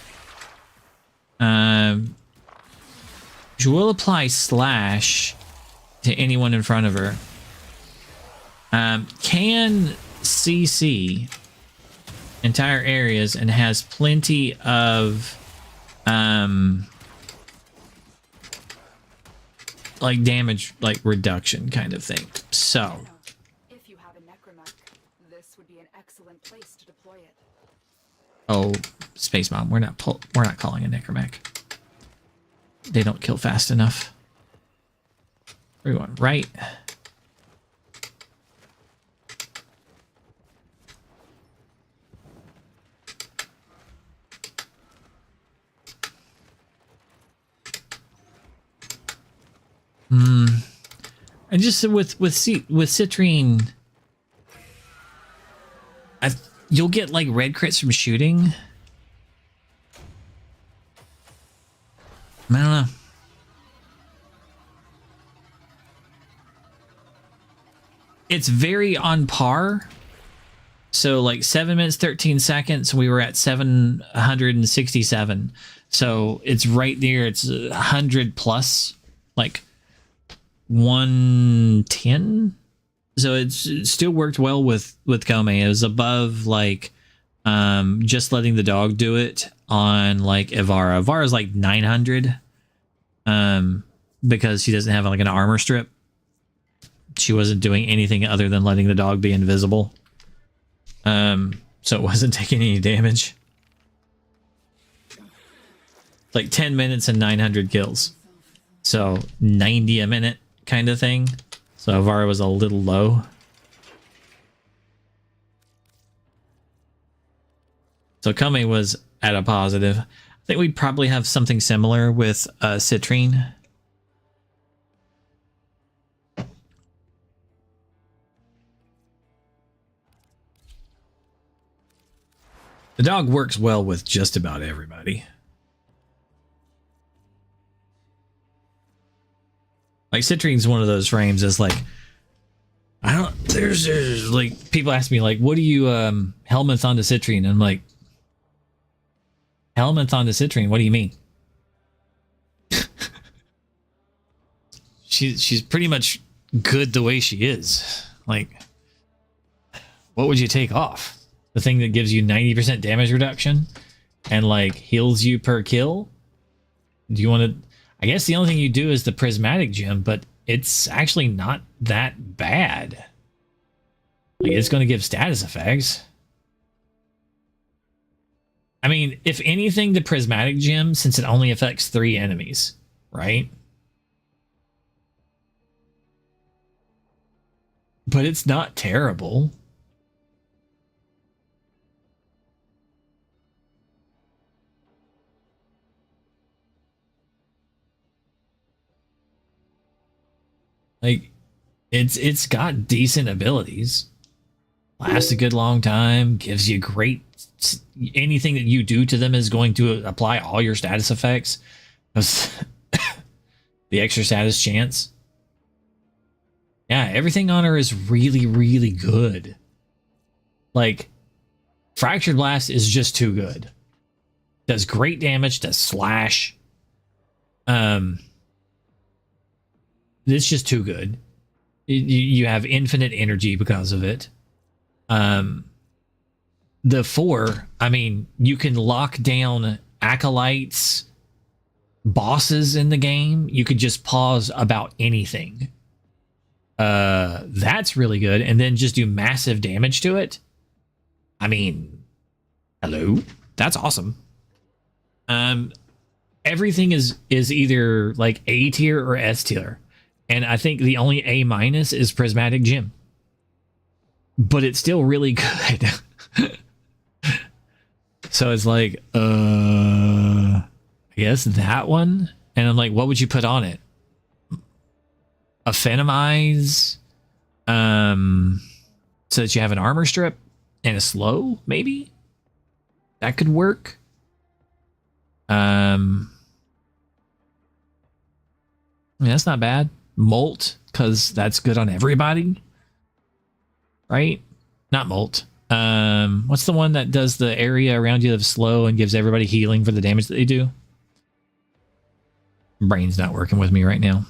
She will apply slash to anyone in front of her. can CC entire areas and has plenty of like damage like reduction kind of thing. So If you have a necromech, this would be an excellent place to deploy it. oh, Space Mom, we're not calling a necromech. They don't kill fast enough. Where are we going? Right. And just with citrine, you'll get like red crits from shooting. I don't know. It's very on par. So like 7 minutes, 13 seconds, we were at 767. So it's right there. It's 100 plus, like 110. So it still worked well with Kome. It was above like just letting the dog do it on like Ivara. Ivara's like 900 because she doesn't have like an armor strip. She wasn't doing anything other than letting the dog be invisible. So it wasn't taking any damage. Like 10 minutes and 900 kills. So 90 a minute kind of thing. So Ivara was a little low. So Kame was at a positive. I think we'd probably have something similar with Citrine. The dog works well with just about everybody. Like Citrine's one of those frames that's like, I don't, there's like, people ask me like, what do you helmets onto Citrine? And I'm like, helmets onto Citrine, what do you mean? She's pretty much good the way she is. Like, what would you take off? The thing that gives you 90% damage reduction and like heals you per kill? Do you want to? I guess the only thing you do is the prismatic gem, but it's actually not that bad. Like, it's going to give status effects. I mean, if anything, the prismatic gem, since it only affects 3 enemies, right? But it's not terrible. Like, it's got decent abilities. Lasts a good long time. Gives you great... Anything that you do to them is going to apply all your status effects. The extra status chance. Yeah, everything on her is really, really good. Like, Fractured Blast is just too good. Does great damage, does slash. It's just too good. You have infinite energy because of it. The 4, I mean, you can lock down acolytes, bosses in the game. You could just pause about anything. That's really good. And then just do massive damage to it. I mean, hello? That's awesome. Everything is either like A tier or S tier. And I think the only A- is Prismatic Gem. But it's still really good. So it's like, I guess that one. And I'm like, what would you put on it? A Phantomize? So that you have an armor strip and a slow, maybe? That could work. I mean, that's not bad. Molt, because that's good on everybody. Right? Not Molt. What's the one that does the area around you of slow and gives everybody healing for the damage that they do? Brain's not working with me right now.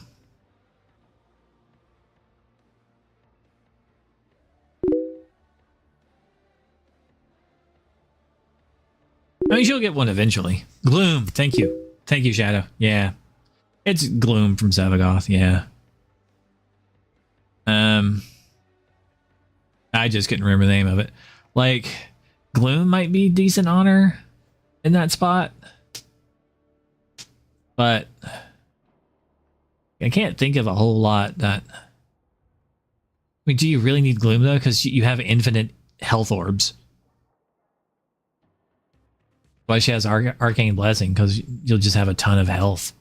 I mean, she'll get one eventually. Gloom. Thank you. Thank you, Shadow. Yeah. It's Gloom from Zavagoth. Yeah. I just couldn't remember the name of it. Like, Gloom might be decent honor in that spot. But I can't think of a whole lot that... I mean, do you really need Gloom, though? Because you have infinite health orbs. Why she has Arcane Blessing? Because you'll just have a ton of health.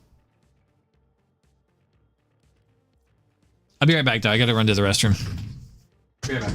I'll be right back, though. I gotta run to the restroom. Be right back.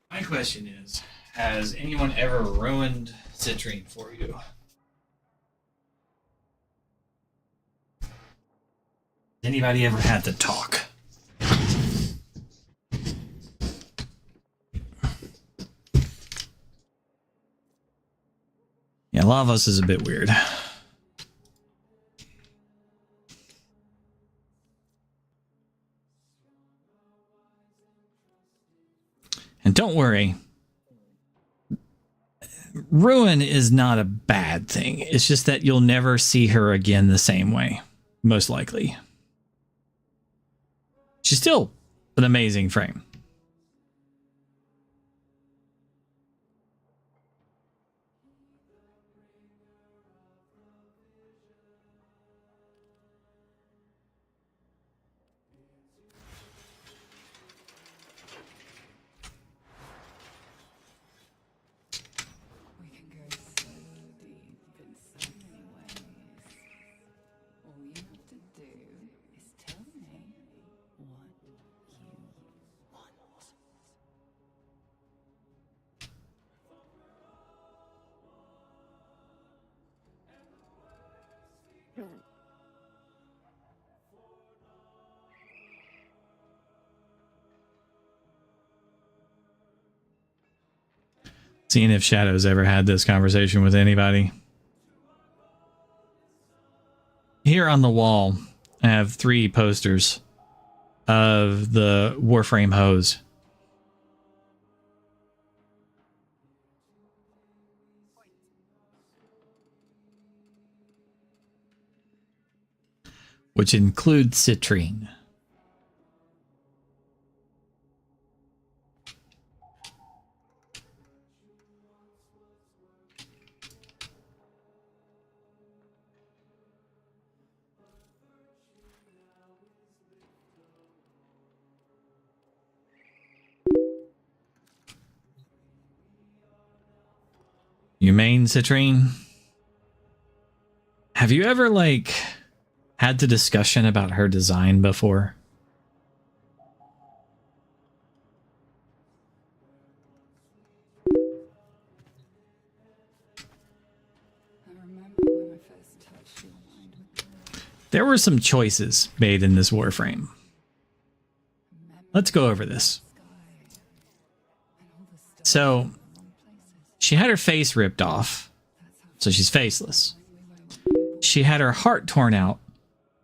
My question is, has anyone ever ruined Citrine for you? Has anybody ever had to talk? Yeah, Lavos is a bit weird. And don't worry, ruin is not a bad thing. It's just that you'll never see her again the same way, most likely. She's still an amazing frame. We can go so deep in so many ways. All you have to do is tell me what you want. Seeing if Shadow's ever had this conversation with anybody. Here on the wall, I have 3 posters of the Warframe hose. Which includes Citrine. Humane Citrine. Have you ever, like, had the discussion about her design before? There were some choices made in this Warframe. Let's go over this. So she had her face ripped off, so she's faceless. She had her heart torn out,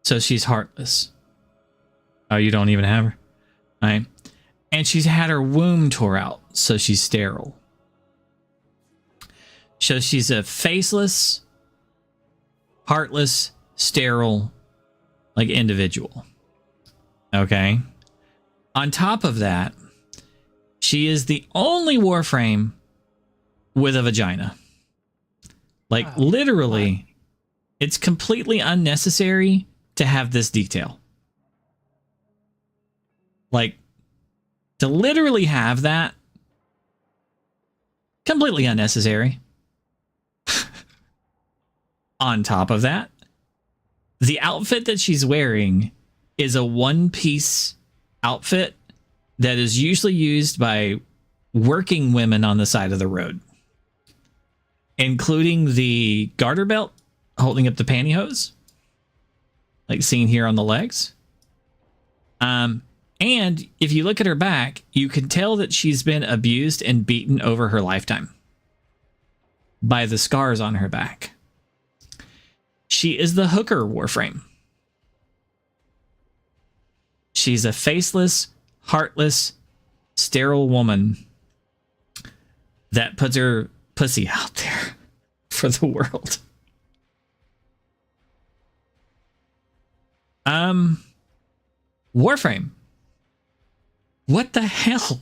so she's heartless. Oh, you don't even have her? All right. And she's had her womb tore out, so she's sterile. So she's a faceless, heartless, sterile, like, individual. Okay. On top of that, she is the only Warframe with a vagina. Like, literally, it's completely unnecessary to have this detail. Like, to literally have that, completely unnecessary. On top of that, the outfit that she's wearing is a one-piece outfit that is usually used by working women on the side of the road, including the garter belt holding up the pantyhose, like seen here on the legs. And if you look at her back, you can tell that she's been abused and beaten over her lifetime by the scars on her back. She is the hooker Warframe. She's a faceless, heartless, sterile woman that puts her pussy out there for the world. Warframe. What the hell?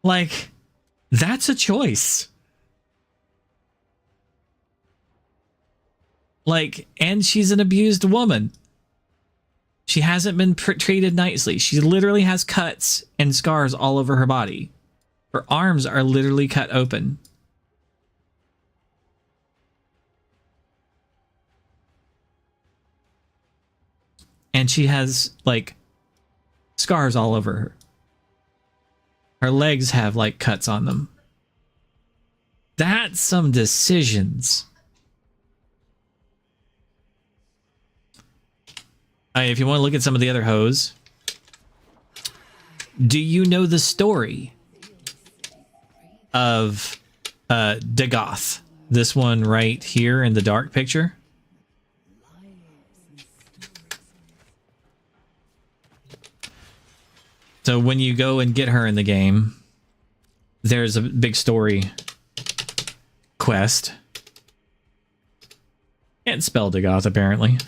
Like, that's a choice. Like, and she's an abused woman. She hasn't been treated nicely. She literally has cuts and scars all over her body. Her arms are literally cut open. And she has, like, scars all over her. Her legs have, like, cuts on them. That's some decisions. If you want to look at some of the other hoes, do you know the story of Dagoth? This one right here in the dark picture. So when you go and get her in the game, there's a big story quest. Can't spell Dagoth, apparently.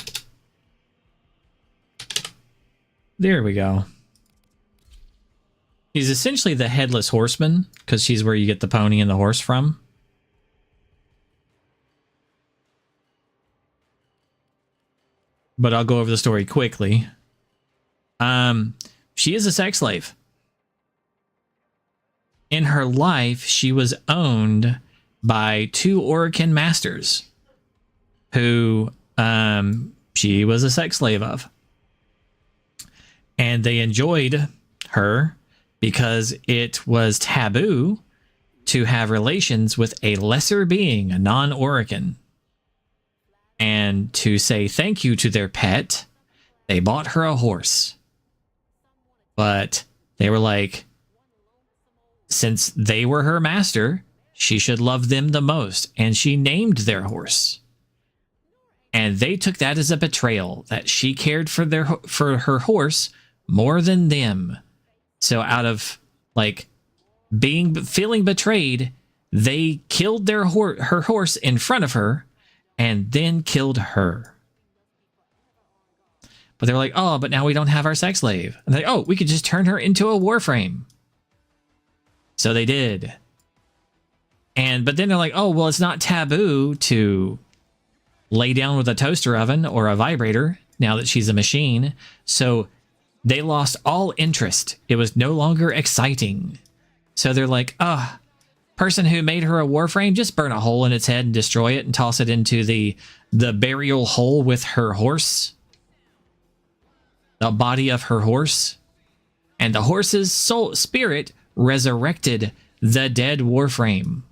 There we go. He's essentially the headless horseman, because she's where you get the pony and the horse from. But I'll go over the story quickly. She is a sex slave. In her life, she was owned by 2 Orokin masters who she was a sex slave of. And they enjoyed her because it was taboo to have relations with a lesser being, a non-Orokin. And to say thank you to their pet, they bought her a horse. But they were like, since they were her master, she should love them the most. And she named their horse. And they took that as a betrayal, that she cared for her horse more than them. So out of, like, feeling betrayed, they killed her horse in front of her and then killed her. But they're like, oh, but now we don't have our sex slave. And they're like, oh, we could just turn her into a Warframe. So they did. But then they're like, oh, well, it's not taboo to lay down with a toaster oven or a vibrator now that she's a machine. So they lost all interest. It was no longer exciting. So they're like, person who made her a Warframe, just burn a hole in its head and destroy it and toss it into the burial hole with her horse. The body of her horse. And the horse's spirit resurrected the dead Warframe.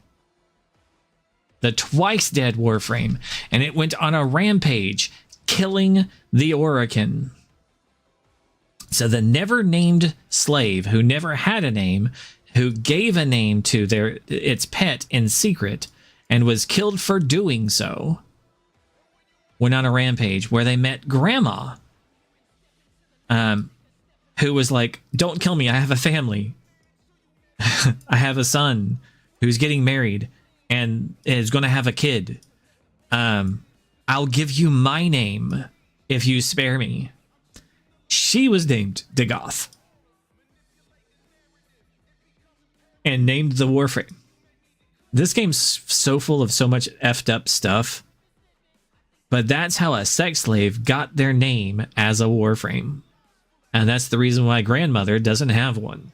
The twice dead Warframe. And it went on a rampage, killing the Orokin. So the never named slave who never had a name, who gave a name to its pet in secret and was killed for doing so, went on a rampage where they met Grandma, who was like, "Don't kill me, I have a family. I have a son who's getting married and is going to have a kid. I'll give you my name if you spare me." She was named Dagoth and named the Warframe. This game's so full of so much effed up stuff, but that's how a sex slave got their name as a Warframe. And that's the reason why Grandmother doesn't have one.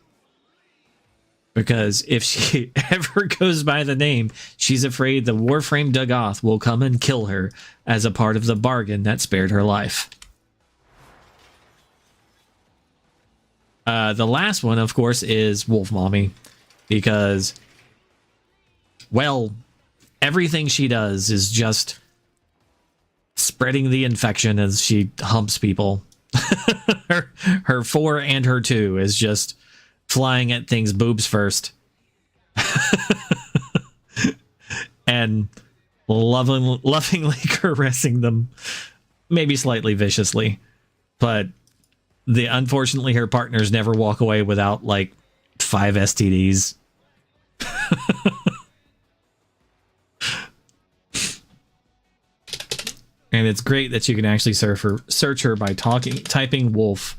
Because if she ever goes by the name, she's afraid the Warframe Dagoth will come and kill her as a part of the bargain that spared her life. The last one, of course, is Wolf Mommy, because, well, everything she does is just spreading the infection as she humps people. her 4 and her 2 is just flying at things boobs first. And lovingly caressing them, maybe slightly viciously, but unfortunately her partners never walk away without like 5 STDs. And it's great that you can actually search her by typing wolf.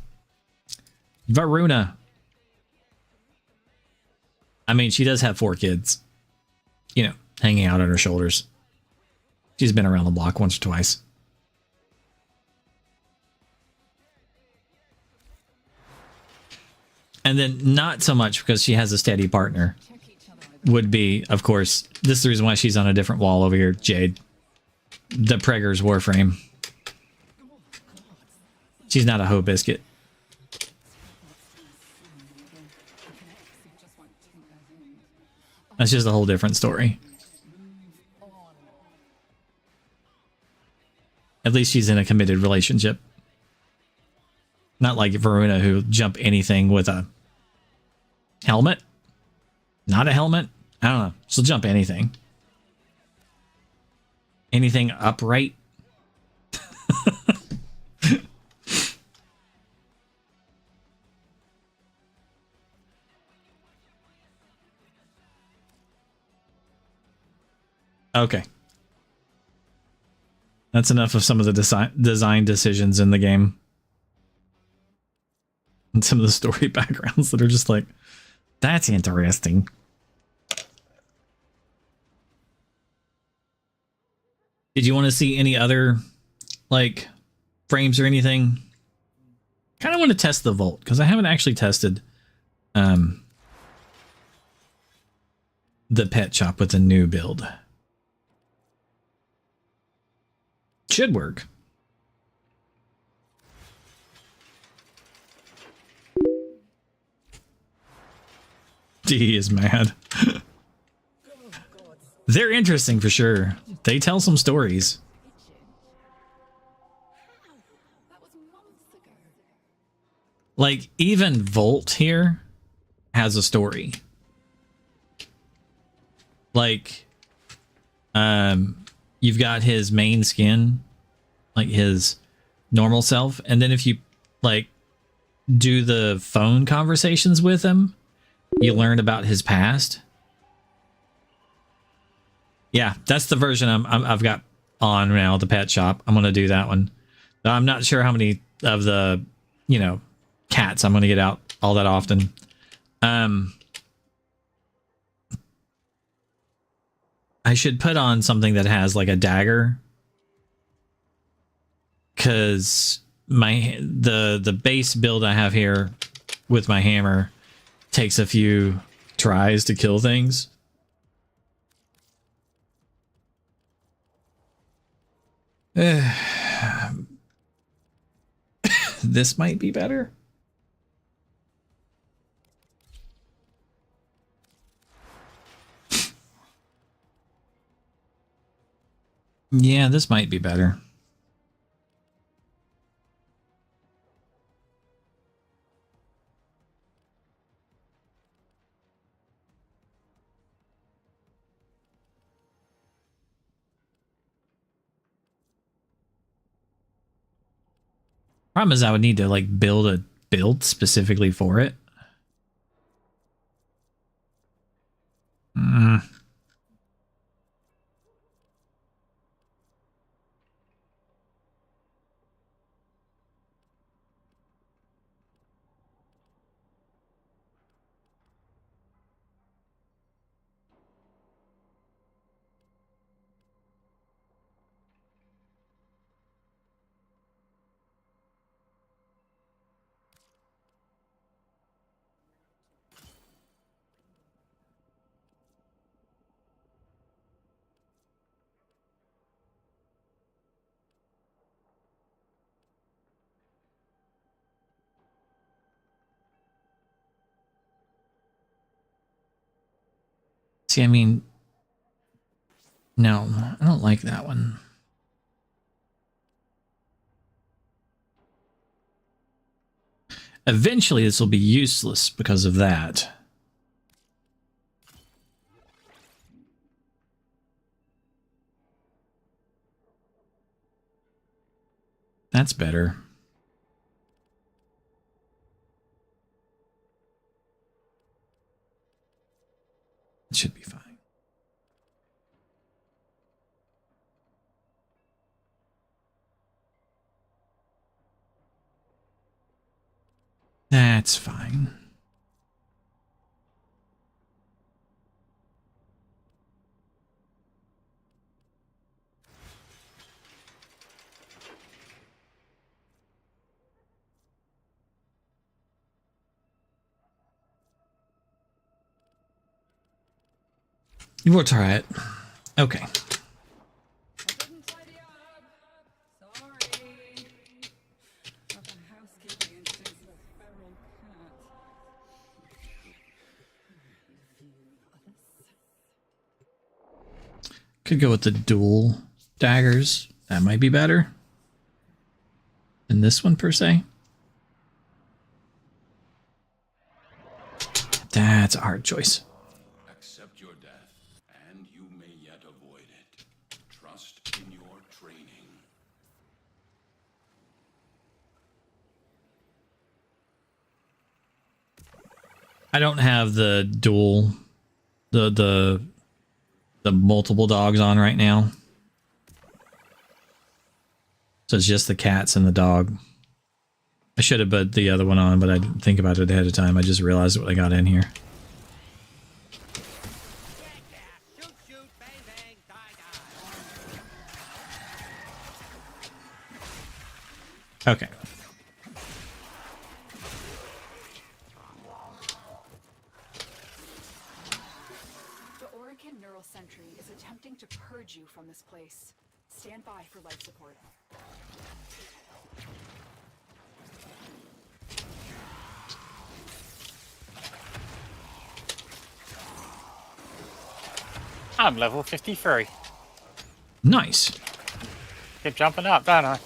Varuna. I mean, she does have 4 kids, you know, hanging out on her shoulders. She's been around the block once or twice. And then not so much because she has a steady partner would be, of course, this is the reason why she's on a different wall over here, Jade. The Pregger's Warframe. She's not a hoe biscuit. That's just a whole different story. At least she's in a committed relationship. Not like Varuna, who jump anything with a helmet. Not a helmet. I don't know. She'll jump anything. Anything upright. Okay. That's enough of some of the design decisions in the game. And some of the story backgrounds that are just like, that's interesting. Did you want to see any other, like, frames or anything? Kind of want to test the Volt, because I haven't actually tested the pet shop with the new build. Should work. D is mad. They're interesting for sure. They tell some stories. Like, even Volt here has a story. Like, you've got his main skin, like his normal self, and then if you, like, do the phone conversations with him, you learn about his past. Yeah, that's the version I've got on now, the pet shop. I'm going to do that one. I'm not sure how many of the, you know, cats I'm going to get out all that often. I should put on something that has like a dagger, because the base build I have here with my hammer takes a few tries to kill things. This might be better. Yeah, this might be better. Problem is I would need to like build a build specifically for it. See, I mean, no, I don't like that one. Eventually, this will be useless because of that. That's better. It should be fine. That's fine. You will try it. Okay. Could go with the dual daggers. That might be better than this one per se. That's a hard choice. Accept your death, and you may yet avoid it. Trust in your training. I don't have the dual, the multiple dogs on right now. So it's just the cats and the dog. I should have put the other one on, but I didn't think about it ahead of time. I just realized what I got in here. Okay. The Orican Neural Sentry is attempting to purge you from this place. Stand by for life support. I'm level 53. Nice. Keep jumping up, don't I?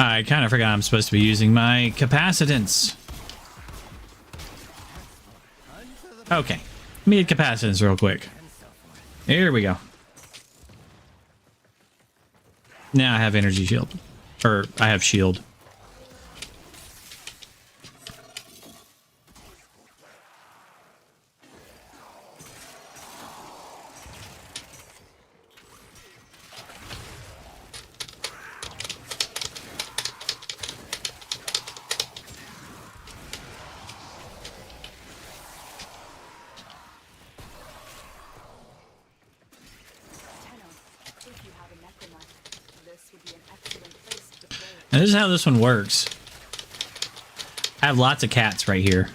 I kind of forgot I'm supposed to be using my capacitance. Okay. Let me get capacitance real quick. Here we go. Now I have energy shield. Or I have shield. And this is how this one works. I have lots of cats right here.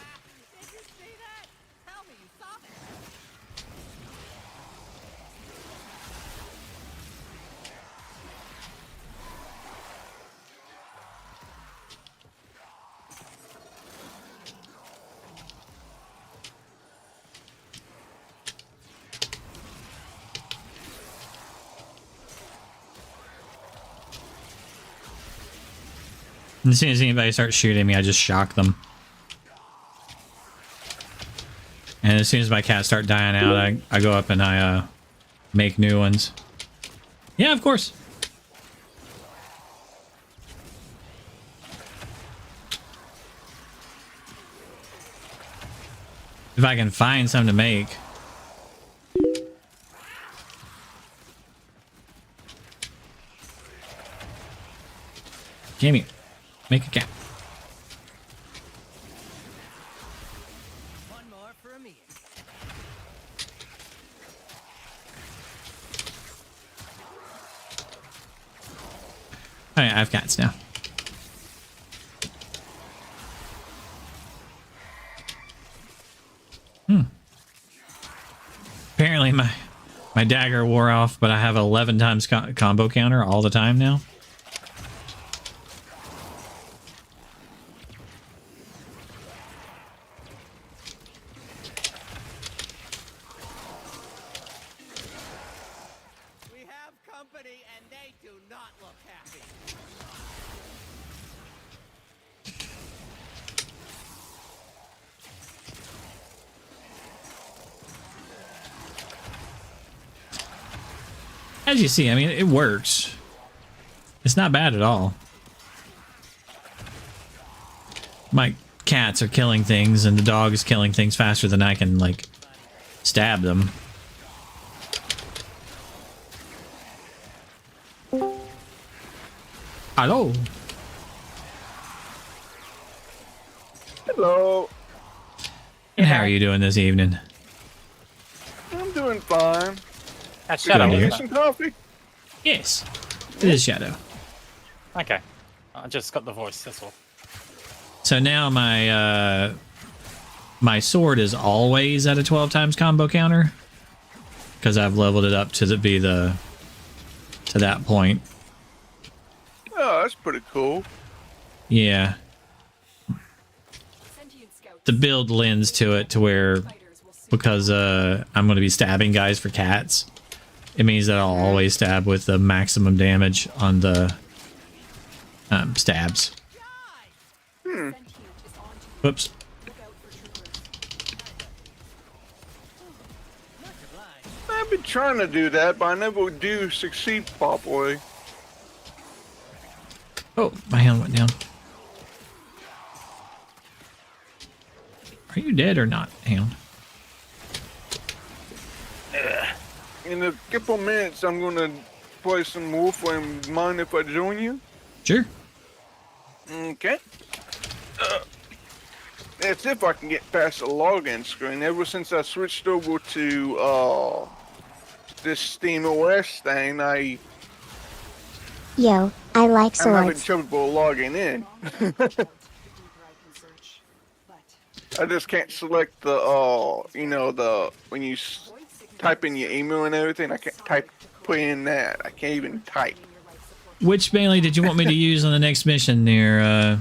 And as soon as anybody starts shooting me, I just shock them. And as soon as my cats start dying out, I go up and I make new ones. Yeah, of course. If I can find some to make. Jamie, make a cat. One more for me. Alright, I have cats now. Apparently my dagger wore off, but I have 11 times combo counter all the time now. We have company and they do not look happy. As you see, I mean, it works. It's not bad at all. My cats are killing things, and the dog is killing things faster than I can, like, stab them. Hello. Hello. And how are you doing this evening? I'm doing fine. That's Good Shadow. to hear. Get some coffee? Yes. It is Shadow. Okay. I just got the voice, that's all. So now my my sword is always at a 12 times combo counter because I've leveled it up to to that point. Oh, that's pretty cool. Yeah. The build lends to it to where because I'm going to be stabbing guys for cats, it means that I'll always stab with the maximum damage on the stabs. Whoops. I've been trying to do that, but I never do succeed properly. Oh, my hand went down. Are you dead or not, Hound? In a couple minutes, I'm gonna play some Warframe. Mind if I join you? Sure. Okay. That's if I can get past the login screen. Ever since I switched over to this Steam OS thing, Yo, I like I'm having swords. trouble logging in. I just can't select the you know, the when you type in your email and everything. I can't put in that. I can't even type. Which melee did you want me to use on the next mission there?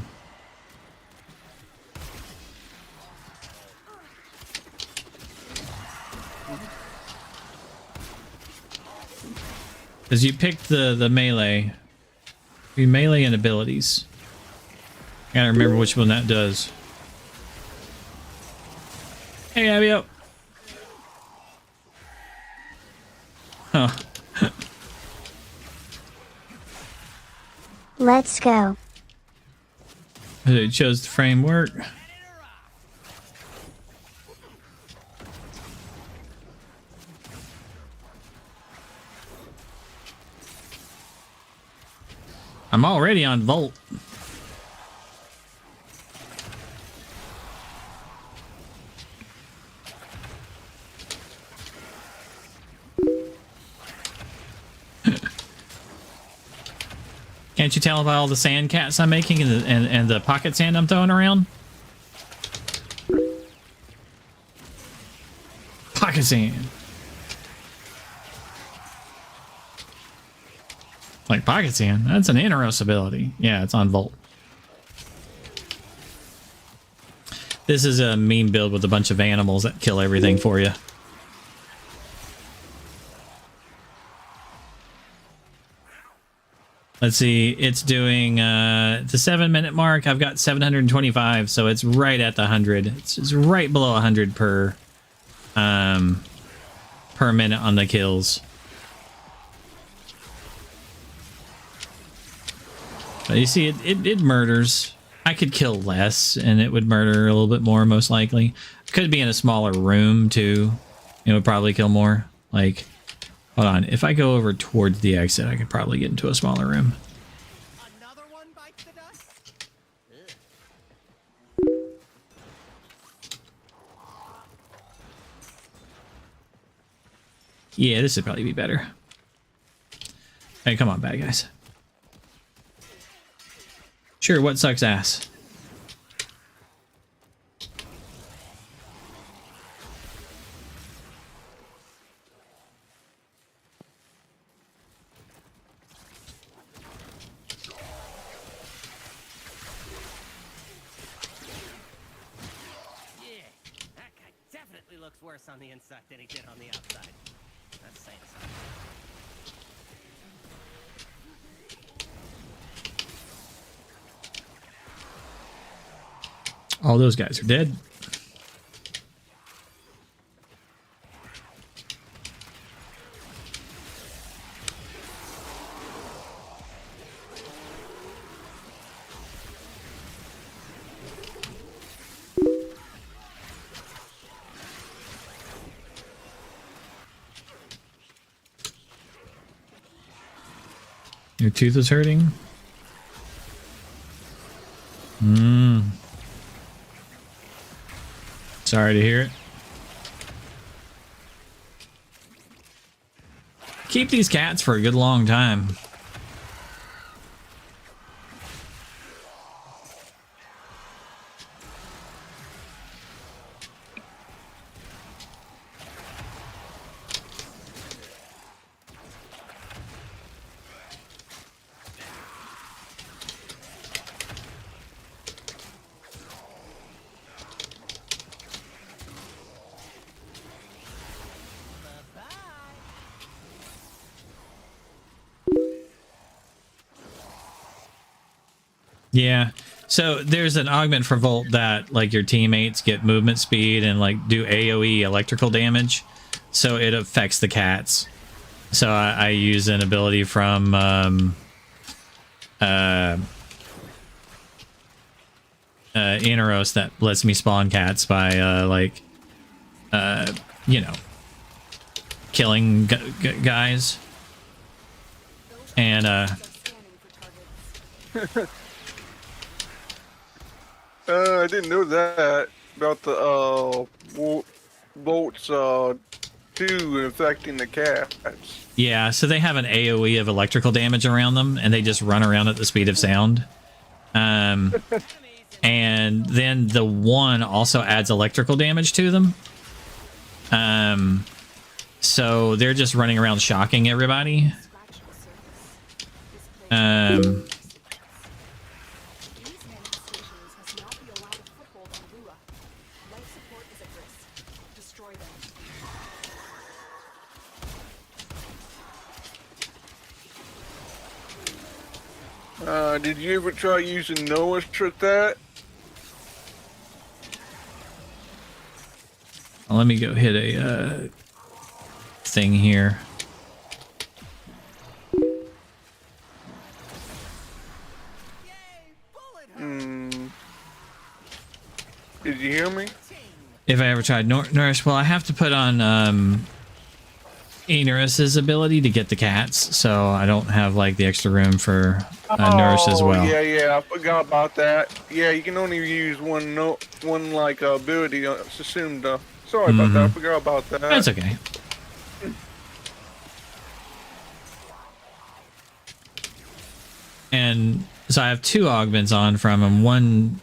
Because you picked the melee. Your melee and abilities. I gotta remember which one that does. Hey, Abby. Huh. Let's go. It chose the framework. I'm already on Volt. Can't you tell by all the sand cats I'm making and the pocket sand I'm throwing around? Pocket sand. Like pocket sand. That's an Interos ability. Yeah, it's on Volt. This is a meme build with a bunch of animals that kill everything for you. Let's see. It's doing the 7-minute mark. I've got 725, so it's right at the 100. It's right below 100 per minute on the kills. But you see, it murders. I could kill less, and it would murder a little bit more, most likely. Could be in a smaller room, too. It would probably kill more. Like, hold on. If I go over towards the exit, I could probably get into a smaller room. Another one bites the dust? Yeah, this would probably be better. Hey, come on, bad guys. Sure, what sucks ass? Yeah, that guy definitely looks worse on the inside than he did on the outside. That's saying something. All those guys are dead. Your tooth is hurting? Sorry to hear it. Keep these cats for a good long time. Yeah. So there's an augment for Volt that like your teammates get movement speed and like do AoE electrical damage. So it affects the cats. So I use an ability from Inaros that lets me spawn cats by you know, killing guys. And I didn't know that about the bolts 2 affecting the cats. yeah, so they have an AoE of electrical damage around them, and they just run around at the speed of sound. And then the 1 also adds electrical damage to them. So they're just running around shocking everybody. Did you ever try using Noah's with that? Well, let me go hit a thing here. Did you hear me? If I ever tried Nourish, well, I have to put on Enerus's ability to get the cats, so I don't have like the extra room for Nourish as well. Yeah, I forgot about that. Yeah, you can only use one like ability. It's assumed. Sorry about that. I forgot about that. That's okay. And so I have 2 augments on from him. One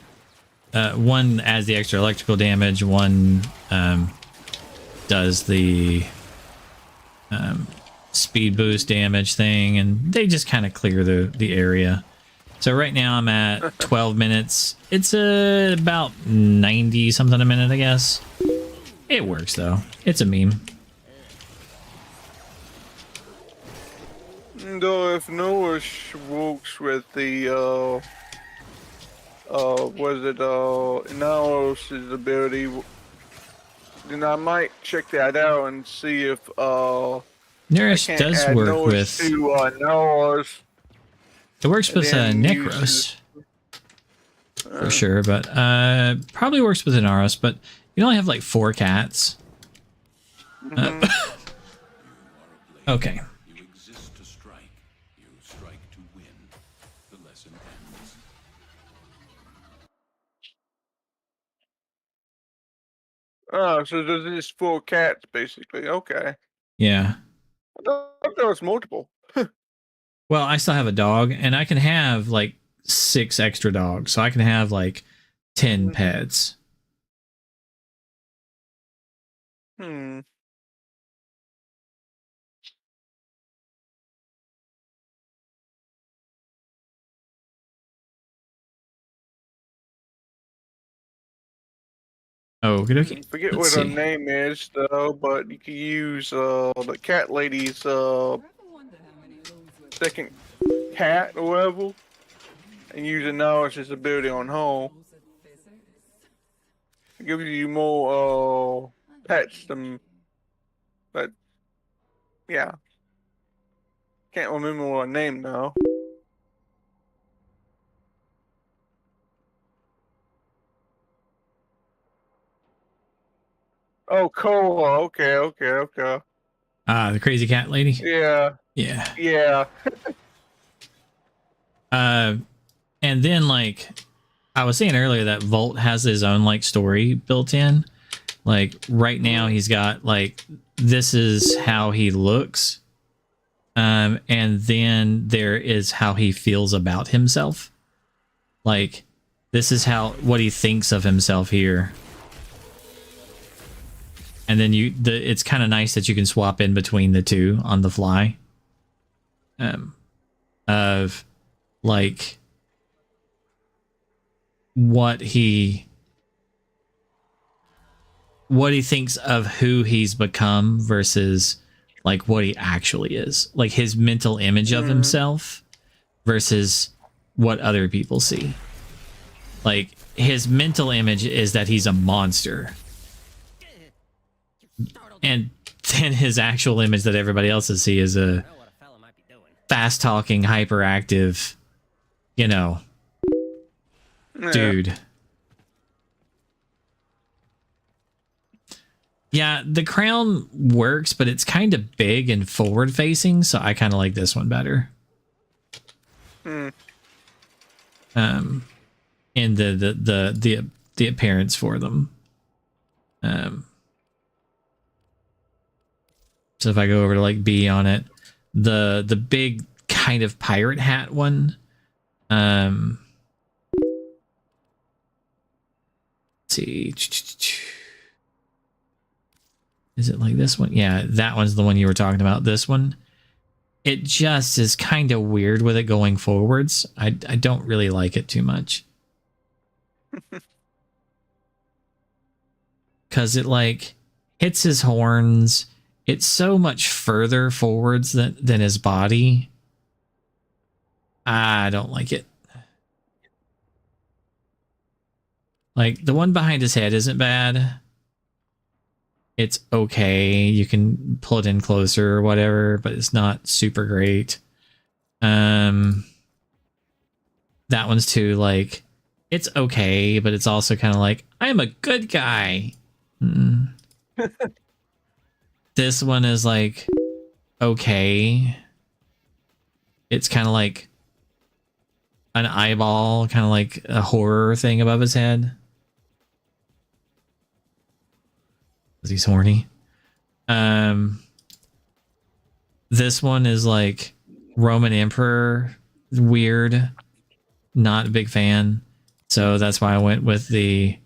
adds the extra electrical damage. One does the speed boost damage thing, and they just kind of clear the area. So right now I'm at 12 minutes. It's about 90 something a minute, I guess. It works though. It's a meme. Though if Noah works with the was it Naos' ability, then I might check that out and see if I Nourish can't does add work Noah's with. to Naos. It works with then Necros for sure, but probably works with Inaros. But you only have like 4 cats. Okay. You exist to strike. You strike to win. The lesson ends. Oh, so there's just 4 cats basically. Okay. Yeah. I thought there was multiple. Well, I still have a dog, and I can have like 6 extra dogs, so I can have like 10 pets. Hmm. Oh, okay. Forget Let's what her see. name is though, but you can use the cat lady's second cat or whatever, and use it now as his ability on home. It gives you more pets than, but yeah, can't remember her name now. Oh, Koa. Okay, okay. Ah, the crazy cat lady. Yeah. Yeah. Yeah. And then like I was saying earlier that Volt has his own like story built in. Like right now he's got like this is how he looks. And then there is how he feels about himself. Like this is what he thinks of himself here. And then it's kind of nice that you can swap in between the two on the fly. Of like what he thinks of who he's become versus like what he actually is, like his mental image of himself versus what other people see. Like his mental image is that he's a monster, and then his actual image that everybody else see is a fast talking, hyperactive, dude. Yeah, the crown works, but it's kind of big and forward facing, so I kind of like this one better. In the appearance for them. So if I go over to like B on it, the big kind of pirate hat one. Let's see. Is it like this one? Yeah, that one's the one you were talking about. This one. It just is kind of weird with it going forwards. I don't really like it too much. Because it like hits his horns. It's so much further forwards than his body. I don't like it. Like the one behind his head isn't bad. It's okay. You can pull it in closer or whatever, but it's not super great. That one's too like it's okay, but it's also kind of like I'm a good guy. This one is like okay. It's kind of like an eyeball, kind of like a horror thing above his head. He's horny. This one is like Roman Emperor, weird. Not a big fan. So that's why I went with the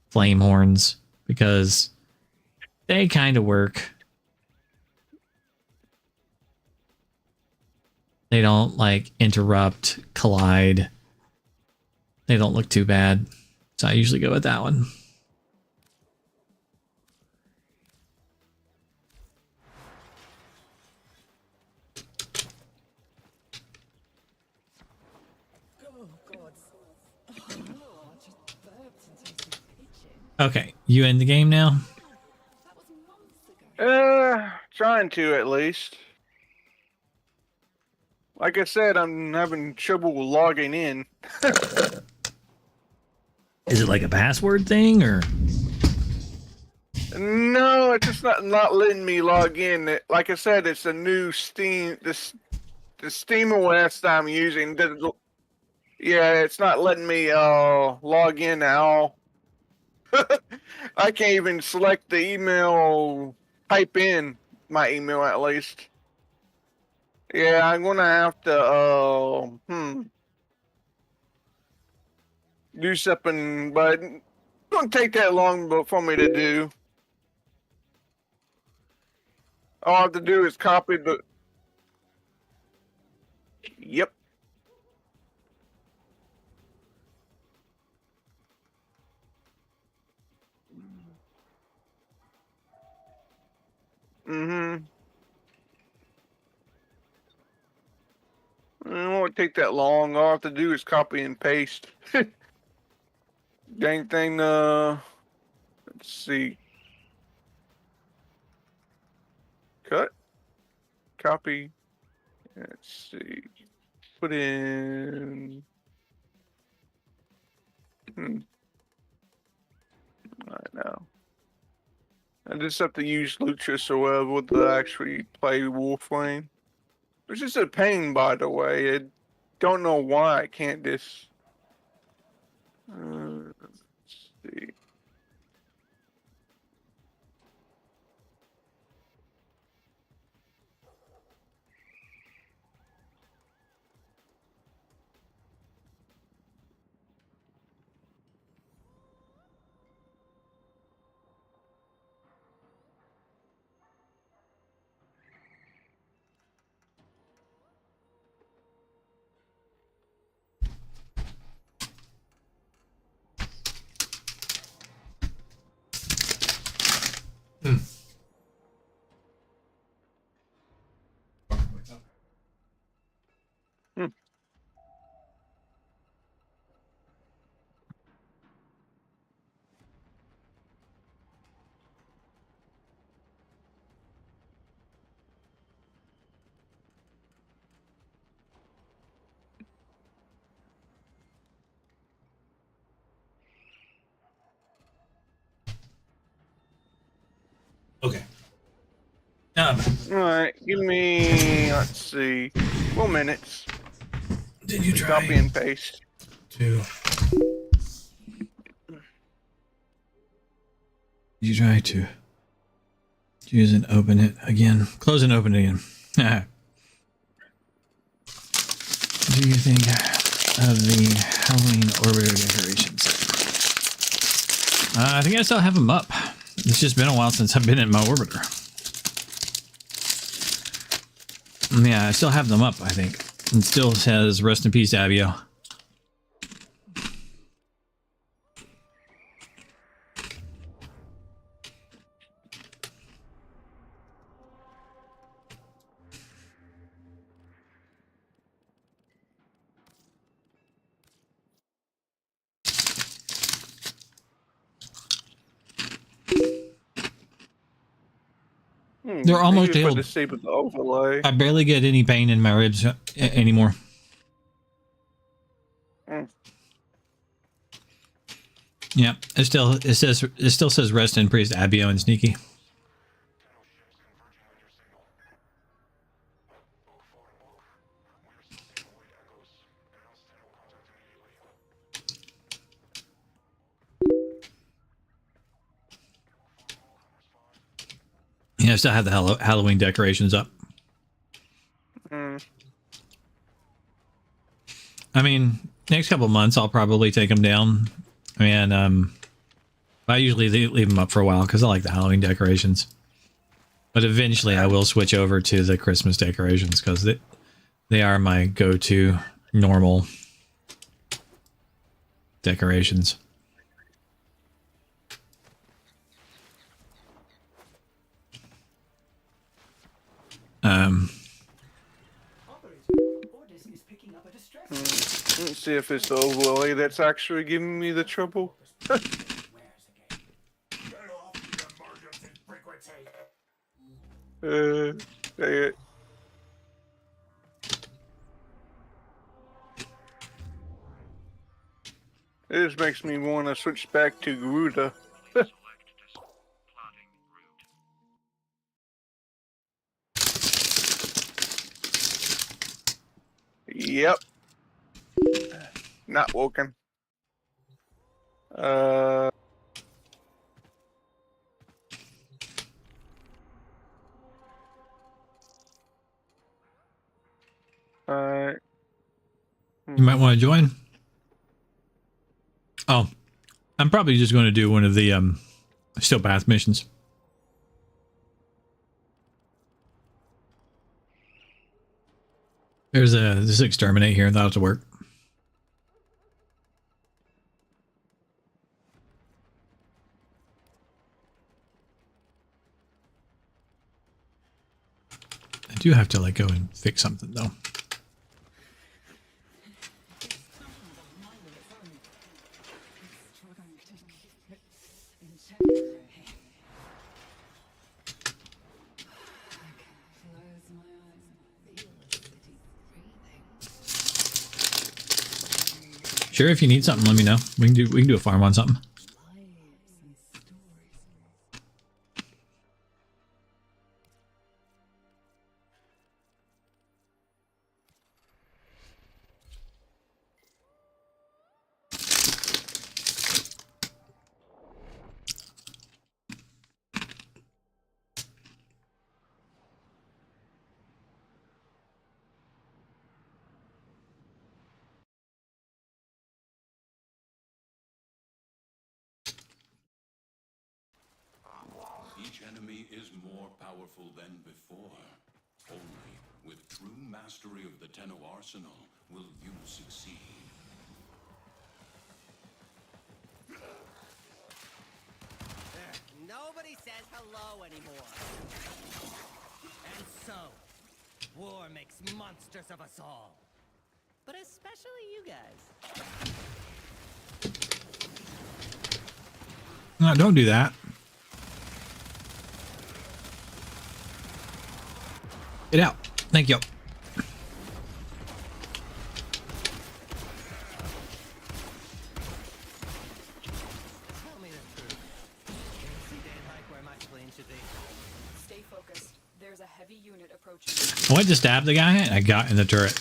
flame horns, because they kind of work. They don't like interrupt, collide. They don't look too bad. So I usually go with that one. Okay, you in the game now? Trying to at least. Like I said, I'm having trouble logging in. Is it like a password thing or? No, it's just not letting me log in. Like I said, it's a new Steam. The Steam OS that I'm using. Yeah, it's not letting me log in at all. I can't even select the email. Type in my email at least. Yeah, I'm gonna have to do something, but it's gonna take that long for me to do. All I have to do is copy the. Yep. Mm-hmm. It won't take that long. All I have to do is copy and paste. Dang thing. Let's see. Cut. Copy. Let's see. Put in. Right now. I just have to use Lucius or whatever to actually play Warframe. Which is a pain, by the way. I don't know why I can't just. Let's see. Okay. Alright, give me, let's see, 4 minutes. Did you try copy and paste? Did you try to use and open it again? Close and open it again. What do you think of the Halloween orbiter decorations? I think I still have them up. It's just been a while since I've been in my orbiter. Yeah, I still have them up, I think. It still says rest in peace, Abio. They're almost healed. The overlay. I barely get any pain in my ribs anymore. Yeah, it still says rest in priest Abio and Sneaky. Yeah, I still have the Halloween decorations up. I mean, next couple months I'll probably take them down, and I usually leave them up for a while because I like the Halloween decorations. But eventually I will switch over to the Christmas decorations because they are my go-to normal decorations. Let's see if it's the overlay that's actually giving me the trouble. Dang it. It just makes me want to switch back to Garuda. Yep. Not woken. Alright. You might want to join. Oh, I'm probably just going to do one of the steel path missions. There's this exterminate here. That ought to work. I do have to like go and fix something though. Sure, if you need something, let me know. We can do a farm on something. Each enemy is more powerful than before. Only with true mastery of the Tenno arsenal will you succeed. Nobody says hello anymore. And so, war makes monsters of us all. But especially you guys. No, don't do that. Get out. Thank you. Stay focused. There's a heavy unit approaching. I went to stab the guy and I got in the turret.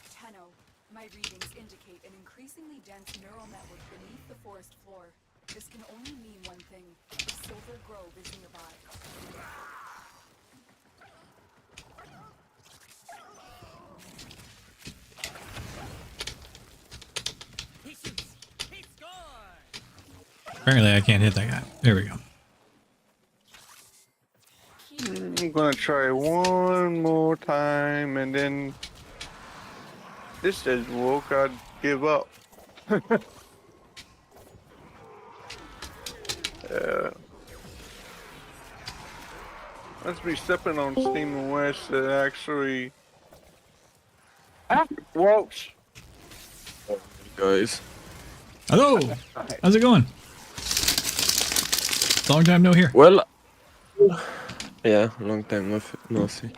Tenno, my readings indicate an increasingly dense neural network beneath the forest floor. This can only mean one thing. The Silver Grove is nearby. He shoots. He scores. Apparently I can't hit that guy. There we go. I'm gonna try one more time and then this says woke, I'd give up. Must be stepping on Steam West that actually works. Guys. Hello. How's it going? Long time no here. Well, yeah, long time no see.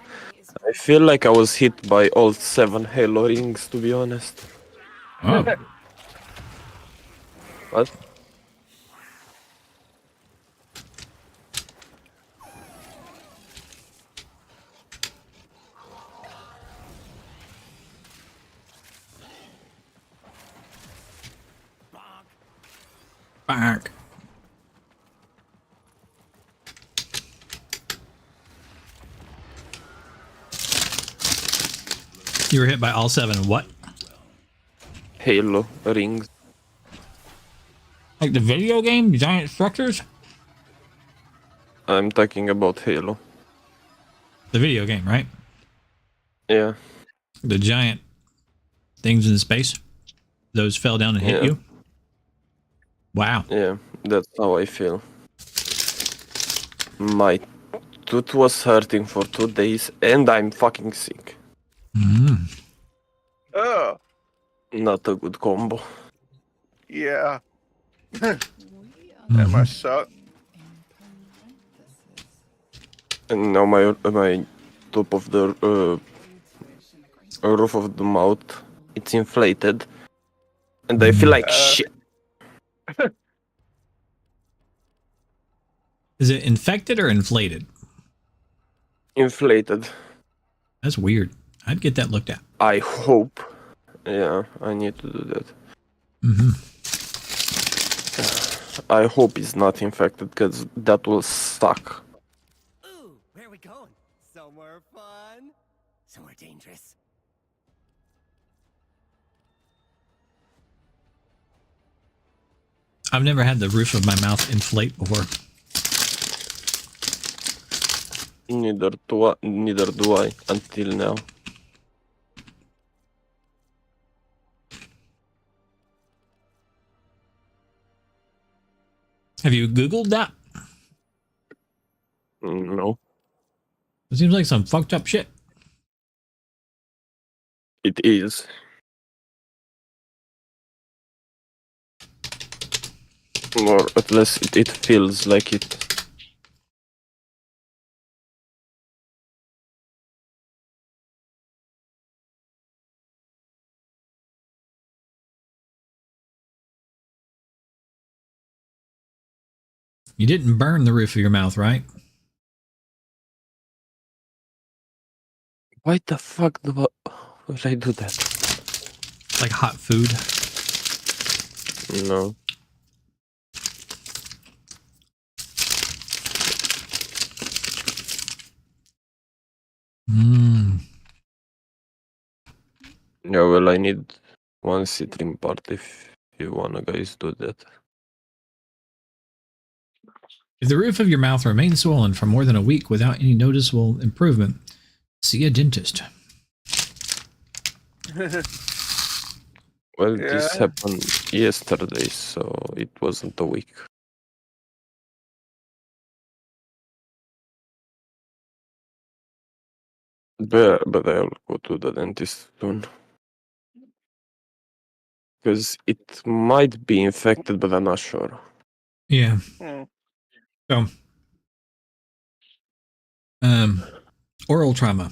I feel like I was hit by all 7 Halo rings, to be honest. Oh. What? Back. You were hit by all 7 what? Halo rings. Like the video game, giant structures? I'm talking about Halo. The video game, right? Yeah. The giant things in space. Those fell down and hit Yeah. you. Wow. Yeah, that's how I feel. My tooth was hurting for 2 days and I'm fucking sick. Oh, Not a good combo. yeah. That Mhm. must suck. And now my top of the roof of the mouth, it's inflated. And I feel like shit. Is it infected or inflated? Inflated. That's weird. I'd get that looked at. I hope. Yeah, I need to do that. I hope it's not infected because that will suck. Ooh, where are we going? Somewhere fun? Somewhere dangerous? I've never had the roof of my mouth inflate before. Neither do I until now. Have you Googled that? No, It seems like some fucked up shit. it is. Or at least it feels like it. You didn't burn the roof of your mouth, right? Why the fuck would I do that? Like hot food. No. Yeah, well, I need one citrin part if you wanna guys do that. If the roof of your mouth remains swollen for more than a week without any noticeable improvement, see a dentist. Well, Yeah. this happened yesterday, so it wasn't a week. But I'll go to the dentist soon. Because it might be infected, but I'm not sure. Yeah. So, oral trauma.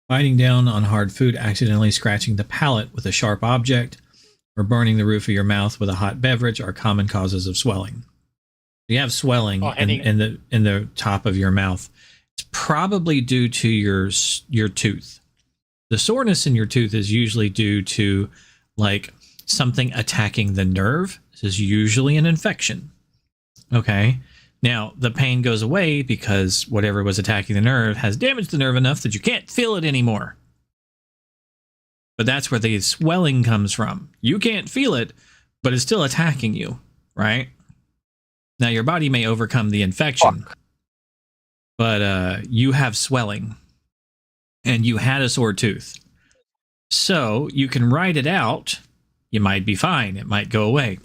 Biting down on hard food, accidentally scratching the palate with a sharp object, or burning the roof of your mouth with a hot beverage are common causes of swelling. You have swelling in the top of your mouth. It's probably due to your tooth. The soreness in your tooth is usually due to like something attacking the nerve. This is usually an infection. Okay. Now, the pain goes away because whatever was attacking the nerve has damaged the nerve enough that you can't feel it anymore. But that's where the swelling comes from. You can't feel it, but it's still attacking you, right? Now, your body may overcome the infection, but you have swelling and you had a sore tooth. So you can ride it out. You might be fine. It might go away.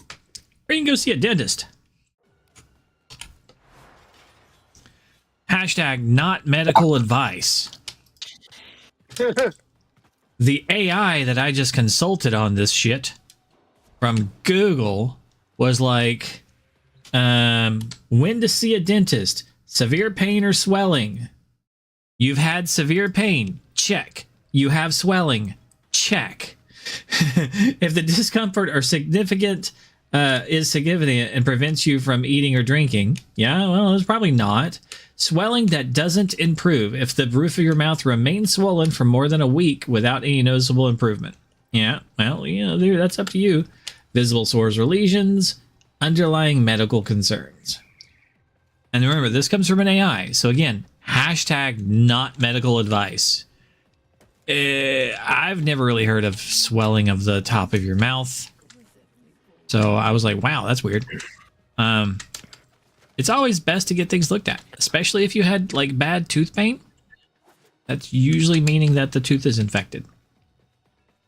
Or you can go see a dentist. Hashtag not medical advice. The AI that I just consulted on this shit from Google was like, when to see a dentist, severe pain or swelling. You've had severe pain, check. You have swelling, check. If the discomfort or significant is significant and prevents you from eating or drinking, yeah, well, it's probably not. Swelling that doesn't improve if the roof of your mouth remains swollen for more than a week without any noticeable improvement. Yeah, well, you know, that's up to you. Visible sores or lesions, underlying medical concerns. And remember, this comes from an AI. So again, hashtag not medical advice. I've never really heard of swelling of the top of your mouth. So I was like, wow, that's weird. It's always best to get things looked at, especially if you had like bad tooth pain. That's usually meaning that the tooth is infected.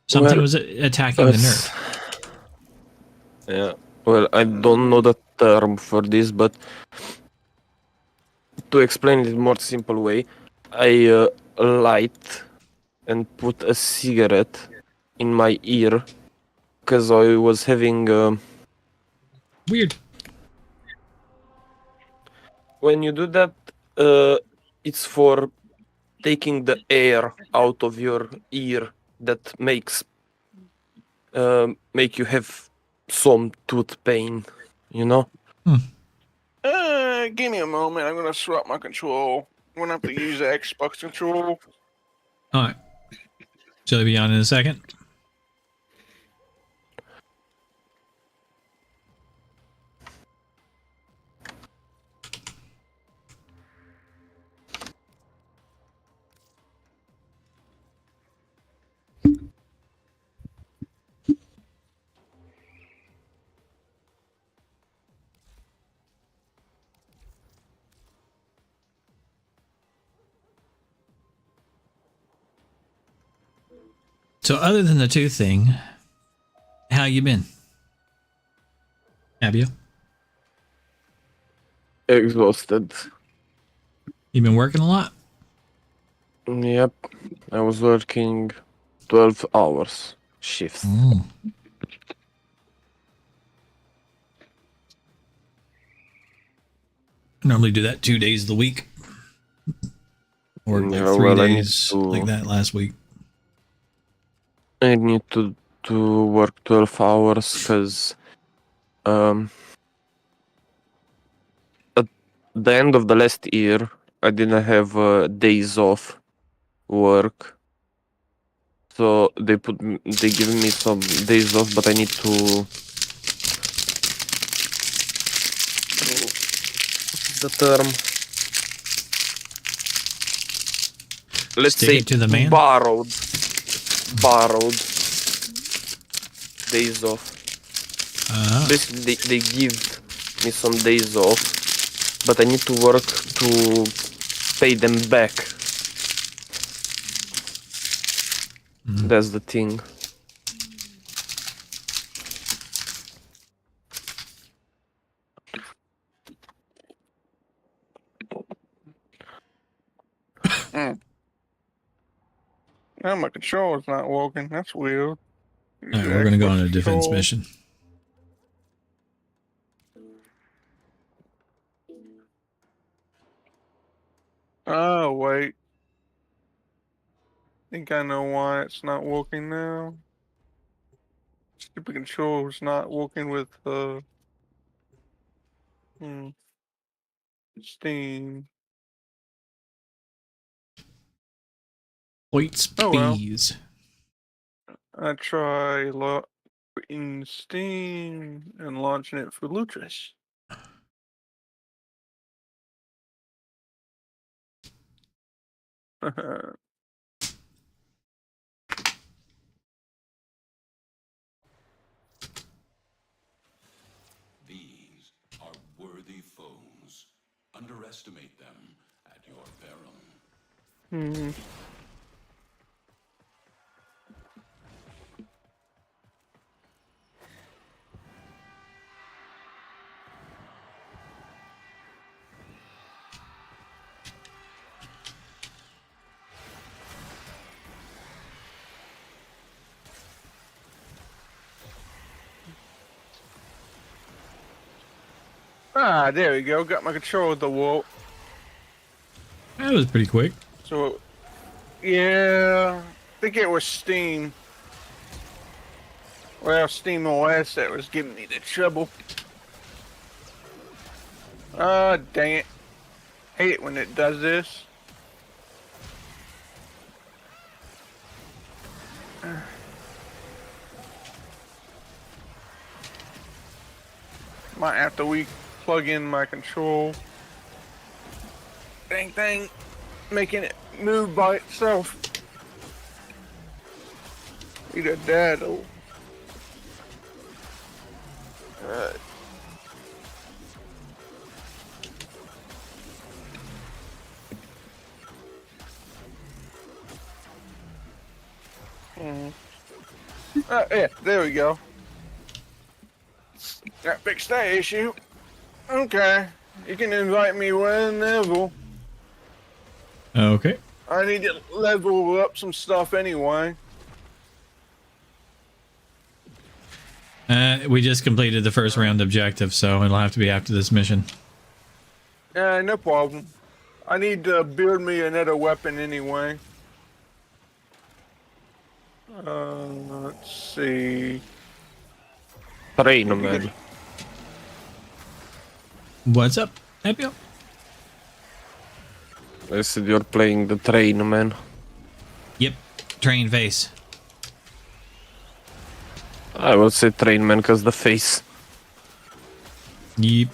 Something was attacking the nerve. Yeah, Well, I don't know the term for this, but to explain it in a more simple way, I light and put a cigarette in my ear because I was having weird. When you do that, it's for taking the air out of your ear that make you have some tooth pain, you know? Give me a moment. I'm gonna swap my control. I'm gonna have to use the Xbox control. All right. Shall I be on in a second? So other than the tooth thing, how you been? Have you? Exhausted. You been working a lot? Yep. I was working 12 hours shifts. I normally do that 2 days of the week. Or like Yeah, 3 well, I need days to- like that last week. I need to work 12 hours because at the end of the last year, I didn't have days off work. So they give me some days off, but I need to what's the term? Let's Stick say it to the man? borrowed days off. Basically, they give me some days off, but I need to work to pay them back. That's the thing. Now my controller's not working. That's weird. All right, we're going to go on a defense mission. Oh, wait. Think I know why it's not working now. Stupid controller's not working with Steam. Points, Oh well. please. I try in Steam and launching it for Lutris. These are worthy foes. Underestimate them at your peril. Ah, there we go. Got my control of the wall. That was pretty quick. So, yeah, I think it was Steam. Well, Steam OS that was giving me the trouble. Ah, dang it. Hate it when it does this. Might have to plug in my control. Dang, making it move by itself. Need a daddle. Alright. Yeah, there we go. That fixed that issue. Okay. You can invite me whenever. Okay. I need to level up some stuff anyway. We just completed the first round objective, so it'll have to be after this mission. No problem. I need to build me another weapon anyway. Let's see. Train man. What's up, Epio? I said you're playing the train man. Yep, train face. I would say train man because the face. Yep.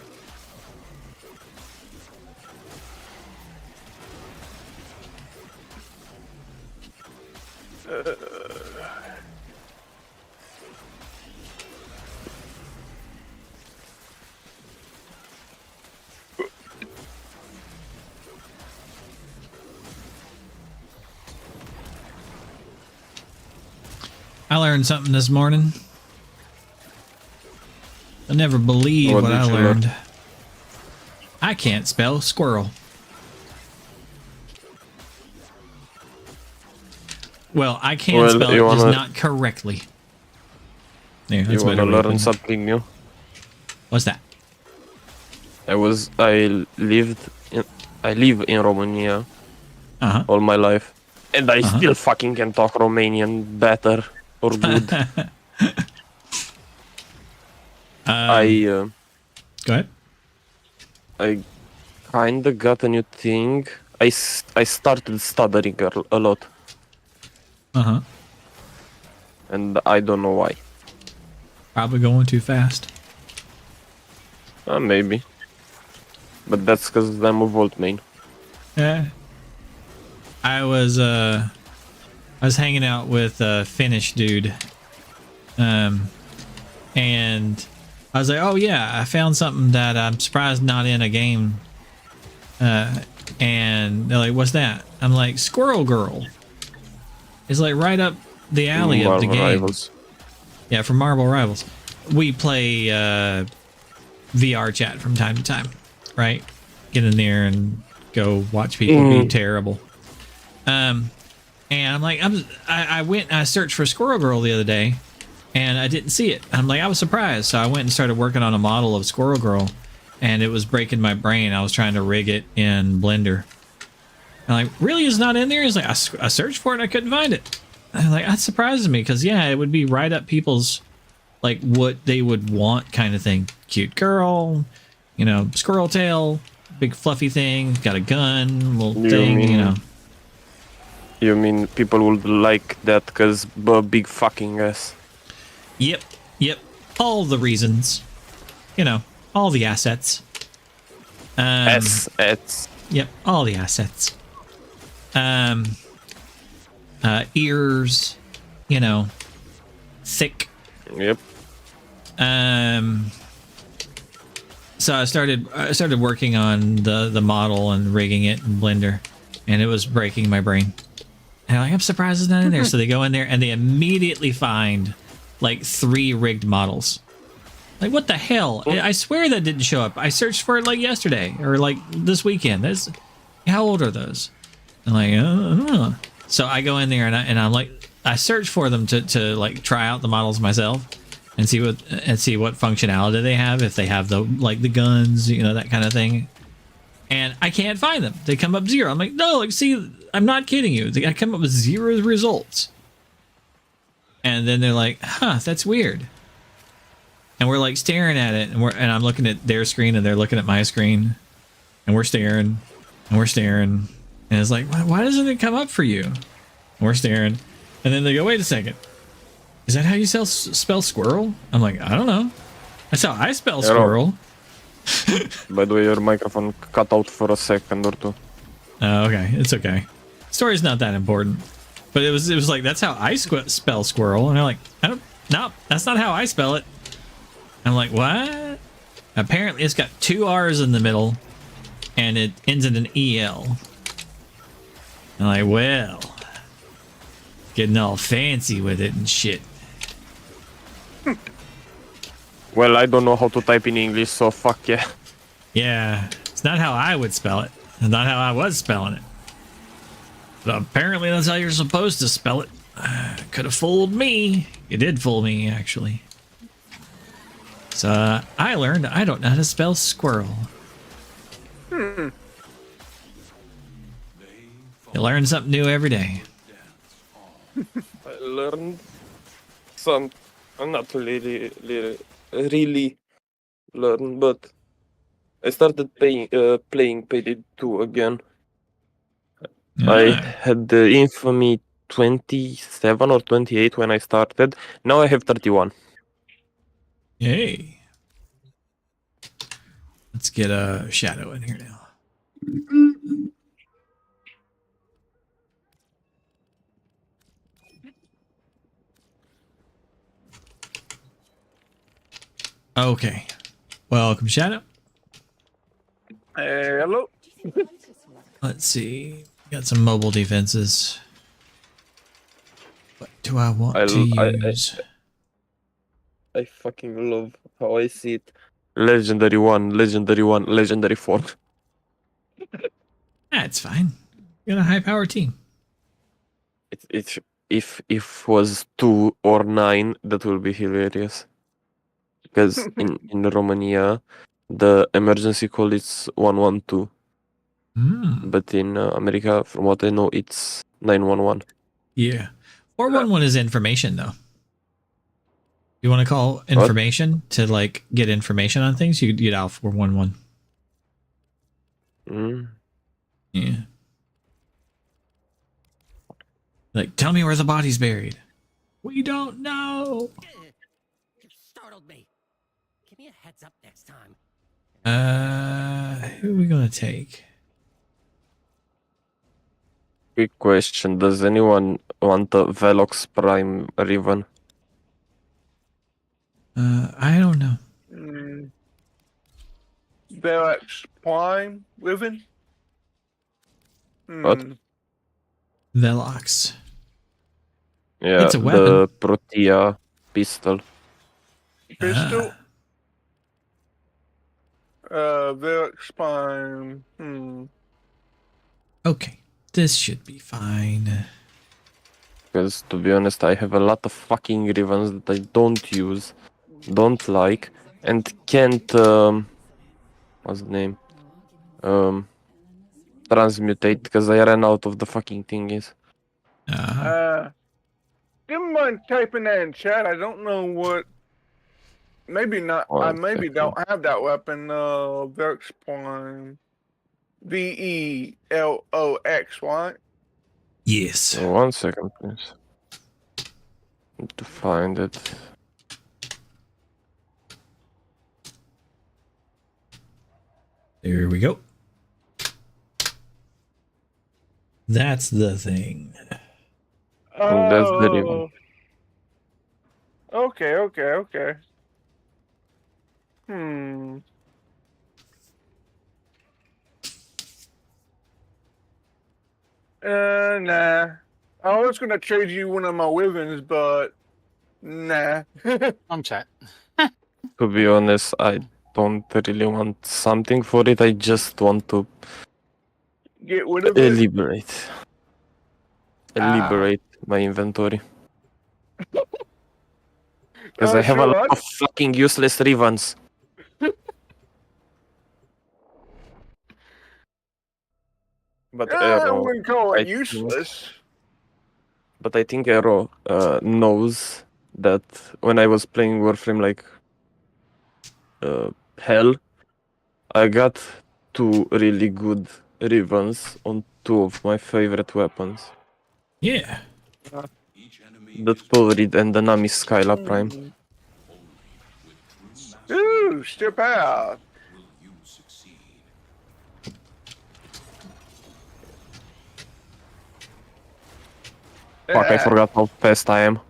I learned something this morning. I never believed what I learned. I can't spell squirrel. Well, I can spell it, just not correctly. There, that's you wanna learn something new? What's that? I live in Romania all my life, and I still fucking can talk Romanian better or good. Go ahead. I kinda got a new thing. I started stuttering a lot. And I don't know why. Probably going too fast. Maybe. But that's because I'm a Volt main. Yeah. I was hanging out with a Finnish dude. And I was like, oh yeah, I found something that I'm surprised not in a game. And they're like, what's that? I'm like, Squirrel Girl. It's like right up the alley of the game. Rivals. Yeah, from Marvel Rivals. We play VR chat from time to time, right? Get in there and go watch people be terrible. And I'm like, I went and I searched for Squirrel Girl the other day, and I didn't see it. I'm like, I was surprised. So I went and started working on a model of Squirrel Girl, and it was breaking my brain. I was trying to rig it in Blender. I'm like, really? It's not in there? He's like, I searched for it and I couldn't find it. I'm like, that surprises me because, yeah, it would be right up people's, like, what they would want kind of thing. Cute girl, you know, squirrel tail, big fluffy thing, got a gun, little thing, you know. You mean people would like that because big fucking ass? Yep. All the reasons. You know, all the assets. Assets. Yep, all the assets. Ears, you know, thick. Yep. So I started working on the model and rigging it in Blender, and it was breaking my brain. And I'm surprised it's not in there. So they go in there and they immediately find like 3 rigged models. Like, what the hell? I swear that didn't show up. I searched for it like yesterday or like this weekend. How old are those? I'm like, I don't know. So I go in there and I'm like, I search for them to like try out the models myself and see what functionality they have, if they have the guns, you know, that kind of thing. And I can't find them. They come up 0. I'm like, no, like, see, I'm not kidding you. I come up with 0 results. And then they're like, huh, that's weird. And we're like staring at it, and I'm looking at their screen and they're looking at my screen, and we're staring, and it's like, why doesn't it come up for you? And we're staring, and then they go, wait a second, is that how you spell squirrel? I'm like, I don't know. That's how I spell squirrel. By the way, your microphone cut out for a second or two. Oh, okay, it's okay. Story's not that important, but it was like, that's how I spell squirrel, and they're like, no, that's not how I spell it. I'm like, what? Apparently it's got 2 R's in the middle and it ends in an EL. I'm like, well, getting all fancy with it and shit. Well, I don't know how to type in English, so fuck yeah. Yeah, it's not how I would spell it. It's not how I was spelling it. But apparently that's how you're supposed to spell it. Could have fooled me. It did fool me, actually. So I learned I don't know how to spell squirrel. Hmm. You learn something new every day. I learned some. I'm not really learn, but I started playing Payday 2 again. I had the infamy 27 or 28 when I started. Now I have 31. Hey. Let's get a shadow in here now. Okay. Welcome, Shadow. Hello. Let's see. Got some mobile defenses. What do I want to use? I fucking love how I see it. Legendary 1, Legendary 1, Legendary 4. That's fine. You got a high power team. It's if was 2 or 9, that will be hilarious. Because in Romania, the emergency call is 112. But in America, from what I know, it's 911. Yeah. 411 is information, though. You want to call information to like get information on things? You dial 411. Yeah. Like, tell me where the body's buried. We don't know. Startled me. Give me a heads up next time. Who are we gonna take? Quick question: does anyone want a Velox Prime Riven? I don't know. Velox Prime Riven. What? Velox. Yeah, It's a weapon. the Protea pistol. Pistol. Velox Prime. Okay, this should be fine. Because to be honest, I have a lot of fucking Rivens that I don't use, don't like, and can't what's the name? Transmutate because I ran out of the fucking thingies. Do you mind typing that in chat? I don't know what. Maybe not. I maybe don't have that weapon. Velox Prime. Velox, right? Yes. Oh, 1 second, please. Need to find it. There we go. That's the thing. That's the Riven. Okay. Nah. I was gonna trade you one of my Wivens, but nah. I'm chat. To be honest, I don't really want something for it. I just want to Get rid of it. Liberate my inventory. Because I have a lot of fucking useless Rivens. But I wouldn't call it useless. But I think Arrow knows that when I was playing Warframe like hell, I got 2 really good Rivens on 2 of my favorite weapons. Yeah. The Taurid and the Nami Skyla Prime. Ooh, step out. Fuck, I forgot how fast I am.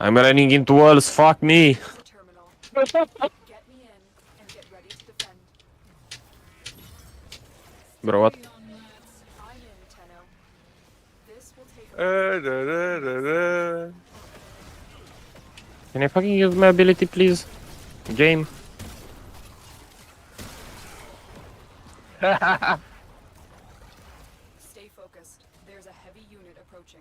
I'm running into walls, fuck me! Bro, what? Can I fucking use my ability, please? Game. Stay focused. There's a heavy unit approaching.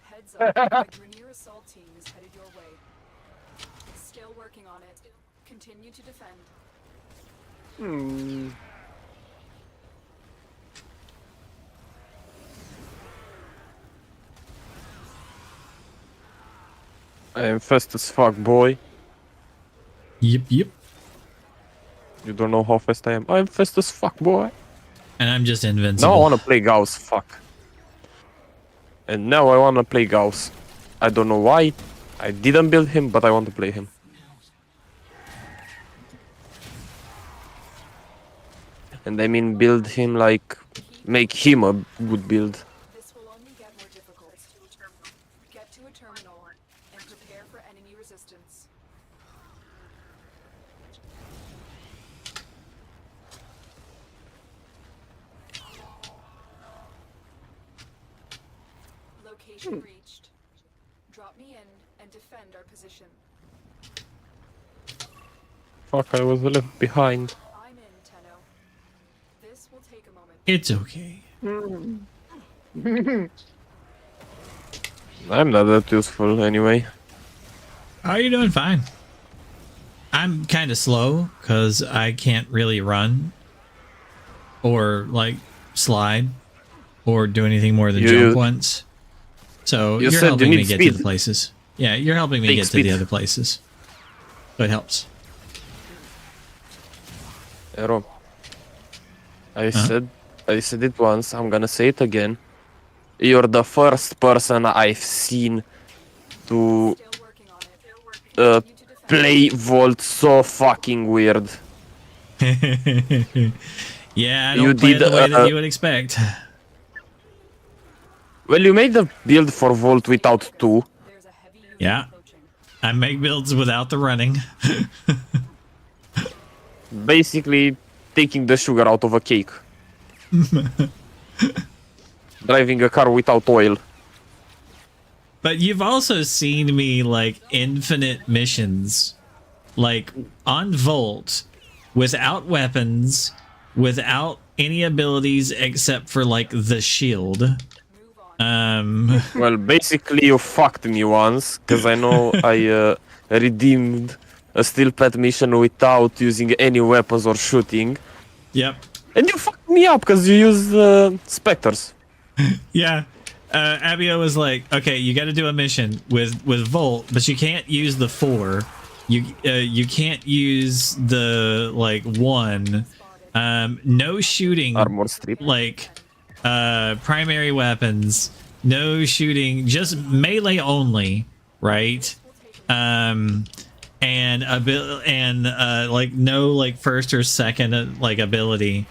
Heads up, the Grenier assault team is headed your way. Still working on it. Continue to defend. I am fast as fuck, boy. Yep, yep. You don't know how fast I am. I'm fast as fuck, boy. And I'm just invincible. Now I wanna play Gauss, fuck. And now I wanna play Gauss. I don't know why. I didn't build him, but I want to play him. And I mean build him like... make him a good build. This will only get more difficult. Get to a terminal and prepare for enemy resistance. Location reached. Drop me in and defend our position. Fuck, I was left behind. I'm in, Tenno. This will take a moment. It's okay. I'm not that useful anyway. Oh, you're doing fine. I'm kind of slow because I can't really run or like slide or do anything more than jump once. So you you're said helping you me need get speed. to the places. Yeah, you're helping me Take get speed. to the other places. So it helps. Ero. I said it once, I'm gonna say it again. You're the first person I've seen to play Volt so fucking weird. Yeah, I You don't play it did, the way that you would expect. Well, you made the build for Volt without 2. Yeah. I make builds without the running. Basically, taking the sugar out of a cake. Driving a car without oil. But you've also seen me like infinite missions, like on Volt, without weapons, without any abilities except for like the shield. Well, basically you fucked me once, because I know I redeemed a steel pet mission without using any weapons or shooting. Yep. And you fucked me up because you used specters. Yeah. Abio was like, okay, you got to do a mission with Volt, but you can't use the 4. You can't use the like 1. No shooting. Armor strip. Like primary weapons. No shooting. Just melee only. Right. And like no like first or second like ability.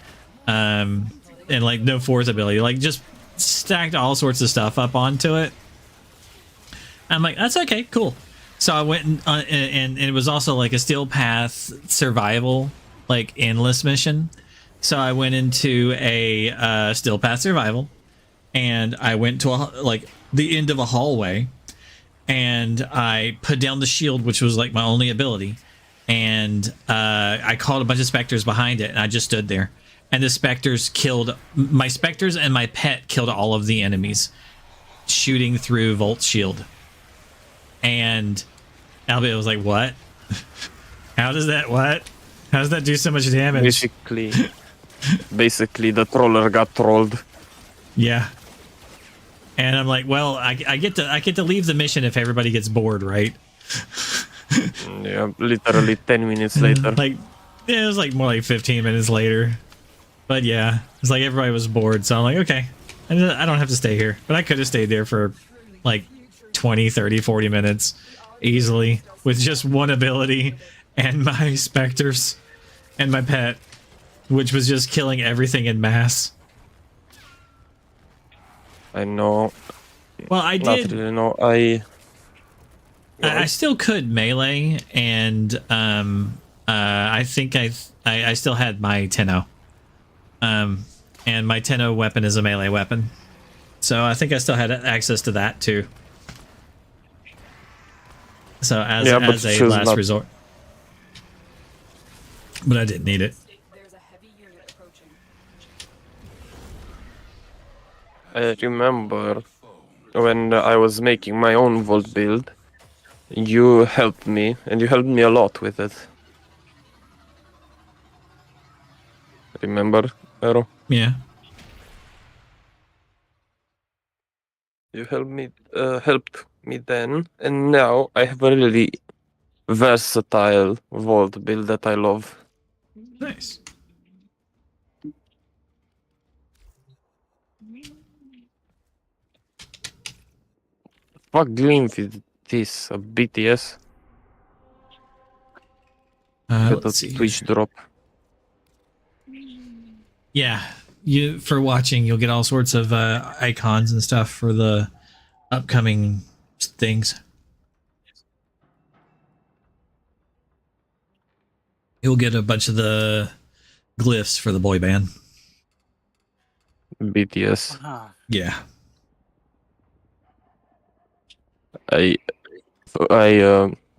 And like no fourth ability. Like just stacked all sorts of stuff up onto it. I'm like, that's okay, cool. So I went and it was also like a Steel Path survival, like endless mission. So I went into a Steel Path survival, and I went to like the end of a hallway, and I put down the shield, which was like my only ability, and I called a bunch of specters behind it, and I just stood there. And the specters killed my specters, and my pet killed all of the enemies, shooting through Volt's shield. And Albert was like, "What? How does that? What? How does that do so much damage?" Basically, the troller got trolled. Yeah. And I'm like, well, I get to leave the mission if everybody gets bored, right? Yeah, literally 10 minutes later. Like, yeah, it was like more like 15 minutes later. But yeah, it's like everybody was bored, so I'm like, okay, I don't have to stay here. But I could have stayed there for like 20, 30, 40 minutes easily with just one ability and my specters and my pet, which was just killing everything in mass. I know. Well, I did. Not really know. I still could melee, and I think I still had my Tenno. And my Tenno weapon is a melee weapon. So I think I still had access to that too. So as a last not. resort. But I didn't need it. I remember when I was making my own vault build, you helped me, and you helped me a lot with it. Remember, Arrow? Yeah. You helped me then, and now I have a really versatile vault build that I love. Nice. Fuck Glymph is this? A BTS? Get a Let's see Twitch here. drop. Yeah, for watching, you'll get all sorts of icons and stuff for the upcoming things. You'll get a bunch of the glyphs for the boy band. BTS. Yeah. I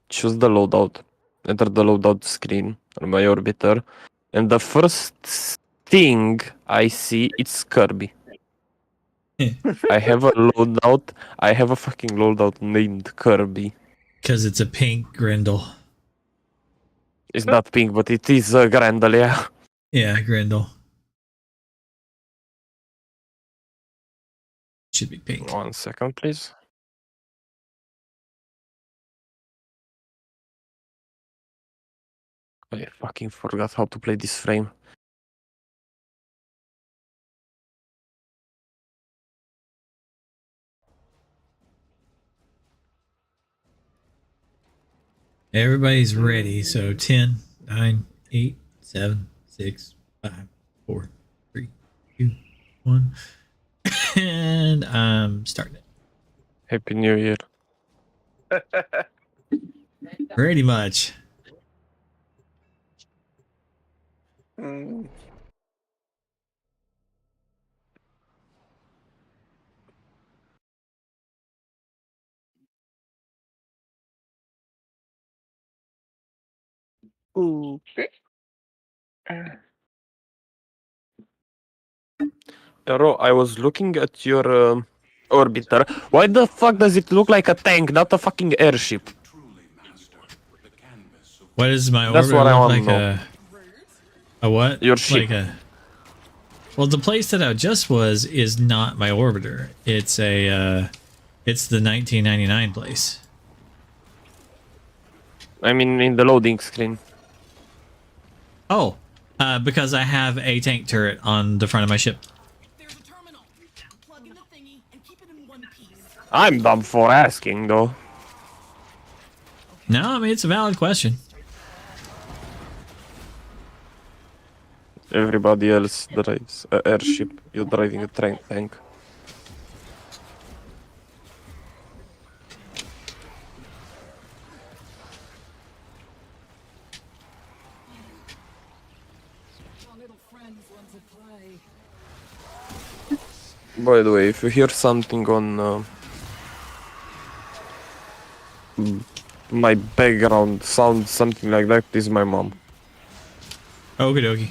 choose the loadout, enter the loadout screen on my orbiter, and the first thing I see it's Kirby. I have a loadout. I have a fucking loadout named Kirby. Because it's a pink Grendel. It's not pink, but it is Grendel, yeah. Yeah, Grendel. Should be pink. 1 second, please. I fucking forgot how to play this frame. Everybody's ready. So 10, 9, 8, 7, 6, 5, 4, 3, 2, 1. And I'm starting it. Happy New Year. Pretty much. Okay. Ro, I was looking at your orbiter. Why the fuck does it look like a tank, not a fucking airship? What is my That's orbiter what I look want like? to know. A what? Your ship. Like well, the place that I just was is not my orbiter. It's a it's the 1999 place. I mean, in the loading screen. Oh, because I have a tank turret on the front of my ship. I'm dumb for asking, though. No, I mean, it's a valid question. Everybody else drives an airship. You're driving a tank. By the way, if you hear something on my background sound, something like that, this is my mom. Okie dokie.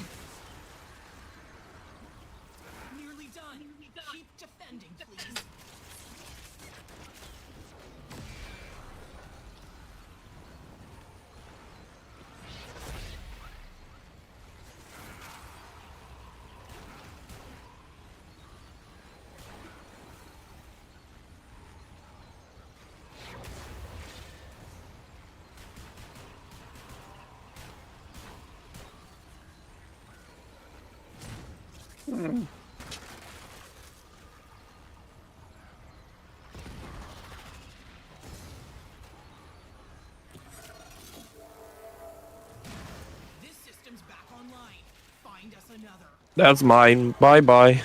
That's mine. Bye bye.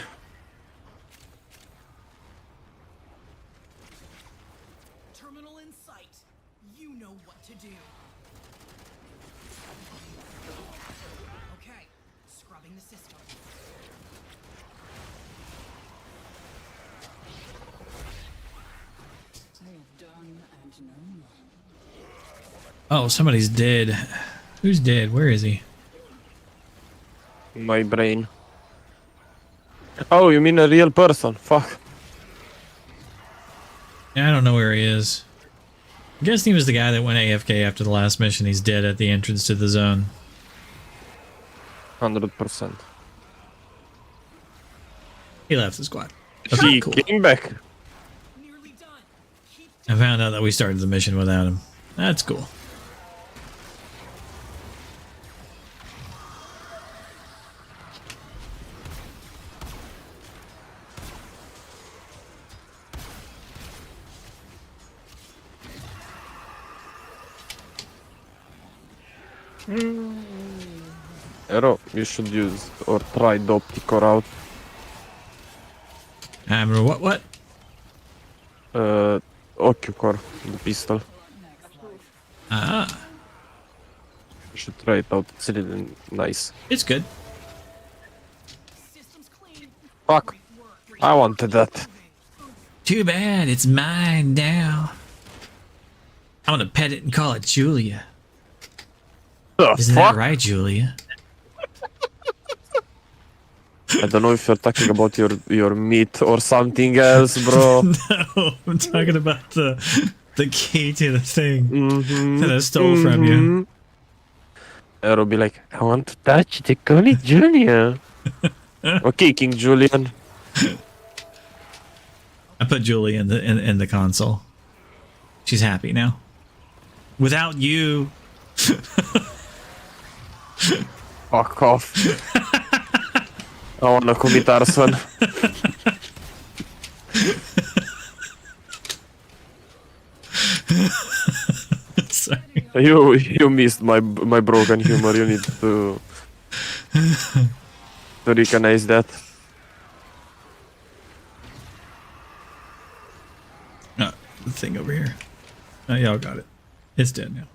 Oh, somebody's dead. Who's dead? Where is he? My brain. Oh, you mean a real person? Fuck. Yeah, I don't know where he is. I'm guessing he was the guy that went AFK after the last mission. He's dead at the entrance to the zone. 100%. He left the squad. He came back. I found out that we started the mission without him. That's cool. Arrow, you should use or try the optical route. What? Occupor, the pistol. Ah. You should try it out. It's really nice. It's good. Fuck. I wanted that. Too bad. It's mine now. I want to pet it and call it Julia. Isn't that right, Julia? I don't know if you're talking about your meat or something else, bro. No, I'm talking about the key to the thing that I stole from you. Arrow be like, I want to touch the call it Julia. Okay, King Julian. I put Julie in the console. She's happy now. Without you. Fuck off. I wanna commit arson. Sorry. You missed my broken humor. You need to recognize that. No, the thing over here. Oh, y'all got it. It's dead now.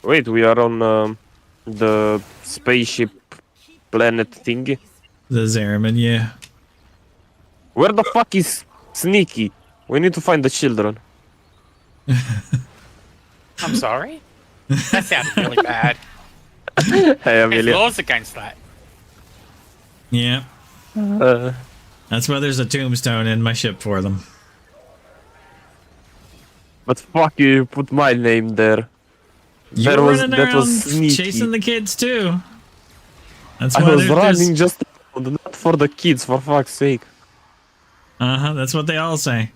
Wait, we are on the spaceship planet thingy. The Zariman, yeah. Where the fuck is Sneaky? We need to find the children. I'm sorry? That sounded really bad. Hey, There's Amelia. laws against that. Yeah. That's why there's a tombstone in my ship for them. But fuck you put my name there. You were running around chasing the kids too. That's why I was they're running just not for the kids, for fuck's sake. That's what they all say.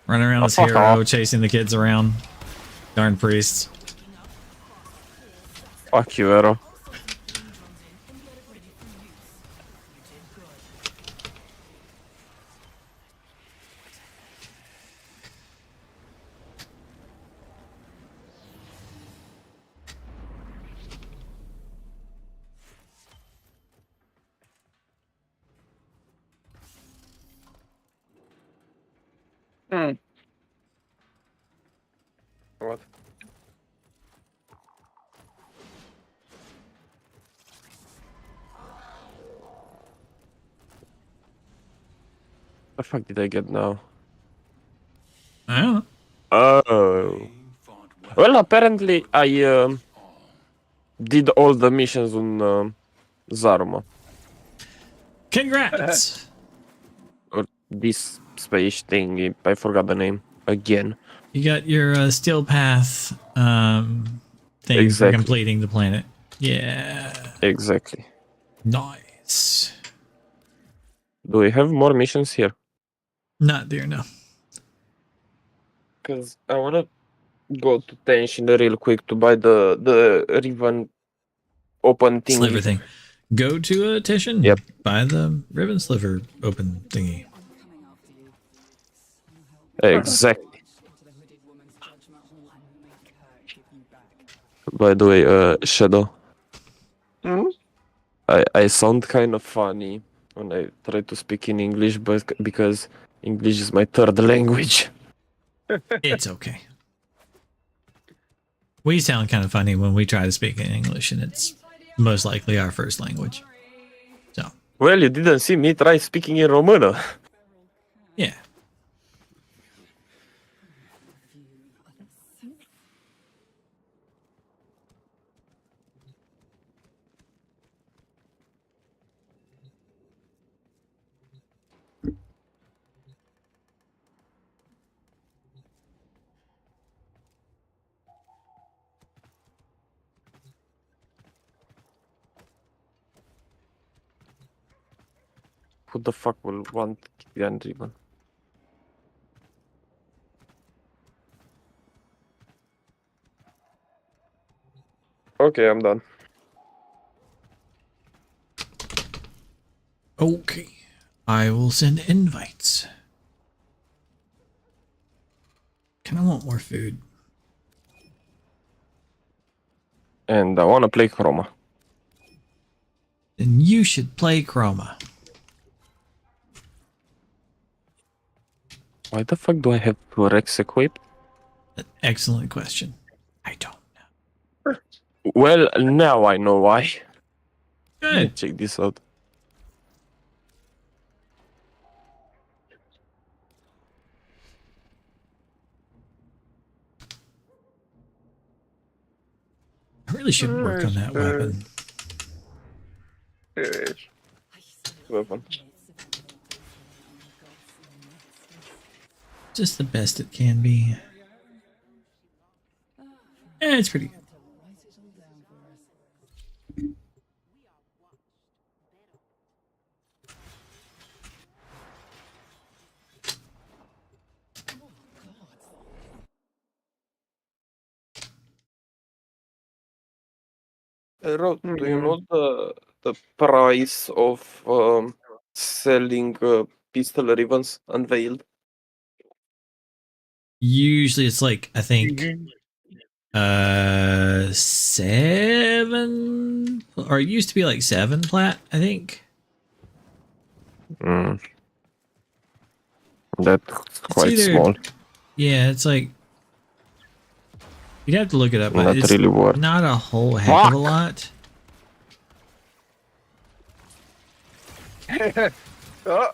Running around as fuck hero, off. chasing the kids around. Darn priests. Fuck you, Arrow. What? The fuck did I get now? I don't know. Oh. Well, apparently I did all the missions on Zarma. Congrats! Or this space thing, I forgot the name again. You got your steel path thing for Exactly. completing the planet. Yeah. Exactly. Nice. Do we have more missions here? Not there, no. Because I want to go to Tension real quick to buy the ribbon open thing. Sliver thing. Go to a Titian. Yep. Buy the ribbon sliver open thingy. Exactly. By the way, Shadow. I sound kind of funny when I try to speak in English, but because English is my third language. It's okay. We sound kind of funny when we try to speak in English, and it's most likely our first language. So. Well, you didn't see me try speaking in Romano. Yeah. Who the fuck will want Gideon Ribbon? Okay, I'm done. Okay. I will send invites. Kind of want more food. And I want to play Chroma. Then you should play Chroma. Why the fuck do I have Rex equipped? Excellent question. I don't know. Well, now I know why. Good. Check this out. I really should work on that weapon. Here it is. Weapon. Just the best it can be. It's pretty good. Rod, do you know the price of selling pistol ribbons unveiled? Usually it's like, I think, 7, or it used to be like 7 plat, I think. That's quite small. Yeah, it's like, you'd have to look it up, but Not it's really worth. not a whole heck of a lot. Oh,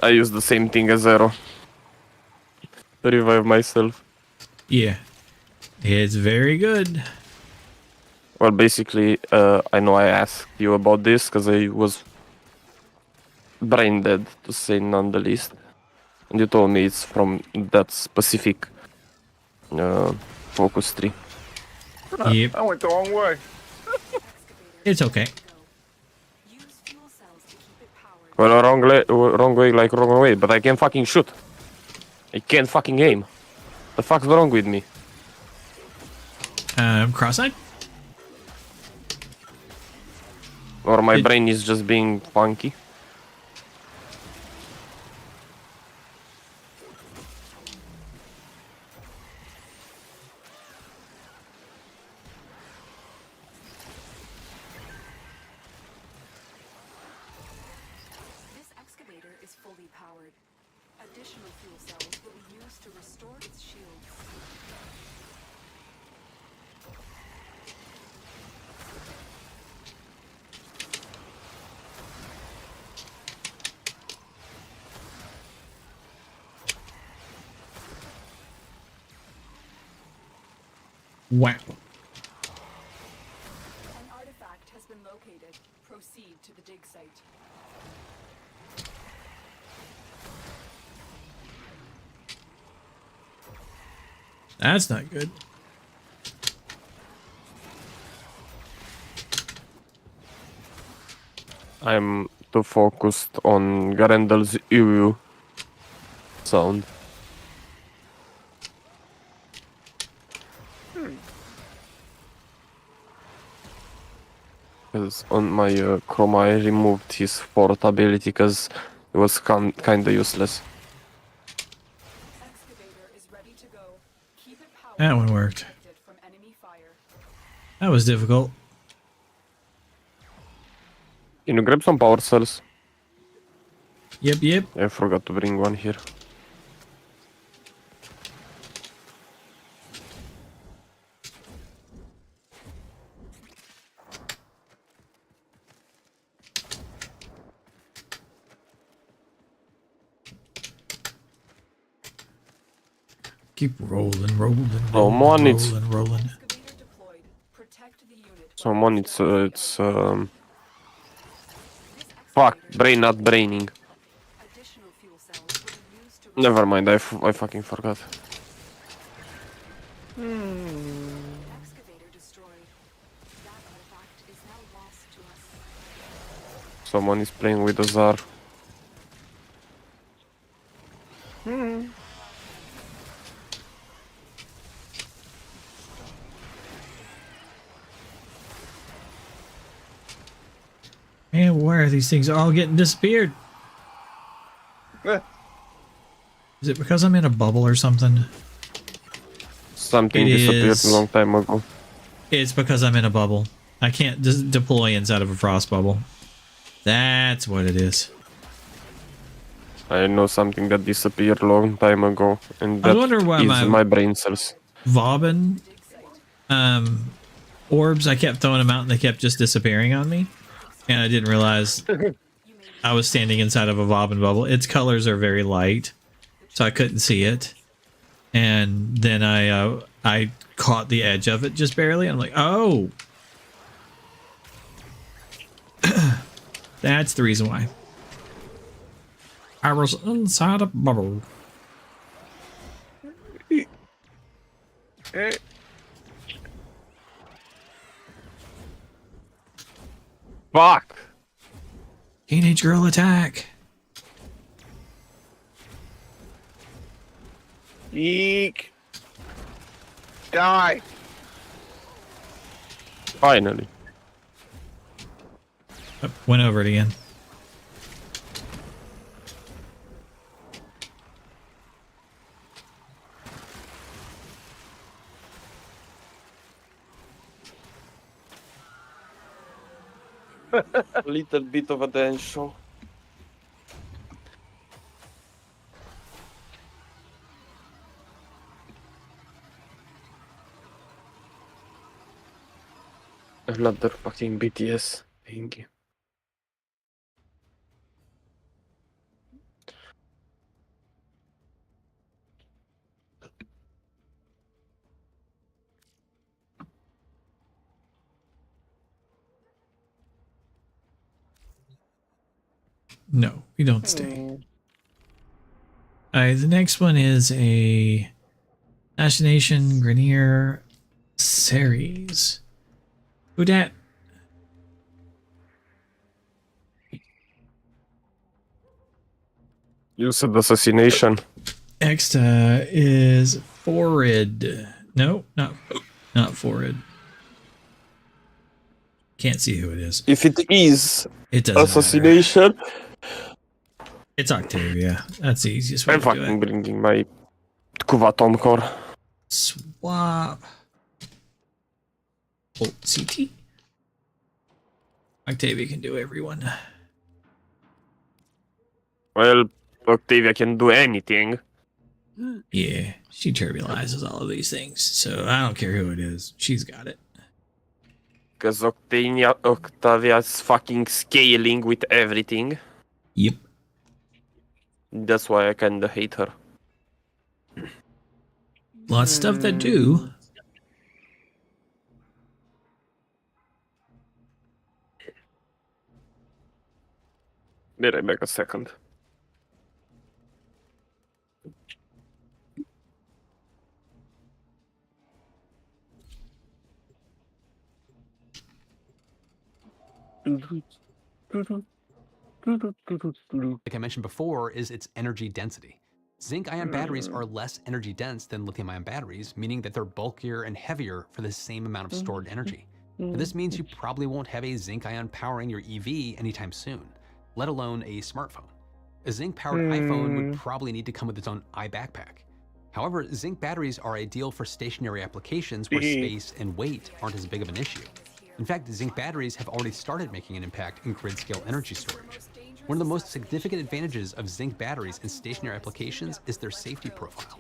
I use the same thing as Zero. To revive myself. Yeah. It's very good. Well, basically, I know I asked you about this because I was brain dead, to say none the least. And you told me it's from that specific focus tree. Yep. I went the wrong way. It's okay. Well, wrong way, like wrong way, but I can't fucking shoot. I can't fucking aim. The fuck's wrong with me? Cross-eyed? Or my brain is just being funky? This excavator is fully powered. Additional fuel cells will be used to restore its shields. Wow. An artifact has been located. Proceed to the dig site. That's not good. I'm too focused on Garendel's UU sound. Because on my Chroma I removed his fourth ability because it was kinda useless. Excavator is ready to go. Keep it powered. That one worked. Protected from enemy fire. That was difficult. Can you grab some power cells? Yep. I forgot to bring one here. Keep rolling. Rolling. Excavator deployed. Protect the unit. Someone, it's fuck, brain not braining. Additional fuel cells will be used to Never mind, I fucking forgot. excavator destroyed. That artifact is now lost to us. Someone is playing with a Tsar. Man, why are these things all getting disappeared? Is it because I'm in a bubble or something? Something It disappeared is. a long time ago. It's because I'm in a bubble. I can't deploy inside of a frost bubble. That's what it is. I know something that disappeared a long time ago, and I that wonder why is my brain cells. Vauban orbs, I kept throwing them out and they kept just disappearing on me. And I didn't realize I was standing inside of a Vauban bubble. Its colors are very light, so I couldn't see it. And then I caught the edge of it just barely. I'm like, oh. That's the reason why. I was inside a bubble. Fuck! Teenage girl attack. Eek. Die. Finally. Oh, went over it again. A little bit of attention. Another fucking BTS. Thank you. No, we don't stay. The next one is a Assassination Grenier series. Who dat? You said assassination. Next is Forid. No, not Forid. Can't see who it is. If it is It doesn't assassination, matter. It's Octavia. That's the easiest way I'm to do fucking it. bringing my Kuvatom core. Swap. Alt CT. Octavia can do everyone. Well, Octavia can do anything. Yeah, she turbulizes all of these things, so I don't care who it is. She's got it. Because Octavia's fucking scaling with everything. Yep. That's why I kinda hate her. Lots of stuff that do. Be right back a second. Like I mentioned before, is its energy density. Zinc-ion batteries are less energy dense than lithium-ion batteries, meaning that they're bulkier and heavier for the same amount of stored energy. But this means you probably won't have a zinc-ion powering your EV anytime soon, let alone a smartphone. A zinc-powered iPhone would probably need to come with its own iBackpack. However, zinc batteries are ideal for stationary applications where space and weight aren't as big of an issue. In fact, zinc batteries have already started making an impact in grid-scale energy storage. One of the most significant advantages of zinc batteries in stationary applications is their safety profile.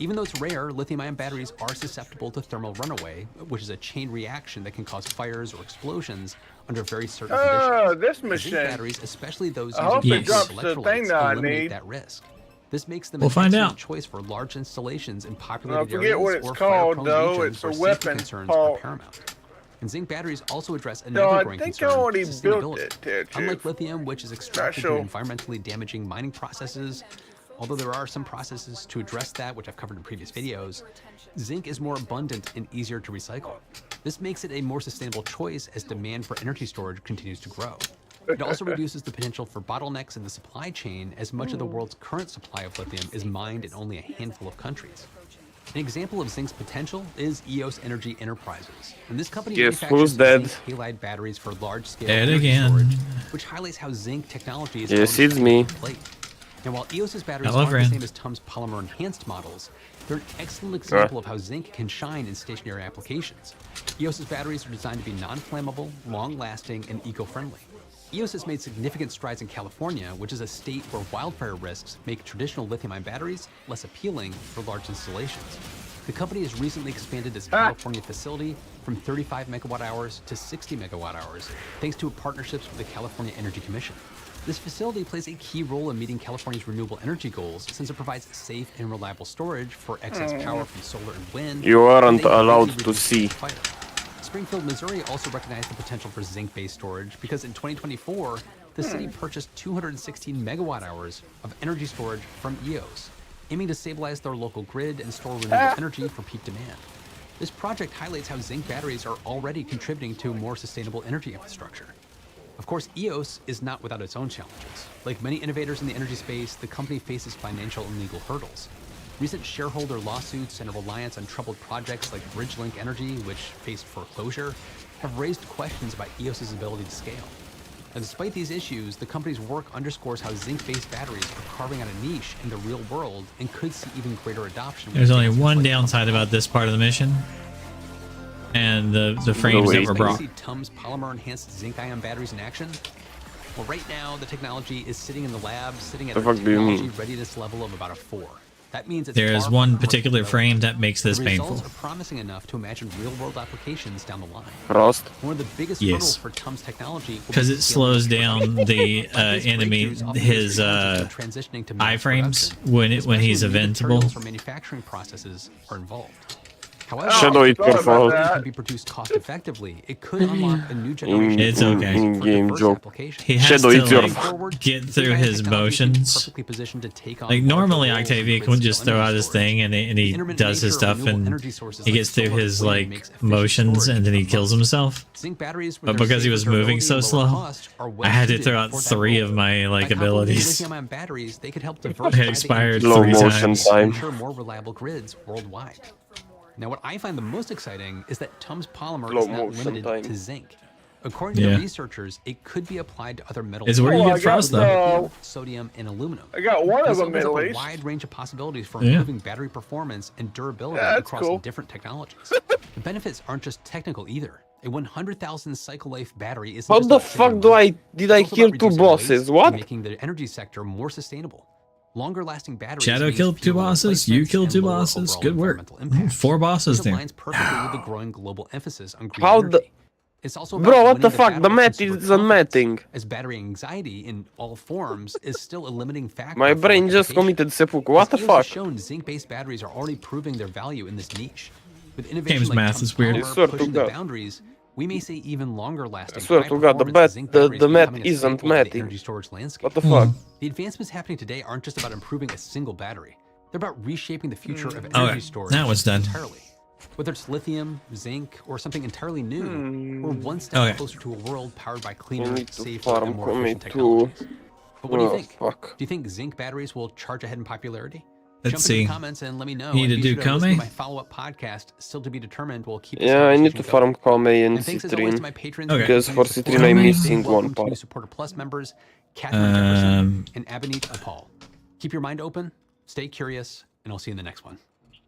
Even though it's rare, lithium-ion batteries are susceptible to thermal runaway, which is a chain reaction that can cause fires or explosions under very certain conditions. This machine. Zinc batteries, especially those I hope using it drops the electrolytes, thing that I eliminate need. that risk. This makes them We'll an find excellent out. choice for large installations in I populated forget areas what it's or called, fire-prone though. regions It's a where safety weapon concerns called- are paramount. And zinc batteries also address No, another I growing think I concern, already built sustainability. it there, too. Unlike lithium, which is extracted Special. through environmentally damaging mining processes, although there are some processes to address that, which I've covered in previous videos, zinc is more abundant and easier to recycle. This makes it a more sustainable choice as demand for energy storage continues to grow. It also reduces the potential for bottlenecks in the supply chain, as much of the world's current supply of lithium is mined in only a handful of countries. An example of zinc's potential is EOS Energy Enterprises, and this company Guess manufactures who's dead? zinc halide batteries for large-scale Dead energy again. storage, which highlights how zinc technology is Yes, already it's starting me. to play. Now, while EOS's batteries Hello, aren't friend. the same as TUM's polymer-enhanced models, they're an excellent example of how zinc can shine in stationary applications. EOS's batteries are designed to be non-flammable, long-lasting, and eco-friendly. EOS has made significant strides in California, which is a state where wildfire risks make traditional lithium-ion batteries less appealing for large installations. The company has recently expanded its California facility from 35 megawatt hours to 60 megawatt hours, thanks to partnerships with the California Energy Commission. This facility plays a key role in meeting California's renewable energy goals, since it provides safe and reliable storage for excess power from solar and wind. You aren't and they allowed greatly to reduce see. fire. Springfield, Missouri also recognized the potential for zinc-based storage because in 2024, the city purchased 216 megawatt hours of energy storage from EOS, aiming to stabilize their local grid and store renewable energy for peak demand. This project highlights how zinc batteries are already contributing to more sustainable energy infrastructure. Of course, EOS is not without its own challenges. Like many innovators in the energy space, the company faces financial and legal hurdles. Recent shareholder lawsuits and a reliance on troubled projects like Bridgelink Energy, which faced foreclosure, have raised questions about EOS's ability to scale. And despite these issues, the company's work underscores how zinc-based batteries are carving out a niche in the real world and could see even greater adoption. There's only one downside about this part of the mission, and the frames that were brought. See TUM's polymer-enhanced zinc-ion batteries in action? Well, right now the technology is sitting in the lab, sitting at The a fuck do you technology mean? readiness level of about a 4. That means it's There is far one from particular commercial frame development. that makes this The painful. results are promising enough to imagine real-world applications down the line. Rust. One of the biggest Yes. hurdles for TUM's technology will be Because it scaling slows down the enemy, his transitioning to mass iframes production, when especially he's when new eventable. materials or manufacturing processes are involved. However, Shadow, if it's your fault. can be produced cost effectively, it could unlock a new generation It's of okay. batteries for In-game diverse joke. applications. He has Shadow, to it's your like fault. get through Zinc-ion his technology is motions. perfectly positioned to take on Like larger normally, roles in Octavia can grid-scale just throw energy out his storage. thing and The he intermittent does his nature of stuff renewable and energy sources he like gets through solar and his wind like makes efficient motions storage and then he a kills must. himself. Zinc batteries, with But their because he safer was moving durability so and lower slow, cost, are I had to well-suited throw out for that 3 role. of my like By complementing abilities. lithium-ion batteries, they could help They diversify the expired energy Slow 3 motion times. time. ensure more reliable grids worldwide. Now, what I find the most exciting is that TUM's polymer Slow is not motion limited time. to zinc. According to Yeah. the researchers, it could be applied to other metals. It's where you Oh, get I got frost though. the- Sodium, and aluminum. I got one of This them opens at up a least. wide range of possibilities for Yeah. improving battery performance and durability Yeah, that's across cool. different technologies. The benefits aren't just technical either. A 100,000 cycle life battery is How the fuck did I kill 2 bosses? What? making the energy sector more sustainable. Longer lasting batteries Shadow means killed 2 fewer bosses. You replacements killed and 2 lower bosses. overall Good work. environmental impact, 4 bosses which there. aligns perfectly with the growing global emphasis on green How energy. the... It's also Bro, about what the winning fuck? The battle of mat consumer is confidence, unmatting. as battery anxiety in all forms is still a limiting factor. My for brain just electrification. committed seppuku. What the As EOS fuck? has shown, zinc-based batteries are already proving their value in this niche. With innovation Game's like math TUM's is weird. I polymer swear to pushing the God. boundaries, we may see even longer lasting. I swear to God, the mat isn't matting. Energy storage landscape. What the fuck? The advancements happening today aren't just about improving a single battery. They're about reshaping the future of energy Okay, storage now it's done. entirely. Whether it's lithium, zinc, or something entirely new, we're one step Okay. closer to a world powered by I cleaner, need to safer, farm and more efficient commit too. technologies. But what do you Oh, think? fuck. Do you think zinc batteries will charge ahead in popularity? Let's Jump see. in the comments and let me know. Need And to be do sure listen to Kame? my follow-up podcast, still to be determined. We'll keep this Yeah, I need to conversation going. farm Kame and And thanks as always to Citrine. my patrons Okay. for Because continued for support. Citrine I'm Kame? missing Welcome one to part. new Supporter Plus members, Catherine Jefferson and Abinit Apal. Keep your mind open, stay curious, and I'll see you in the next one.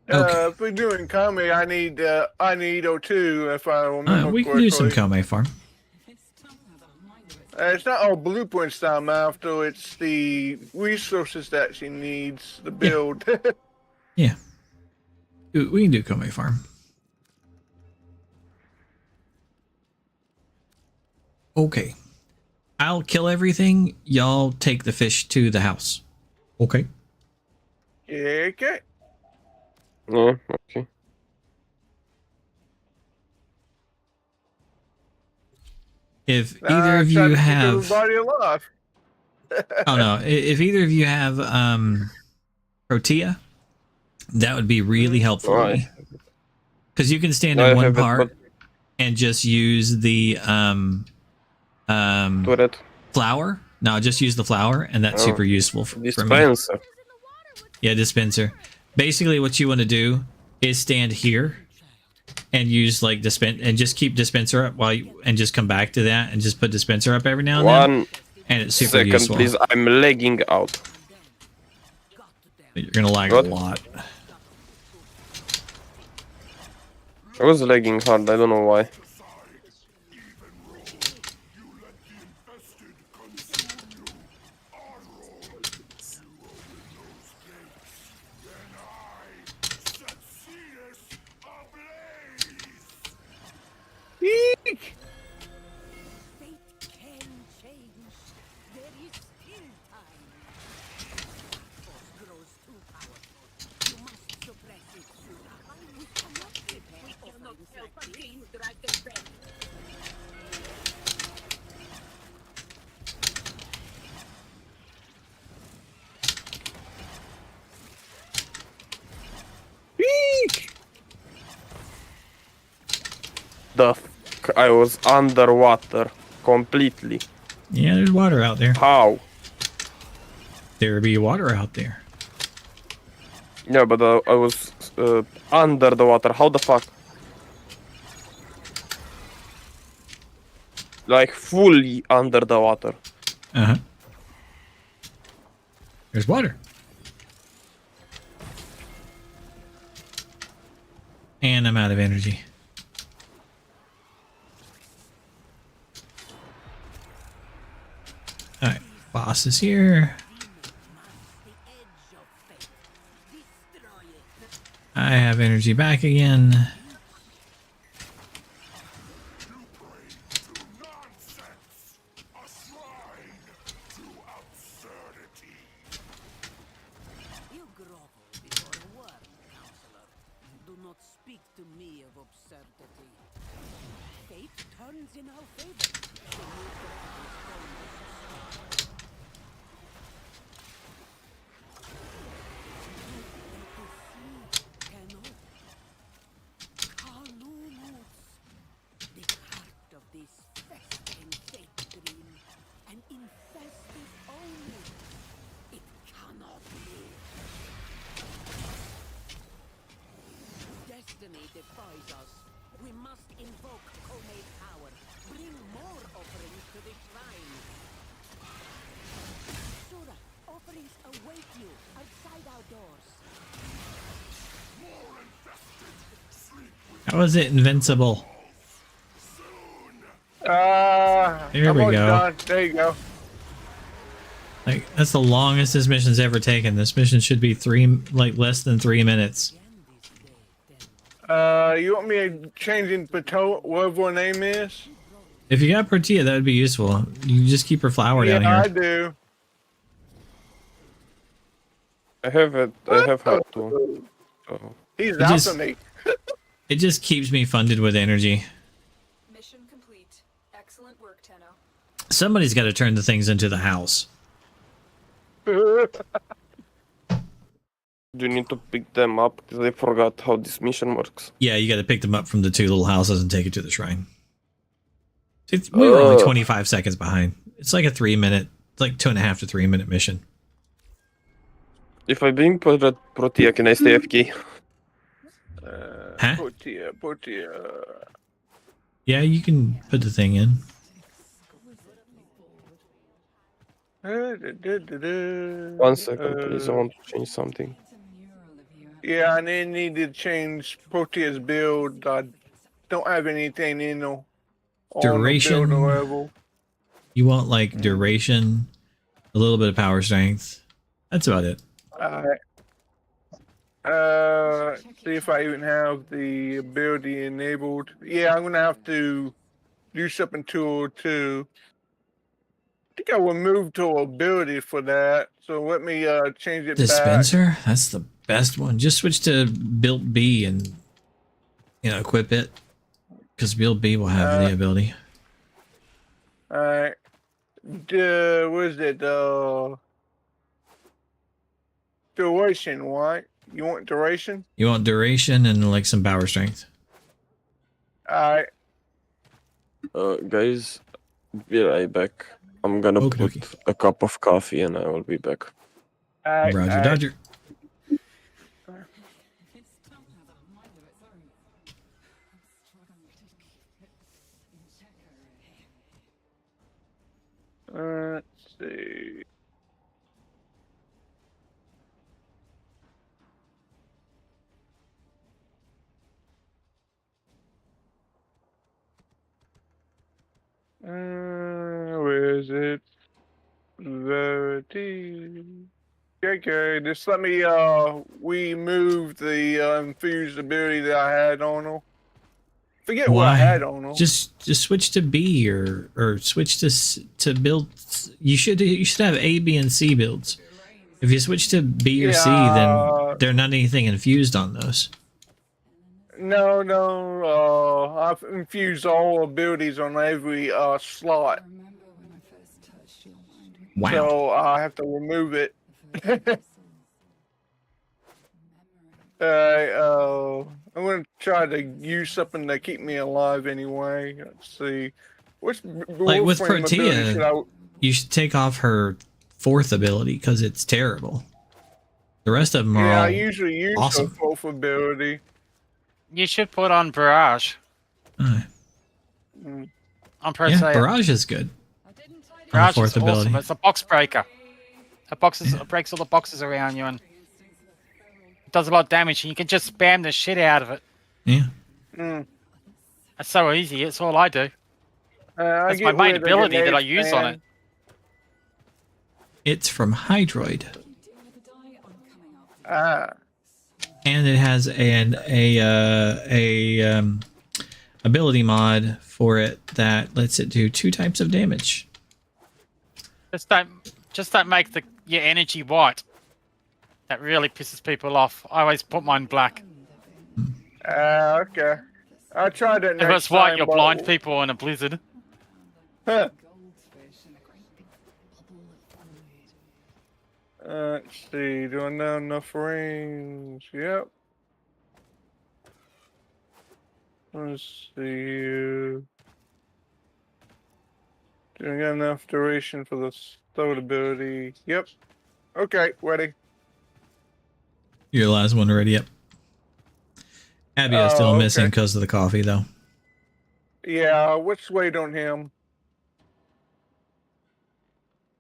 Okay. If we're doing Kami, I need O2 if I remember We can do some correctly. Kame farm. It's not all blueprints that I'm after. It's the resources that she needs to build. Yeah. We can do Kame farm. Okay. I'll kill everything. Y'all take the fish to the house. Okay. Yeah, okay. Yeah, okay. If either of Try to you keep have, everybody alive. oh no, if either of you have protea, that would be really helpful. Why? Because you can stand I in one have it, part but- and just use the Turret. Flour? No, just use the flour, and that's super useful for me. Dispenser. Yeah, dispenser. Basically, what you want to do is stand here and use like and just keep dispenser up and just come back to that and just put dispenser up every now and then. And it's super second, useful. please. I'm lagging out. You're gonna lag a lot. I was lagging hard. I don't know why. Eek! Eek! The f I was underwater completely. Yeah, there's water out there. How? There be water out there. Yeah, but I was under the water. How the fuck? Like fully under the water. Uh-huh. There's water. And I'm out of energy. Alright, boss is here. I have energy back again. How is it invincible? There I'm we almost go. done. There you go. Like, that's the longest this mission's ever taken. This mission should be less than 3 minutes. You want me to change in Pato, whatever her name is? If you got Protea, that would be useful. You can just keep her flower down here. Yeah, I do. I have it. I have had to. Oh. He's after me. It just keeps me funded with energy. Mission complete. Excellent work, Tenno. Somebody's got to turn the things into the house. Do you need to pick them up? Because I forgot how this mission works. Yeah, you got to pick them up from the 2 little houses and take it to the shrine. We were only 25 seconds behind. It's like a 3 minute, like 2.5 to 3 minute mission. If I bring Protea, can I stay FK? Huh? Protea. Yeah, you can put the thing in. One second, please. I want to change something. Yeah, and then need to change Protea's build. I don't have anything in on Duration. the build level. You want like duration, a little bit of power strength. That's about it. See if I even have the ability enabled. Yeah, I'm gonna have to do something to it too. I think I will move to ability for that. So let me change it Dispenser? back. That's the best one. Just switch to build B and equip it. Because build B will have the ability. Alright. What is it? Duration, right? You want duration? You want duration and like some power strength. Alright. Guys, be right back. I'm gonna Okie put dokie. a cup of coffee and I will be back. Roger Dodger. Let's see. Where is it? Verity. Okay, just let me we moved the infused ability that I had on him. Forget what I had Why? on him. Just switch to B or switch to build. You should have A, B, and C builds. If you switch to B or C, then they're not anything infused on those. No, I've infused all abilities on every slot. Wow. So I have to remove it. I'm gonna try to use something to keep me alive anyway. Let's see. Which Like with Warframe ability should Protea, I? you should take off her 4th ability because it's terrible. The rest of them are Yeah, I all usually use the awesome. 4th ability. You should put on Barrage. Mm. On Yeah, Protea. Barrage is good. Barrage on is the 4th ability. awesome. It's a box breaker. It breaks all the boxes around you and it does a lot of damage. And you can just spam the shit out of it. Yeah. Mm. That's so easy. It's all I do. I That's my get main rid of the ability that I grenade use on stand. it. It's from Hydroid. And it has a ability mod for it that lets it do 2 types of damage. Just don't make your energy white. That really pisses people off. I always put mine black. Okay. I'll try that If next it's white, time, you'll but- blind people in a blizzard. Huh. Let's see. Do I know enough range? Yep. Let's see here. Do I got enough duration for the stowed ability? Yep. Okay, ready. Your last one already, yep. Abio's still Oh, missing okay. because of the coffee, though. Yeah, let's wait on him.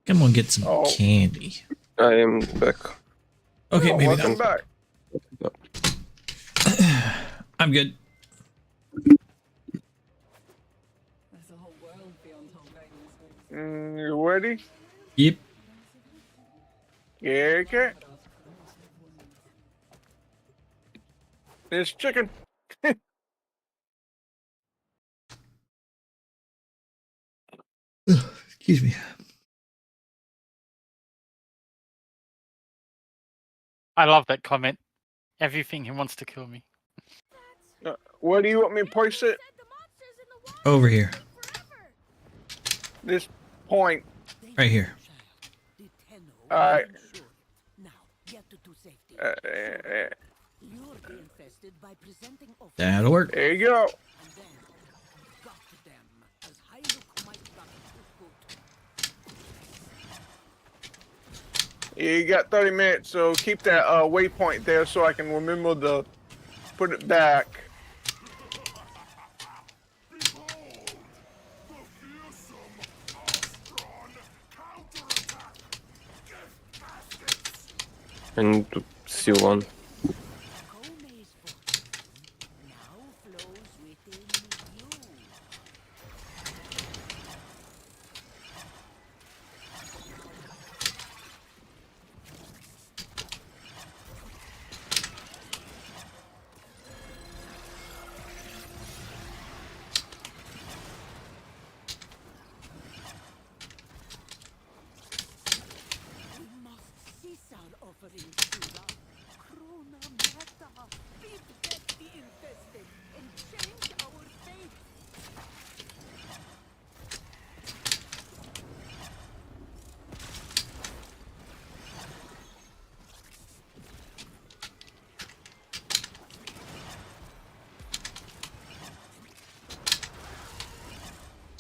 Come on, get some Oh. candy. I am back. Okay, Oh, maybe welcome not. back. I'm good. You ready? Yep. Yeah, okay. It's chicken. Excuse me. I love that comment. Everything he wants to kill me. Where do you want me to place it? Over here. This point. Right here. Alright. That'll work. There you go. You got 30 minutes, so keep that waypoint there so I can remember to put it back. I need to see one.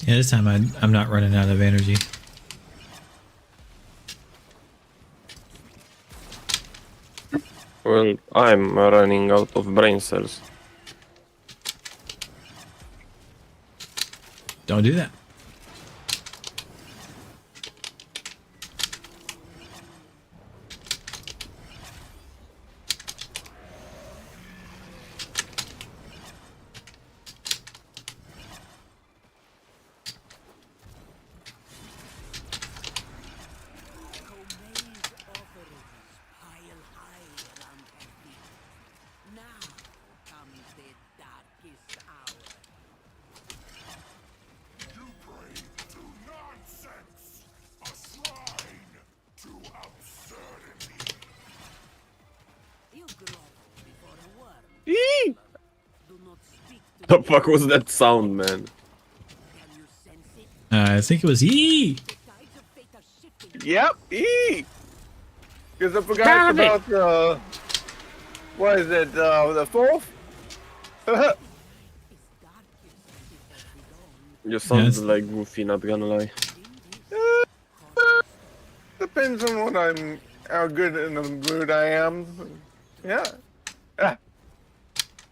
Yeah, this time I'm not running out of energy. Well, I'm running out of brain cells. Don't do that. Eee! The fuck was that sound, man? I think it was E. Yep, eee! Because I forgot about the... What is it, the fourth? You sound like Goofy, not gonna lie. Depends on what I'm... How good in the mood I am. Yeah. Ah.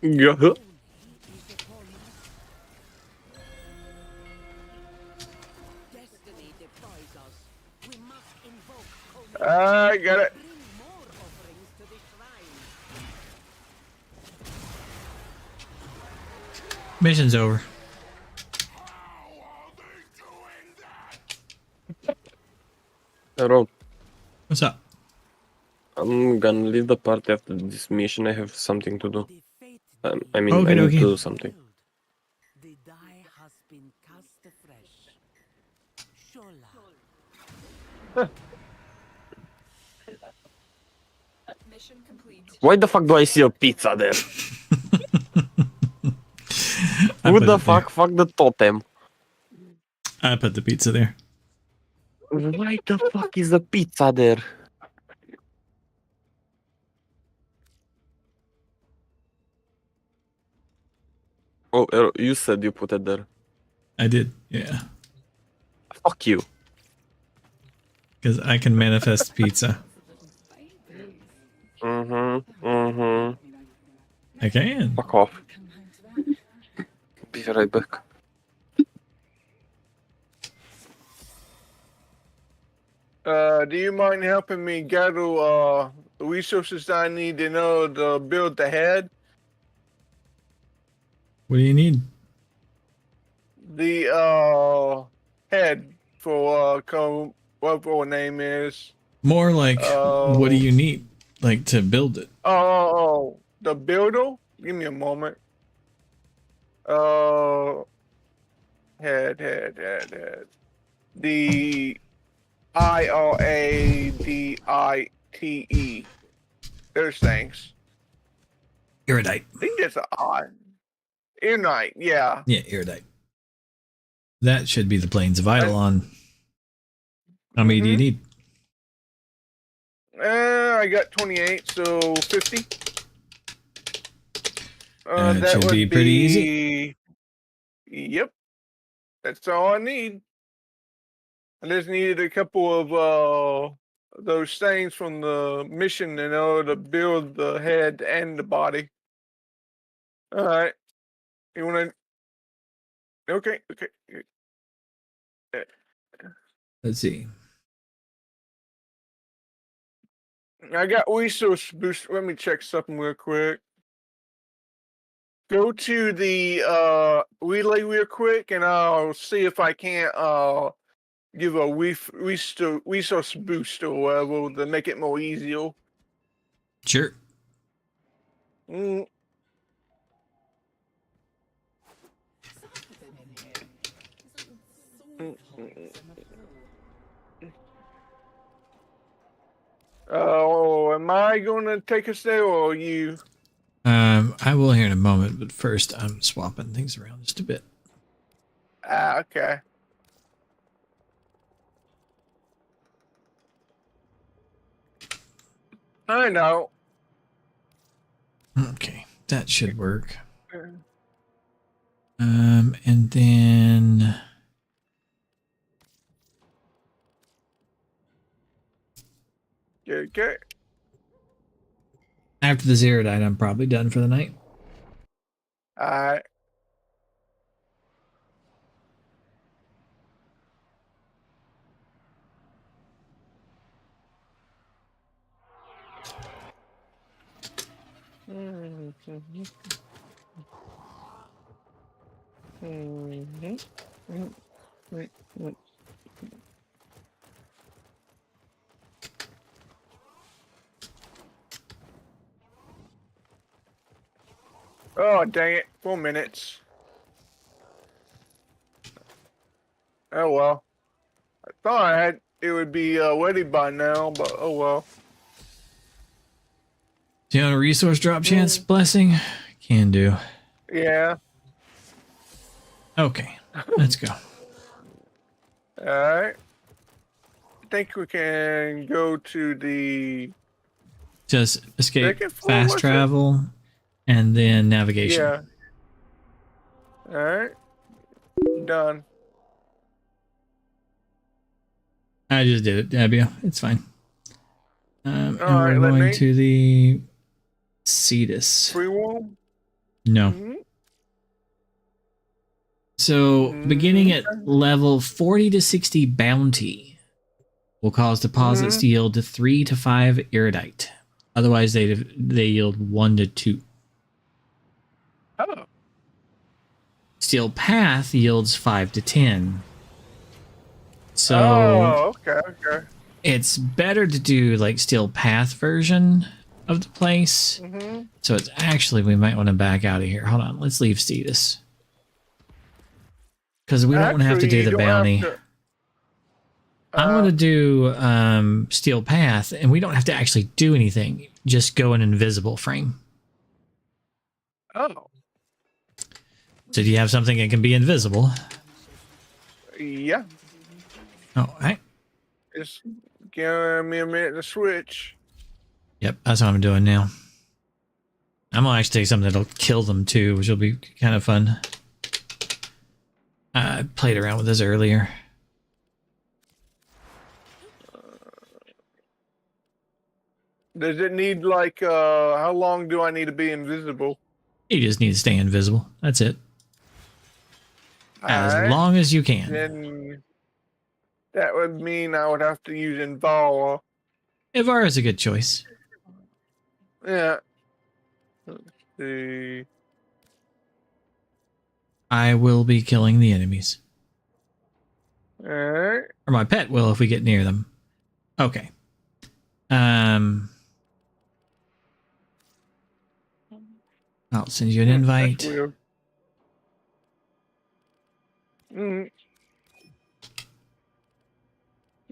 Yeah. I got it. Mission's over. Hello. What's up? I'm gonna leave the party after this mission. I have something to do. I mean, Okay, I need okay. to do something. The die has been cast afresh. Shola. Mission complete. Why the fuck do I see a pizza there? I Who put the it fuck? there. Fuck the totem. I put the pizza there. Why the fuck is a pizza there? Oh, you said you put it there. I did, yeah. Fuck you. Because I can manifest pizza. I can. Fuck off. Be right back. Do you mind helping me gather the resources I need in order to build the head? What do you need? The head for whatever her name is. More like, what do you need? Like, to build it? The builder? Give me a moment. Head. The IRADITE. Those things. Iridite. I think that's an I. Ironite, yeah. Yeah, iridite. That should be the plains of Eidolon. How many do you need? I got 28, so 50. That should be pretty easy. Yep. That's all I need. I just needed a couple of those things from the mission in order to build the head and the body. All right. You want to? Okay. Let's see. I got resource boost. Let me check something real quick. Go to the relay real quick, and I'll see if I can't give a resource boost or whatever to make it more easier. Sure. Am I going to take us there, or are you? I will here in a moment, but first I'm swapping things around just a bit. Okay. I know. Okay, that should work. And then Okay. After the zero died, I'm probably done for the night. Alright. Oh, dang it. 4 minutes. Oh, well. I thought I had it would be ready by now, but oh well. Do you want a resource drop chance, Blessing? Can do. Yeah. Okay, let's go. Alright. I think we can go to the Just escape second floor, fast was it? travel and then navigation. Yeah. Alright. Done. I just did it, Debbie. It's fine. And Alright, we're let going me. to the Cetus. Free room? No. Mhm. So beginning at level 40 to 60 bounty will cause deposits to yield to 3 to 5 erudite. Otherwise, they yield 1 to 2. Oh. Steel path yields 5 to 10. So Oh, okay, okay. it's better to do like steel path version of the place. Mhm. So it's actually, we might want to back out of here. Hold on, let's leave Cetus. Because we don't want to have to do Actually, the you don't have bounty. to- I want to do steel path, and we don't have to actually do anything. Just go in invisible frame. Oh. So do you have something that can be invisible? Yeah. All right. Just give me a minute to switch. Yep, that's what I'm doing now. I'm gonna actually take something that'll kill them too, which will be kind of fun. I played around with this earlier. Does it need like how long do I need to be invisible? You just need to stay invisible. That's it. As Alright. long as you can. Then that would mean I would have to use Invala. Ivar is a good choice. Yeah. Let's see. I will be killing the enemies. Alright. Or my pet will if we get near them. Okay. I'll send you an invite. That's weird.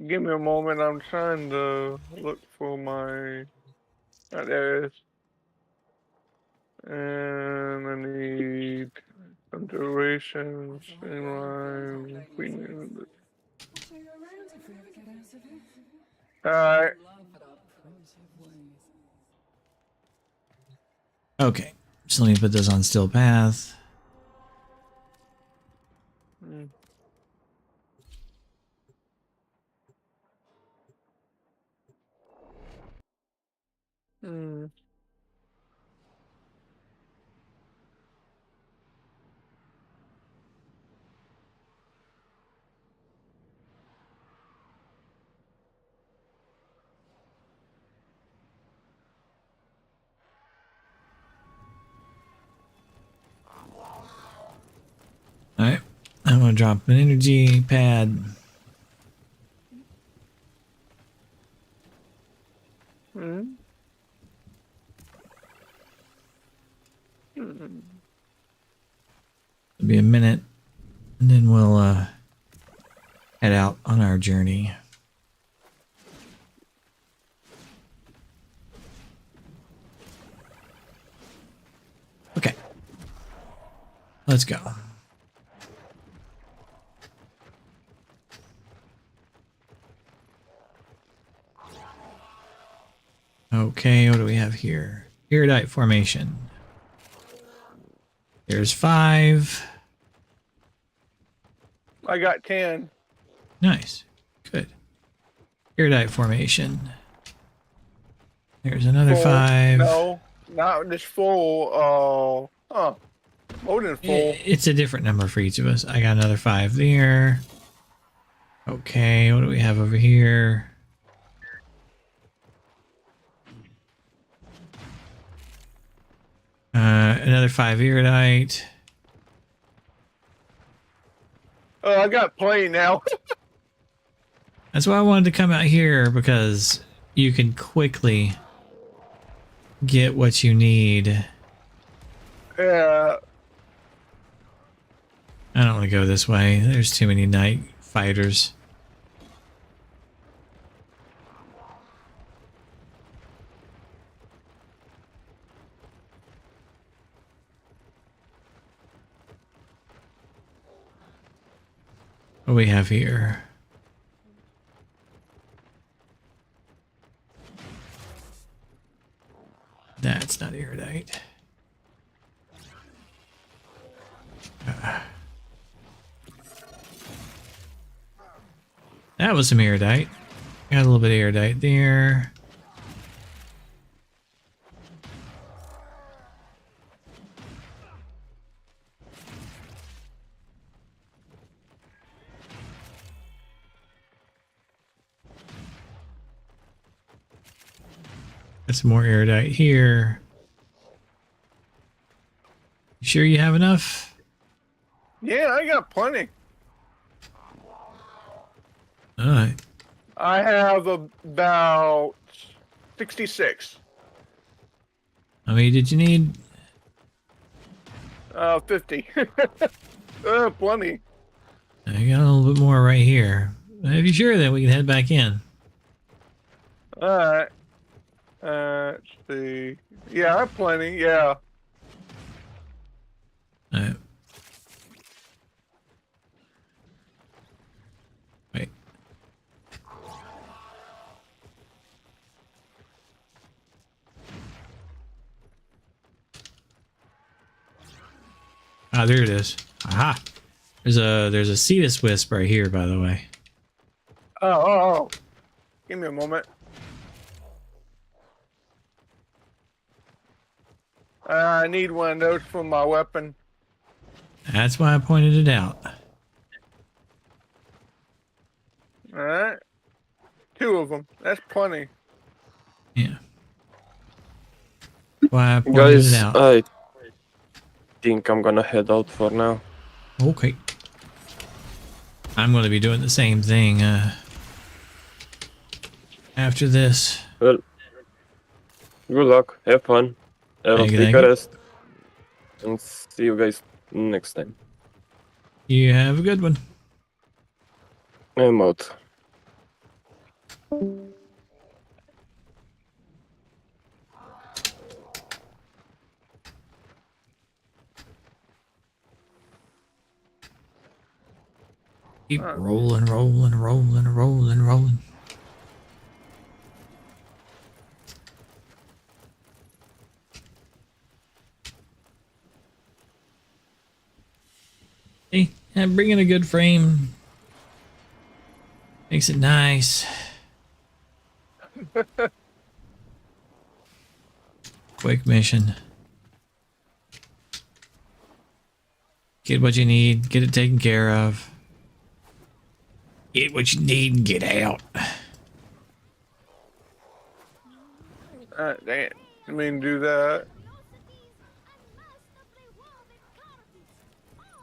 Give me a moment. I'm trying to look for my. Oh, there it is. And I need some duration, streamline, queen. Alright. Okay. So let me put this on still path. Alright. I'm gonna drop an energy pad. It'll be a minute, and then we'll head out on our journey. Okay. Let's go. Okay, what do we have here? Iridite formation. There's 5. I got 10. Nice. Good. Iridite formation. There's another 5. No. Not this full. More than full. It's a different number for each of us. I got another 5 there. Okay, what do we have over here? Another 5 iridite. Oh, I got plenty now. That's why I wanted to come out here, because you can quickly get what you need. Yeah. I don't want to go this way. There's too many night fighters. What do we have here? That's not iridite. That was some iridite. Got a little bit of iridite there. Got some more iridite here. You sure you have enough? Yeah, I got plenty. Alright. I have about 66. How many did you need? 50. Plenty. I got a little bit more right here. If you're sure, then we can head back in. Alright. Let's see. Yeah, I have plenty. Yeah. Alright. Wait. Ah, there it is. Aha. There's a Cetus Wisp right here, by the way. Oh. Give me a moment. I need one of those for my weapon. That's why I pointed it out. Alright. 2 of them. That's plenty. Yeah. Why I pointed Guys, it out. I think I'm gonna head out for now. Okay. I'm going to be doing the same thing after this. Well, good luck. Have fun. Thank you, Take thank a you. rest. And see you guys next time. You have a good one. I'm out. Keep rolling, rolling, rolling, rolling, rolling. Hey, I'm bringing a good frame. Makes it nice. Quick mission. Get what you need, get it taken care of. Get what you need and get out. Dang it. I mean, do that.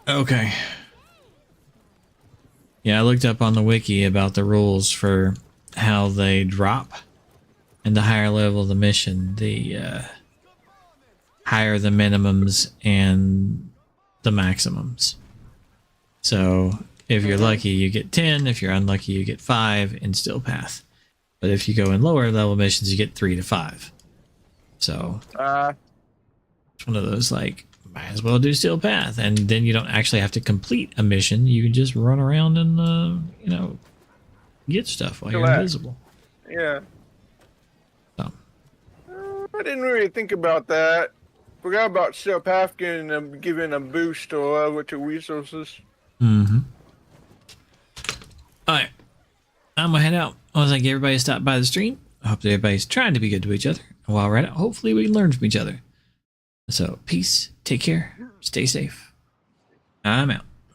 Okay. Yeah, I looked up on the wiki about the rules for how they drop. And the higher level of the mission, the higher the minimums and the maximums. So if you're lucky, you get 10. If you're unlucky, you get 5 in Still Path. But if you go in lower level missions, you get 3 to 5. So it's one of those, like, might as well do Still Path. And then you don't actually have to complete a mission. You can just run around and, you know, get stuff while you're invisible. Yeah. So. I didn't really think about that. Forgot about Still Path giving a boost to with your resources. Mm-hmm. Alright. I'm gonna head out. I was like, everybody stop by the stream. I hope that everybody's trying to be good to each other. And while we're at it, hopefully we can learn from each other. So, peace, take care, stay safe. I'm out.